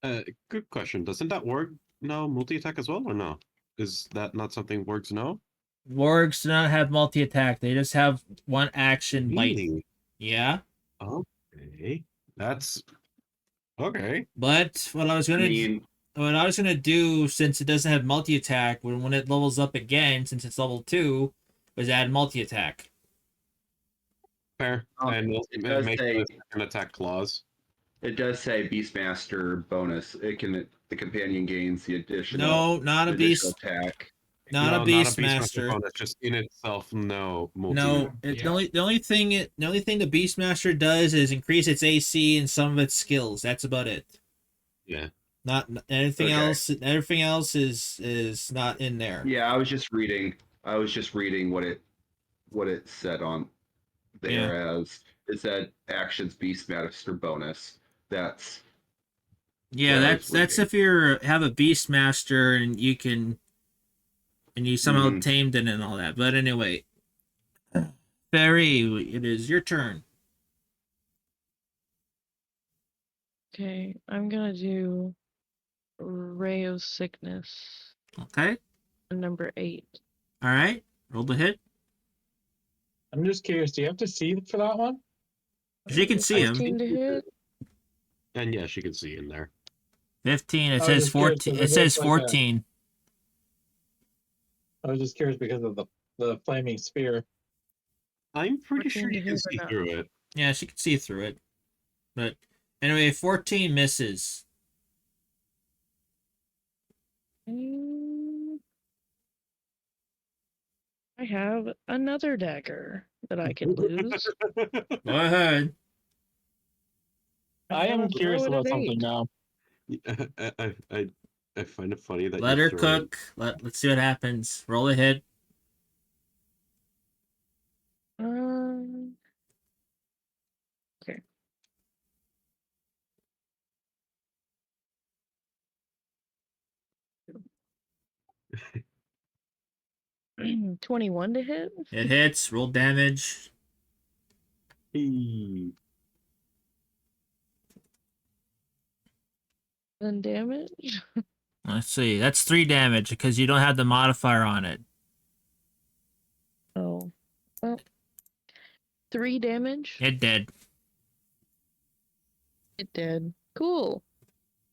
Good question. Doesn't that work? No, multi-attack as well, or no? Is that not something works no? Wargs do not have multi-attack. They just have one action bite. Really? Yeah. Okay. That's... Okay. But what I was gonna do, since it doesn't have multi-attack, when it levels up again, since it's level 2, was add multi-attack. Fair. And it does make say- an attack clause. It does say Beastmaster bonus. The companion gains the additional No, not a beast. attack Not a No, not a Beastmaster Beastmaster. bonus, just in itself, no multi. No, Yeah. the only thing the Beastmaster does is increase its AC and some of its skills. That's about it. Yeah. Not anything Okay. else. Everything else is not in there. Yeah, I was just reading. What it said on there as it said actions Beastmaster bonus. That's Yeah, what I was that's reading. if you have a Beastmaster and you somehow Mhm. tamed it and all that. But anyway, Fairy, it is your turn. Okay, I'm gonna do Ray of Sickness, Okay. number 8. All right. Roll the hit. I'm just curious. Do you have to see for that one? She can see him. 15 to hit. And yeah, she can see in there. 15. It I was says just curious 14. because It it is says like 14. I was just curious because of the flaming spear. I'm pretty sure 14 to you can hit or see not? through it. Yeah, she can see through it. But anyway, 14 misses. Mm, I have another dagger that I can lose. Go ahead. I am gonna curious throw it about at something 8. now. I find it funny that Let you're her throwing- cook. Let's see what happens. Roll a hit. Okay. Mm, 21 to hit. It hits. Roll damage. Hey. Then damage. Let's see. That's 3 damage because you don't have the modifier on it. Oh. Well, 3 damage. It dead. It did. Cool.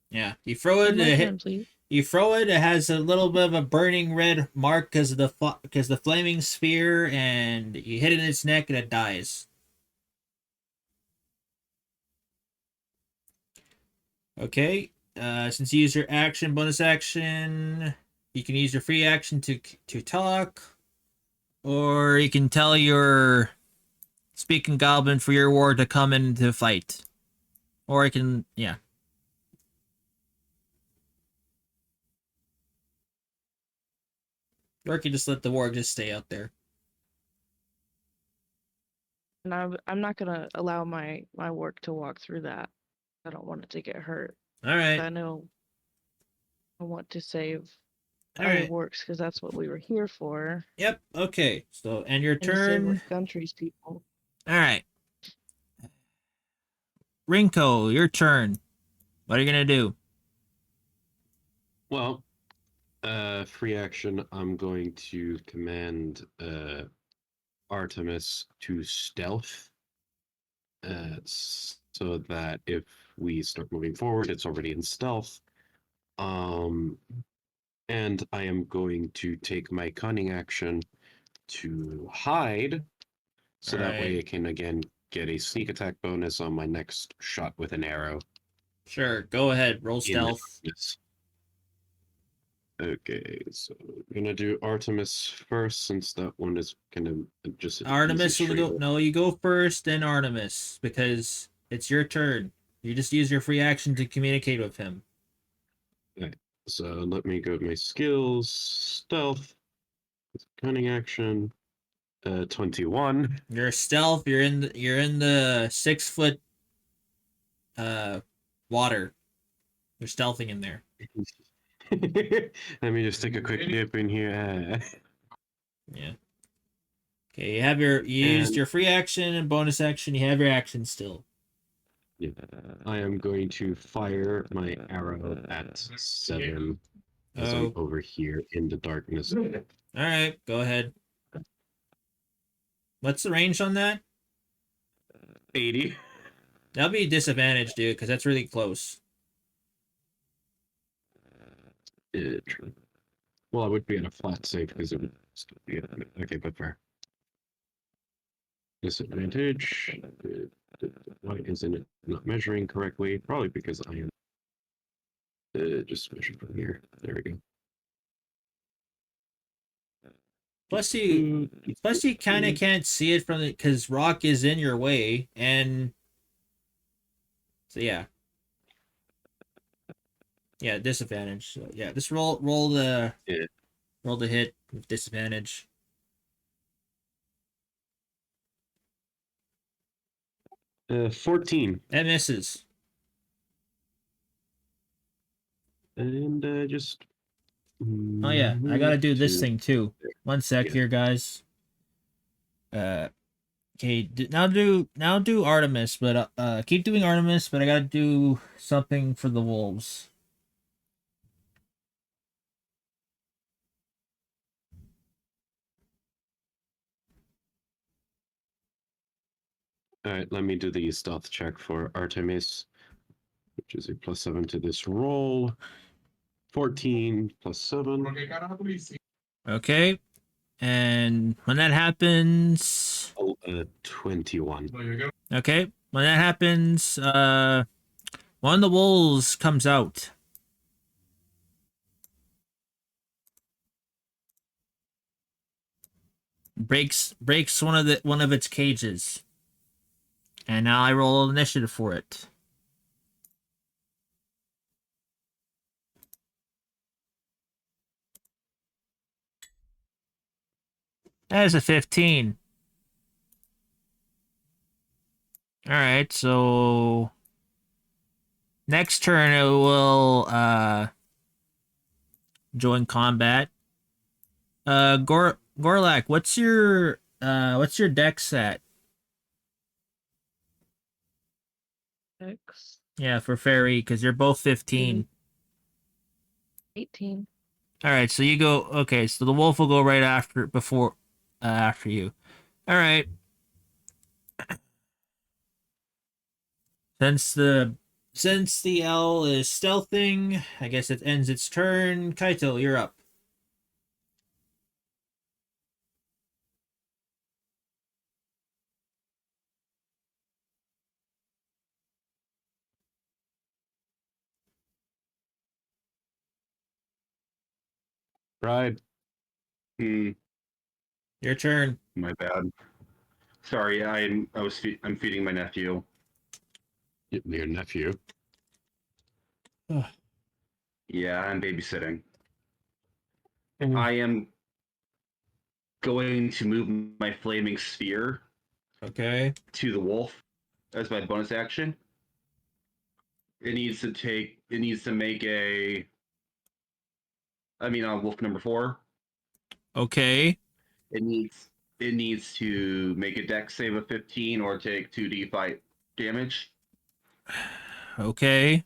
Yeah. You throw it. And my It turn, hit. please. You throw it. It has a little bit of a burning red mark because of the flaming spear, and you hit it in its neck, and it dies. Okay. Since you use your action, bonus action, you can use your free action to talk, or you can tell your speaking goblin for your ward to come into fight, or I can or you can just let the ward just stay out there. And I'm not gonna allow my work to walk through that. I don't want it to get hurt. All right. I know I want to save All other right. works because that's what we were here for. Yep. Okay. So end your And to save turn. our country's people. All right. Rinko, your turn. What are you gonna do? Well, free action. I'm going to command Artemis to stealth, so that if we start moving forward, it's already in stealth. And I am going to take my cunning action to hide, so that way Alright. I can again get a sneak attack bonus on my next shot with an arrow. Sure. Go ahead. Roll in stealth. darkness. Okay, so I'm gonna do Artemis first, since that one is kind of just an Artemis easy will go. straight No, you go first, then Artemis, because it's your turn. You just use your free action to communicate with him. So let me go to my skills. Stealth, cunning action, 21. You're stealth. You're in the 6 foot water. You're stealthing in there. Let me just take a quick dip in here. Yeah. Okay, you used And- your free action and bonus action. You have your action still. Yeah, I am going to fire my arrow at 7 as I'm over here in the darkness. All right, go ahead. What's the range on that? 80. That'll be a disadvantage, dude, because that's really close. Well, I would be at a flat save because it would still be okay, but fair. Disadvantage. Why isn't it not measuring correctly? Probably because I am just measure from here. There we go. Plus you kind of can't see it from the because rock is in your way, and so yeah, disadvantage. So, yeah, just roll the Yeah. roll the hit with disadvantage. 14. That misses. And just. Oh yeah, I gotta do this thing too. There. 1 sec Yeah. here, guys. Okay, now do Artemis, but keep doing Artemis, but I gotta do something for the wolves. All right, let me do the stealth check for Artemis, which is a +7 to this roll. 14 plus 7. ¿Por qué carajo tú le hiciste? Okay, and when that happens, 21. No, yo quiero- okay, when that happens, one of the wolves comes out. Breaks one of its cages. And now I roll initiative for it. That is a 15. Alright, so next turn it will join combat. Gorlak, what's your dex at? X. Yeah, for fairy, because you're both 15. 18. Alright, so you go okay, so the wolf will go right after you. Alright. Since the owl is stealthing, I guess it ends its turn. Kaito, you're up. Right. Hmm. Your turn. My bad. Sorry, I'm feeding my nephew. Your nephew. Yeah, I'm babysitting. Mhm. I am going to move my flaming sphere Okay. to the wolf as my bonus action. It needs to make wolf number 4. Okay. It needs to make a dex save of 15 or take 2d5 damage. Okay.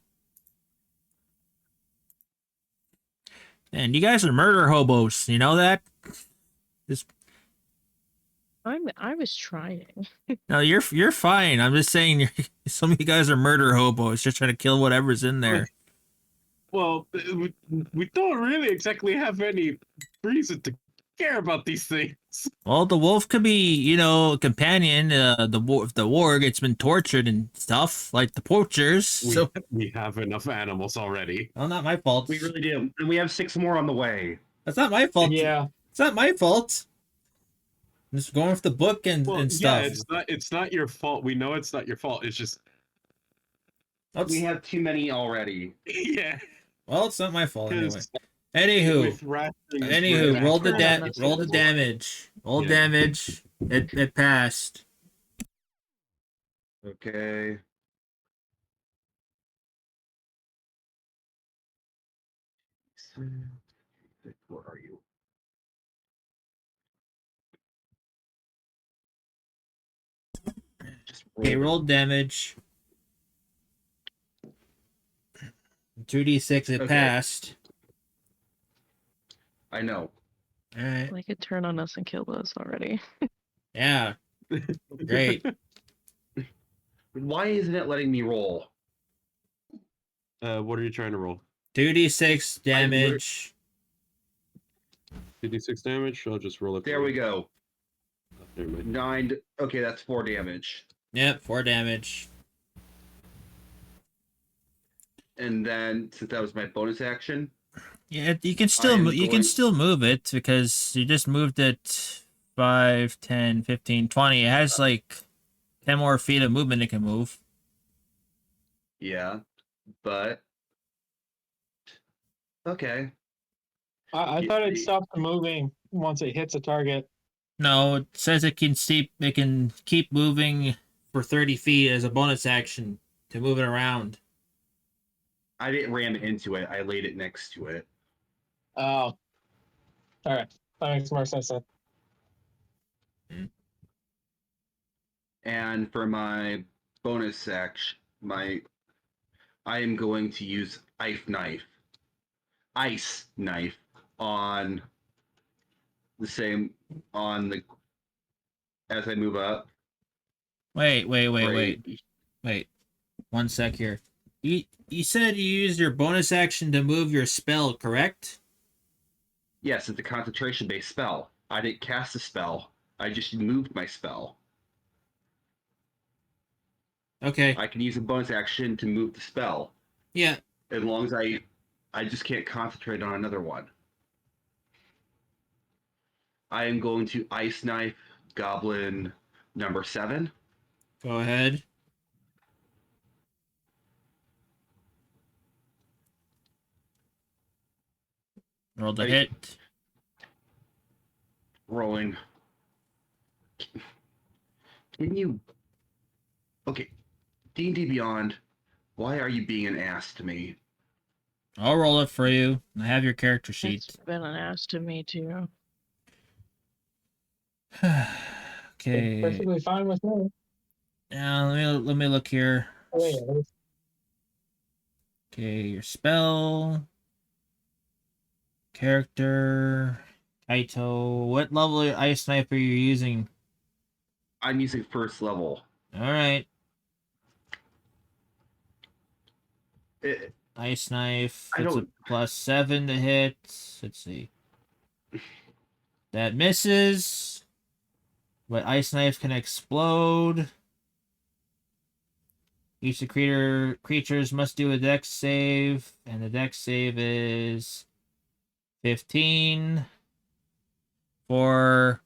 And you guys are murder hobos. You know that? I was trying. No, you're fine. I'm just saying some of you guys are murder hobos, just trying to kill whatever's in there. Well, we don't really exactly have any reason to care about these things. Well, the wolf could be, a companion. If the warg, it's been tortured and stuff, like the poachers. So, We have enough animals already. well, not my fault. We really do, and we have 6 more on the way. That's not my fault. Yeah. It's not my fault. I'm just going with the book and stuff. Yeah, it's not your fault. We know it's not your fault. It's just We have too many already. yeah. Well, it's not my fault anyway. 'Cause Anywho, with rations, Anywho, we're roll the back da- to roll the normal. damage. Roll Yeah. damage. It passed. Okay. Where are you? Just Okay, roll damage. 2d6, it Okay. passed. I know. Alright. Like it turned on us and killed us already. Yeah. Great. Why isn't it letting me roll? What are you trying to roll? 2d6 damage. 2d6 damage? I'll just roll it. There we go. Never mind. 9. Okay, that's 4 damage. Yep, 4 damage. And then, since that was my bonus action, Yeah, you can I still am you can going- still move it because you just moved it 5, 10, 15, 20. It has like 10 more feet of movement it can move. Yeah, but okay. I thought it stopped moving once it hits a target. No, it says it can keep moving for 30 feet as a bonus action to move it around. I didn't ram into it. I laid it next to it. Oh, all right. That makes more sense then. And for my bonus action, I am going to use ice knife on the same on the as I move up. Wait. Right. Wait. 1 sec here. You said you used your bonus action to move your spell, correct? Yes, it's a concentration based spell. I didn't cast a spell. I just moved my spell. Okay. I can use a bonus action to move the spell Yeah. as long as I just can't concentrate on another one. I am going to ice knife goblin number 7. Go ahead. Roll the hit. Rolling. Can you? Okay, D&D Beyond. Why are you being an ass to me? I'll roll it for you. I have your character sheet. It's been an ass to me too. It's Okay. perfectly fine with me. Now let me look here. Oh, yeah, Okay, your spell, character, Kaito. What level of ice knife are you using? I'm using first level. All right, It, ice knife. I It's a don't. +7 to hit. Let's see. That misses. But ice knife can explode. Each of the creatures must do a dex save, and the dex save is 15 for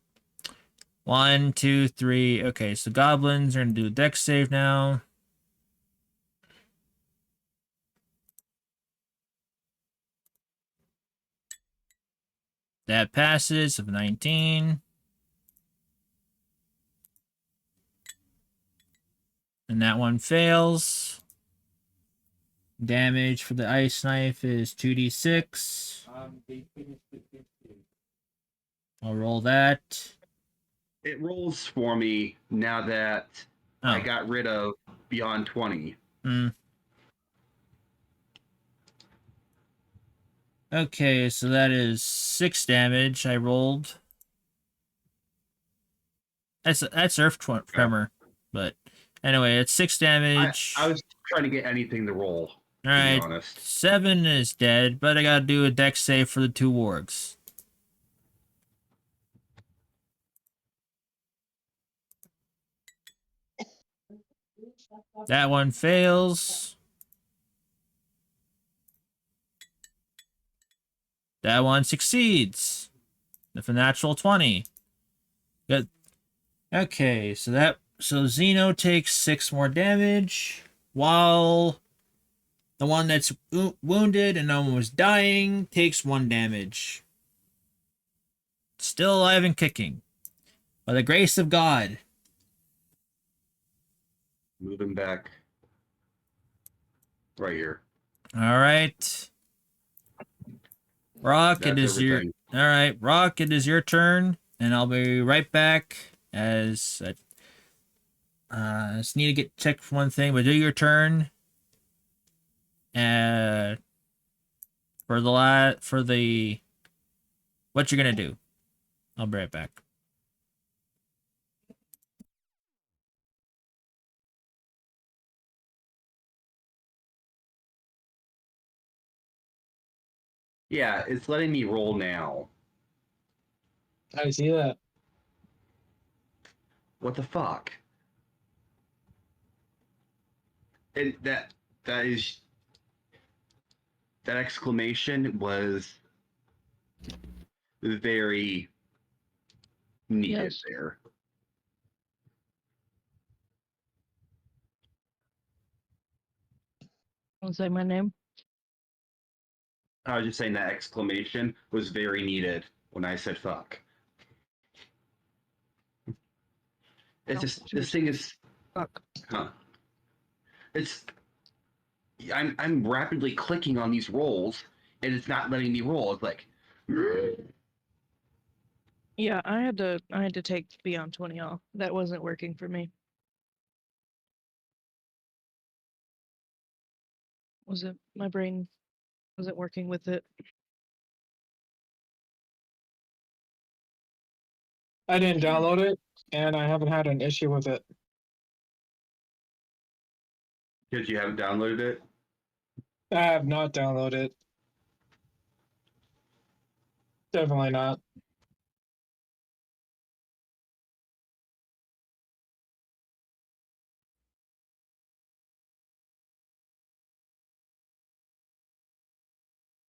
1, 2, 3. Okay, so goblins are gonna do a dex save now. That passes of 19. And that one fails. Damage for the ice knife is 2d6. I'll roll that. It rolls for me now that I Oh. got rid of Beyond 20. Okay, so that is 6 damage I rolled. That's Earth Tremor. But anyway, it's 6 damage. I was trying to get anything to roll, to be Alright, honest. 7 is dead, but I gotta do a dex save for the 2 wargs. That one fails. That one succeeds. With a natural 20. Good. Okay, so Zeno takes 6 more damage, while the one that's wounded and almost dying takes 1 damage. Still alive and kicking. By the grace of God. Moving back. Right here. Alright. Rock, it That's is your... everything. Alright, Rock, it is your turn, and I'll be right back as... just need to check for one thing, but do your turn. For the what you're gonna do. I'll be right back. Yeah, it's letting me roll now. I see that. What the fuck? And that is That exclamation was very needed Yes. there. Wanna say my name? I was just saying that exclamation was very needed when I said fuck. It's No, just she this was thing is fuck. huh. It's I'm rapidly clicking on these rolls and it's not letting me roll. It's like Yeah, I had to take Beyond 20 off. That wasn't working for me. Was it my brain wasn't working with it? I didn't download it, and I haven't had an issue with it. because you haven't downloaded it. I have not downloaded it. Definitely not.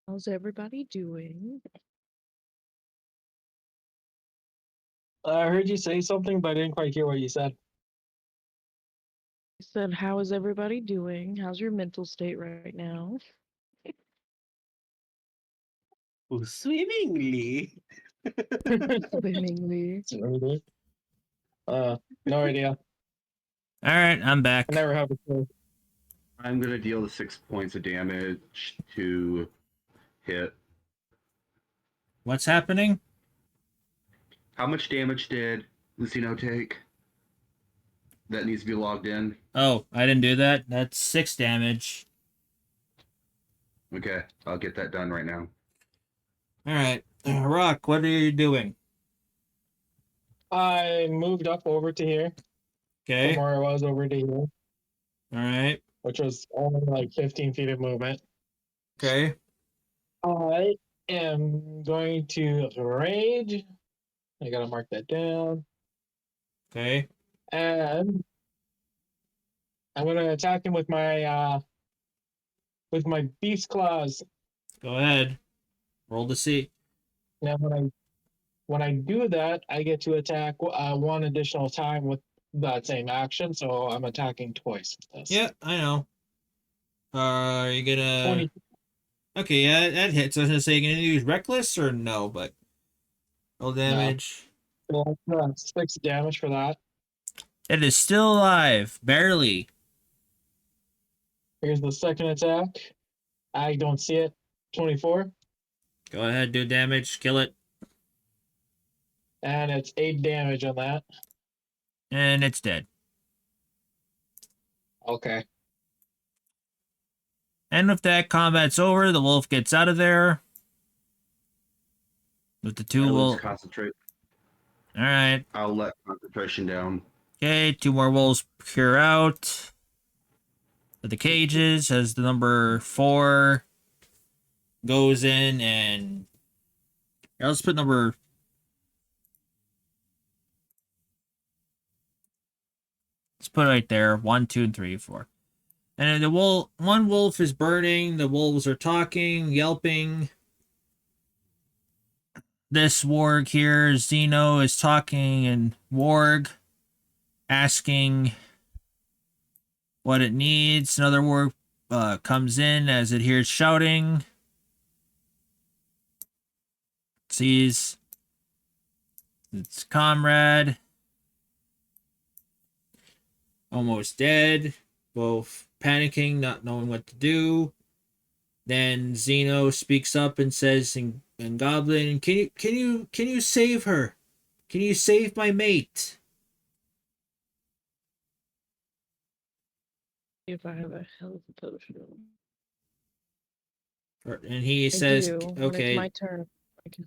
How's everybody doing? I heard you say something, but I didn't quite hear what you said. I said, how is everybody doing? How's your mental state right now? Swimmingly. Swimmingly. Really? No idea. All right, I'm back. I never have a clue. I'm gonna deal the 6 points of damage to hit. What's happening? How much damage did Lucino take? That needs to be logged in. Oh, I didn't do that. That's 6 damage. Okay, I'll get that done right now. All right, Rock, what are you doing? I moved up over to here Okay. from where I was over to here, All right. which was only like 15 feet of movement. Okay. I am going to rage. I gotta mark that down. Okay. And I'm gonna attack him with my beast claws. Go ahead. Roll to see. Now when I do that, I get to attack one additional time with that same action, so I'm attacking twice with this. Yeah, I know. Are you gonna? 20. Okay, yeah, that hits. I was gonna say, you gonna use reckless or no, but roll damage. So that's 6 damage for that. It is still alive, barely. Here's the second attack. I don't see it. 24. Go ahead, do damage, kill it, And it's 8 damage on that. and it's dead. Okay. And with that, combat's over. The wolf gets out of there. With the I two lose wolves. concentrate. All right. I'll let concentration down. Okay, 2 more wolves cure out. With the cages, as the number 4 goes in, and yeah, let's put number. Let's put it right there. 1, 2, and 3, 4. And the one wolf is burning. The wolves are talking, yelping. This warg here, Zeno, is talking, and warg asking what it needs. Another warg comes in as it hears shouting. Sees its comrade almost dead, both panicking, not knowing what to do. Then Zeno speaks up and says in Goblin, can you save her? Can you save my mate? If I have a health potion. And he I says, do. When it's okay, my turn. I can...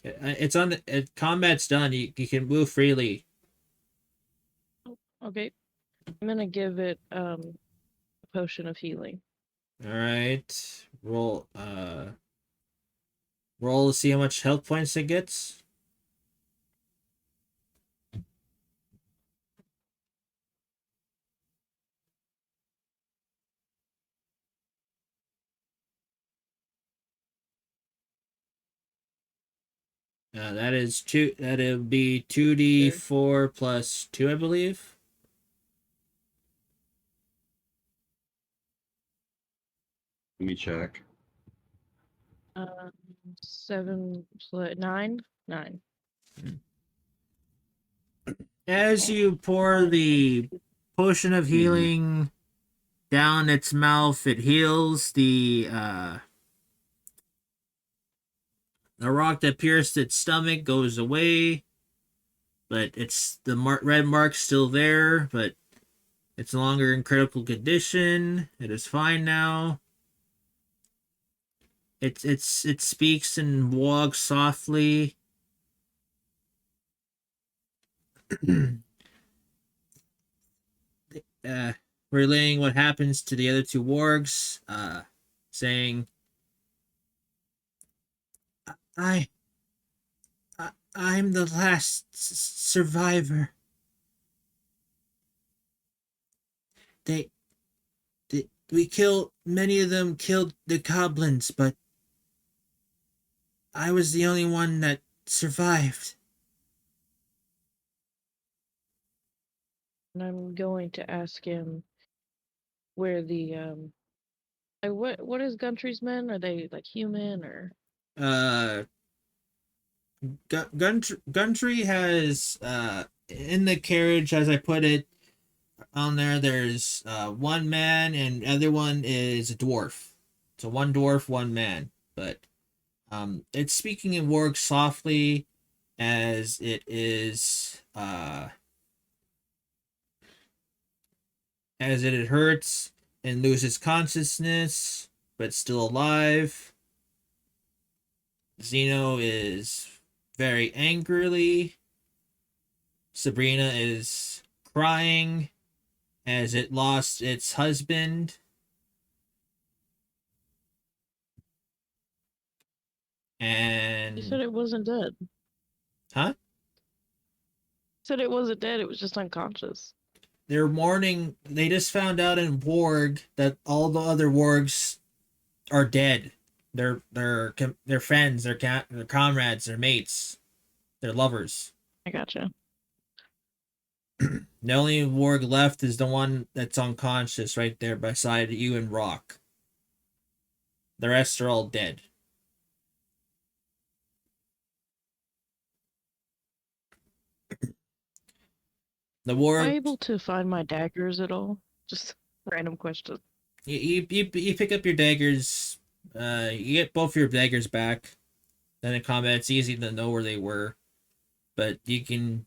it's on the combat's done. You can move freely. Okay. I'm gonna give it a potion of healing. All right, roll to see how much health points it gets. That is two. That'll be 2d4 plus 2, I believe. Let me check. 7 plus 9. 9. As you pour the potion of healing down its mouth, it heals the rock that pierced its stomach goes away, but it's the red mark's still there, but it's no longer in critical condition. It is fine now. It speaks and walks softly. Relaying what happens to the other two wargs, saying, I'm the last survivor. We killed, many of them killed the goblins, but I was the only one that survived. And I'm going to ask him where the what is Gumtree's men? Are they like human or? Gundry has in the carriage, as I put it on there, there's one man and the other one is a dwarf. So one dwarf, one man. But it's speaking in words softly as it is as it hurts and loses consciousness, but still alive. Zeno is very angrily. Sabrina is crying as it lost its husband. And You said it wasn't dead. Huh? You said it wasn't dead, it was just unconscious. They're mourning. They just found out in Warg that all the other Wargs are dead. They're friends, their comrades, their mates, their lovers. I gotcha. The only Warg left is the one that's unconscious right there beside you and Rock. The rest are all dead. The Warg. Am I able to find my daggers at all? Just random question. You pick up your daggers. You get both your daggers back. Then in combat, it's easy to know where they were, but you can.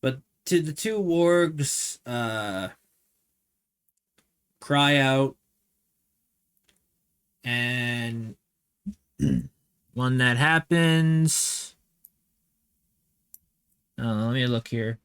But to the two wargs, cry out, and when that happens, let me look here.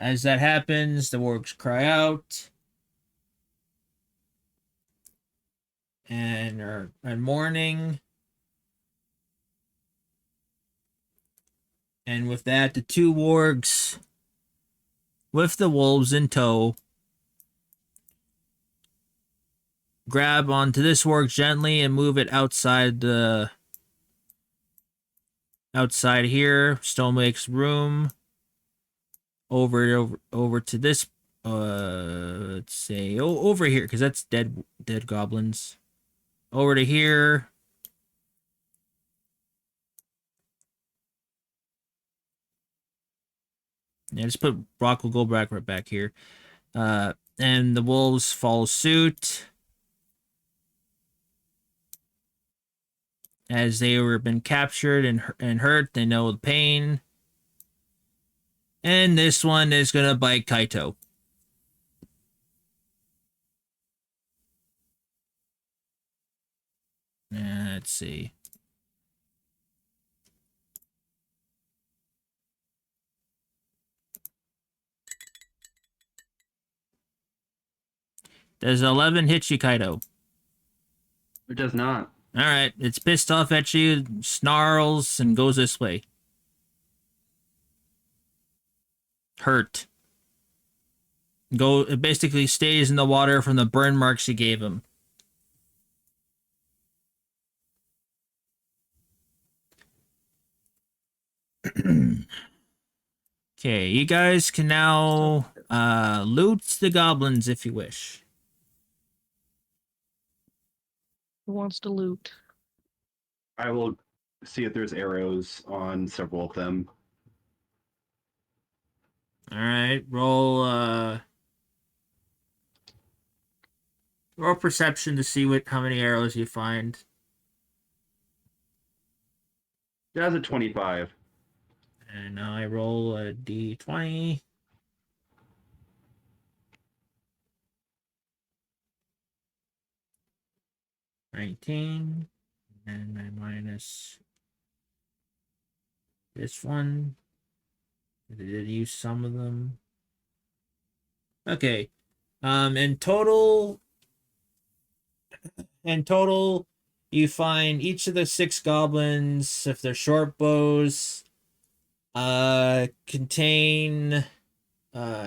As that happens, the wargs cry out and are mourning. And with that, the two wargs, with the wolves in tow, grab onto this warg gently and move it outside here. Still makes room. Over to this let's say over here, because that's dead goblins. Over to here. Yeah, just put Brock will go right back here. And the wolves follow suit as they were been captured and hurt. They know the pain. And this one is gonna bite Kaito. Let's see. Does 11 hit you, Kaito? It does not. All right, it's pissed off at you, snarls, and goes this way. Hurt. It basically stays in the water from the burn marks you gave him. Okay, you guys can now loot the goblins if you wish. Who wants to loot? I will see if there's arrows on several of them. All right, roll perception to see how many arrows you find. That's a 25. And now I roll a d20. $19. And I minus this one. I did use some of them. Okay. In total, you find each of the 6 goblins, if they're short bows, contain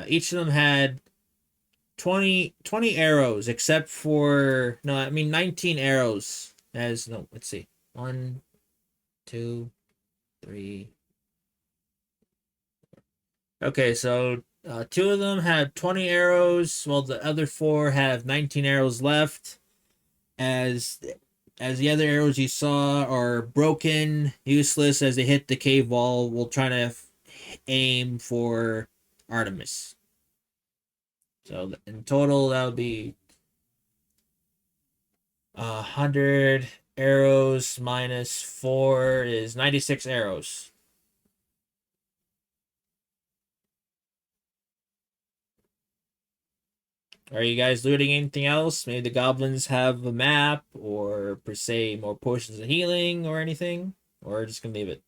each of them had 20 arrows, except for 19 arrows. Let's see. 1, 2, 3. Okay, so 2 of them had 20 arrows, while the other 4 have 19 arrows left. As the other arrows you saw are broken, useless as they hit the cave wall. We'll try to aim for Artemis. So in total, that would be 100 arrows minus 4 is 96 arrows. Are you guys looting anything else? Maybe the goblins have a map, or per se more potions of healing or anything? Or just gonna leave it?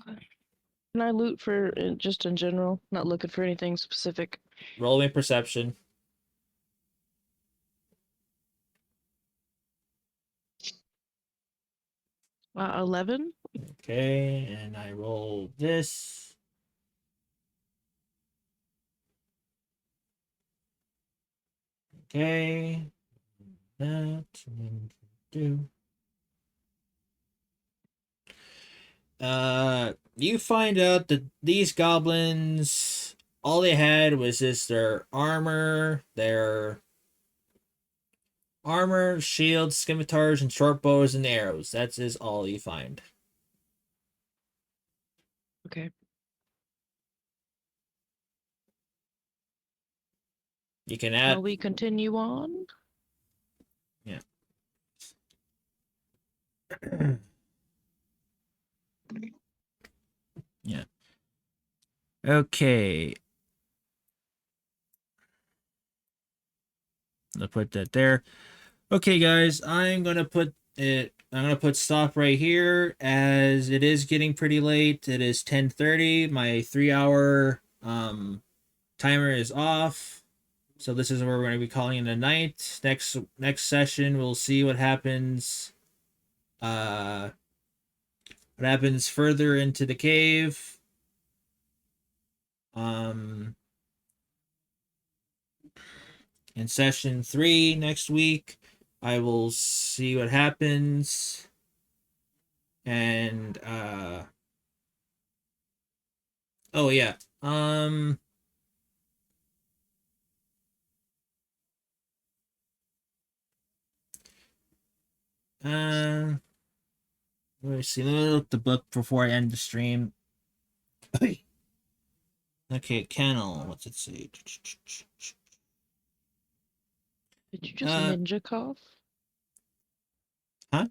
Can I loot for just in general? Not looking for anything specific. Roll me perception. Wow, 11? Okay, and I roll this. Okay. That and do. You find out that these goblins, all they had was just their armor, shields, scimitars, and short bows and arrows. That's is all you find. Okay. You can add. Shall we continue on? Yeah. Yeah. Okay. I'll put that there. Okay, guys, I'm gonna put stop right here as it is getting pretty late. It is 10:30. My 3-hour timer is off. So this is where we're going to be calling it a night. Next session, we'll see what happens. What happens further into the cave. In session 3 next week, I will see what happens. And oh yeah. Let me see. Let me look the book before I end the stream. Okay, kennel. What's it say? Did you just ninja cough? Huh?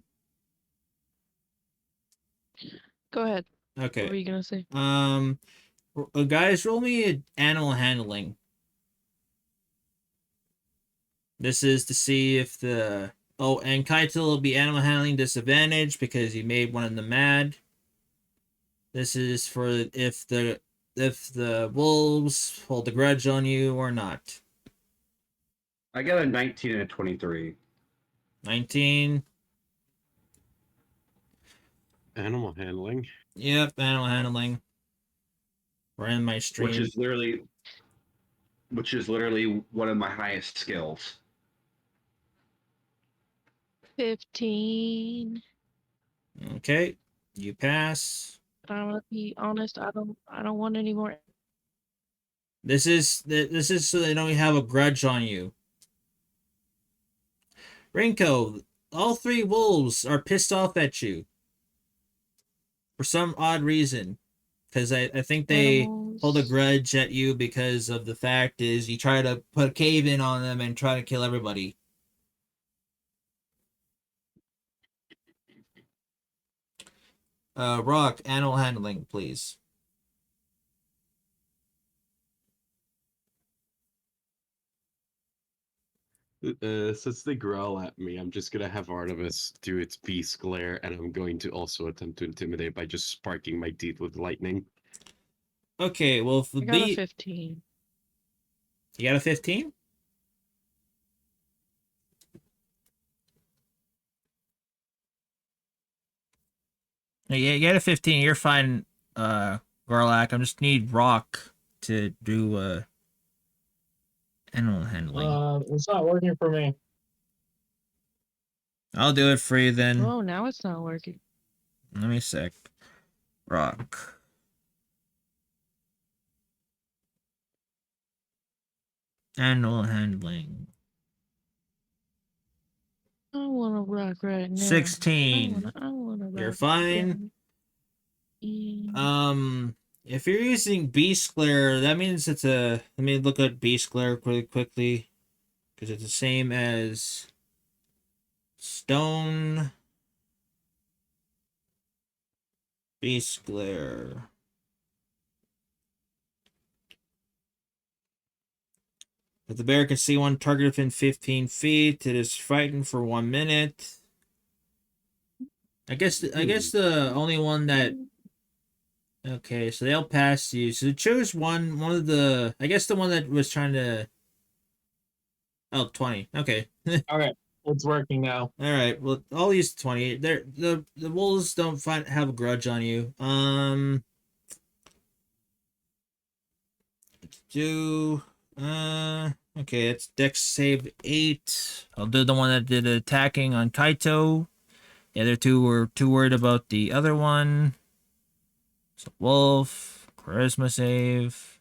Go ahead. Okay. What were you gonna say? Guys, roll me animal handling. This is to see if the and Kaitil will be animal handling disadvantage because you made one of them mad. This is for if the wolves hold a grudge on you or not. I got a 19 and a 23. 19. Animal handling. Yep, animal handling. We're in my stream. Which is literally one of my highest skills. 15. Okay, you pass. But I'm gonna be honest. I don't want any more. This is so they don't have a grudge on you. Rinko, all three wolves are pissed off at you for some odd reason. Because I think they Animals. hold a grudge at you because of the fact is you try to put a cave in on them and try to kill everybody. Rock, animal handling, please. Since they growl at me, I'm just gonna have Artemis do its beast glare, and I'm going to also attempt to intimidate by just sparking my teeth with lightning. Okay, well, if the I got a bee... 15. You got a 15? Yeah, you got a 15. You're fine, Garlac. I just need Rock to do, animal handling. It's not working for me. I'll do it for you then. Oh, now it's not working. Let me sec. Rock. Animal handling. I want to rock right now. 16. I wanna You're rock fine. again. If you're using Beast Glare, that means it's a... Let me look at Beast Glare really quickly. Because it's the same as... Stone... Beast Glare. If the bear can see one target within 15 feet, it is frightened for 1 minute. I guess the only one that... Okay, so they'll pass you. So choose one of the... I guess the one that was trying to... Oh, 20. Okay. Okay, it's working now. Alright, well, I'll use 20. The wolves don't have a grudge on you. Okay, it's Dex save 8. I'll do the one that did attacking on Kaito. The other two were too worried about the other one. So Wolf, Charisma save.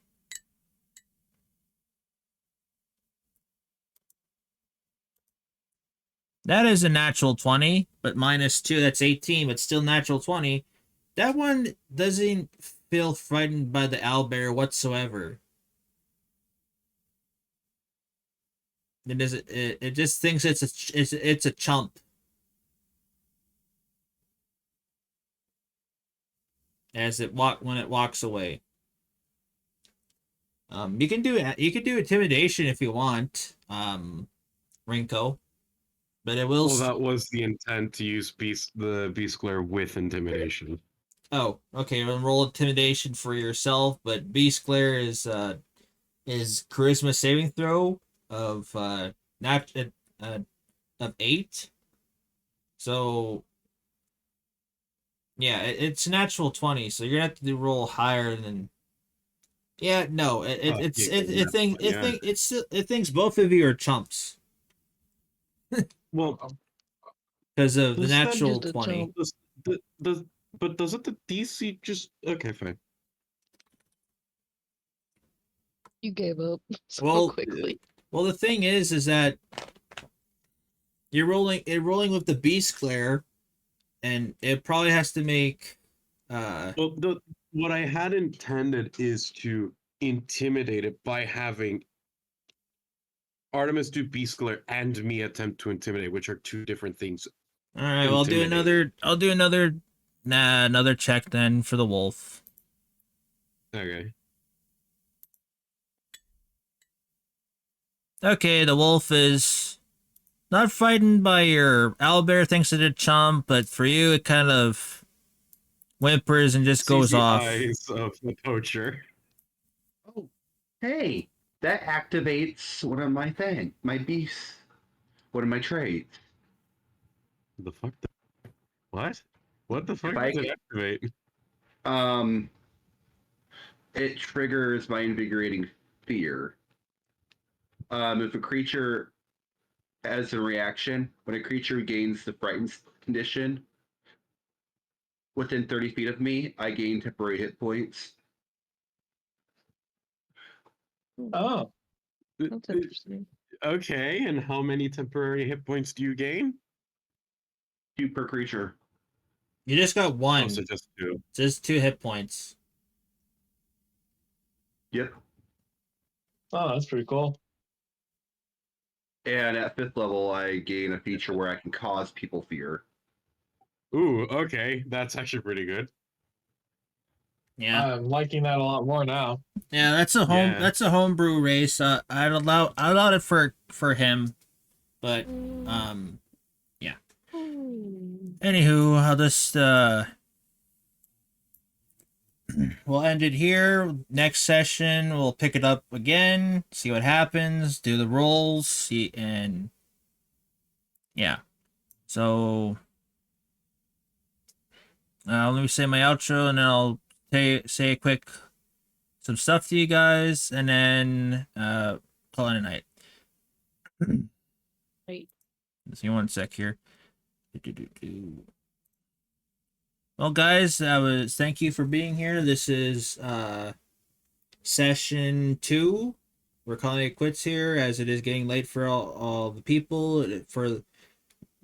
That is a natural 20, but -2, that's 18, but still natural 20. That one doesn't feel frightened by the owlbear whatsoever. It just thinks it's a chump. When it walks away. You can do intimidation if you want, Rinko, but it will. Well, that was the intent, to use the beast glare with intimidation. Oh, okay. Then roll intimidation for yourself, but Beast Glare is charisma saving throw of of 8. So yeah, it's natural 20. So you're gonna have to roll higher than. Yeah, no, it thinks both of you are chumps. Well, because of the does that natural just a 20. but doesn't the DC just... Okay, fine. You gave up so Well, quickly. Well, the thing is that you're rolling with the Beast Glare, and it probably has to make. Well, what I had intended is to intimidate it by having Artemis do beast glare and me attempt to intimidate, which are two different things. All right, well, I'll do another check then for the wolf. Okay. Okay, the wolf is not frightened by your owlbear, thinks it a chump, but for you, it kind of whimpers and just goes the off. Eyes of the poacher. Oh, hey, that activates one of my beasts. One of my traits. The fuck? What? What the fuck I does it get- activate? It triggers my invigorating fear. If a creature has a reaction, when a creature gains the frightened condition within 30 feet of me, I gain temporary hit points. Oh, That's interesting. Okay, and how many temporary hit points do you gain? 2 per creature. You just got one. Oh, so just 2. Just 2 hit points. Yep. oh, that's pretty cool. And at 5th level, I gain a feature where I can cause people fear. Ooh, okay, that's actually pretty good. Yeah. I'm liking that a lot more now. Yeah, that's a Yeah. that's a homebrew race. I'd allow it for him, but yeah. Anywho, I'll just we'll end it here. Next session we'll pick it up again, see what happens, do the rolls, see, and yeah. So let me say my outro, and then I'll say a quick some stuff to you guys, and then call it a night. Right. See, one sec here. Well, guys, thank you for being here. This is session 2. We're calling it quits here, as it is getting late for all the people. For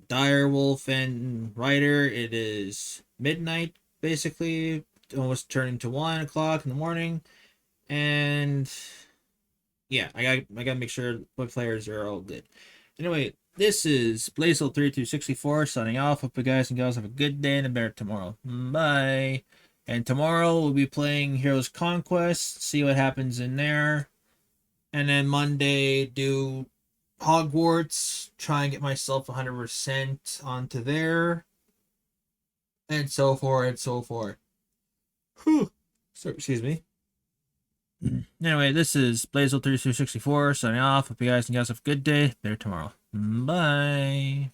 Direwolf and Ryder, it is midnight, basically, almost turning to 1 o'clock in the morning. And yeah, I gotta make sure my players are all good. Anyway, this is BlazeWolf3264 signing off. Hope you guys and gals have a good day and a better tomorrow. Bye. And tomorrow we'll be playing Heroes Conquest, see what happens in there. And then Monday do Hogwarts, try and get myself 100% onto there. And so forth and so forth. Whew. So, excuse me. Anyway, this is BlazeWolf3264 signing off. Hope you guys and gals have a good day. Better tomorrow. Bye.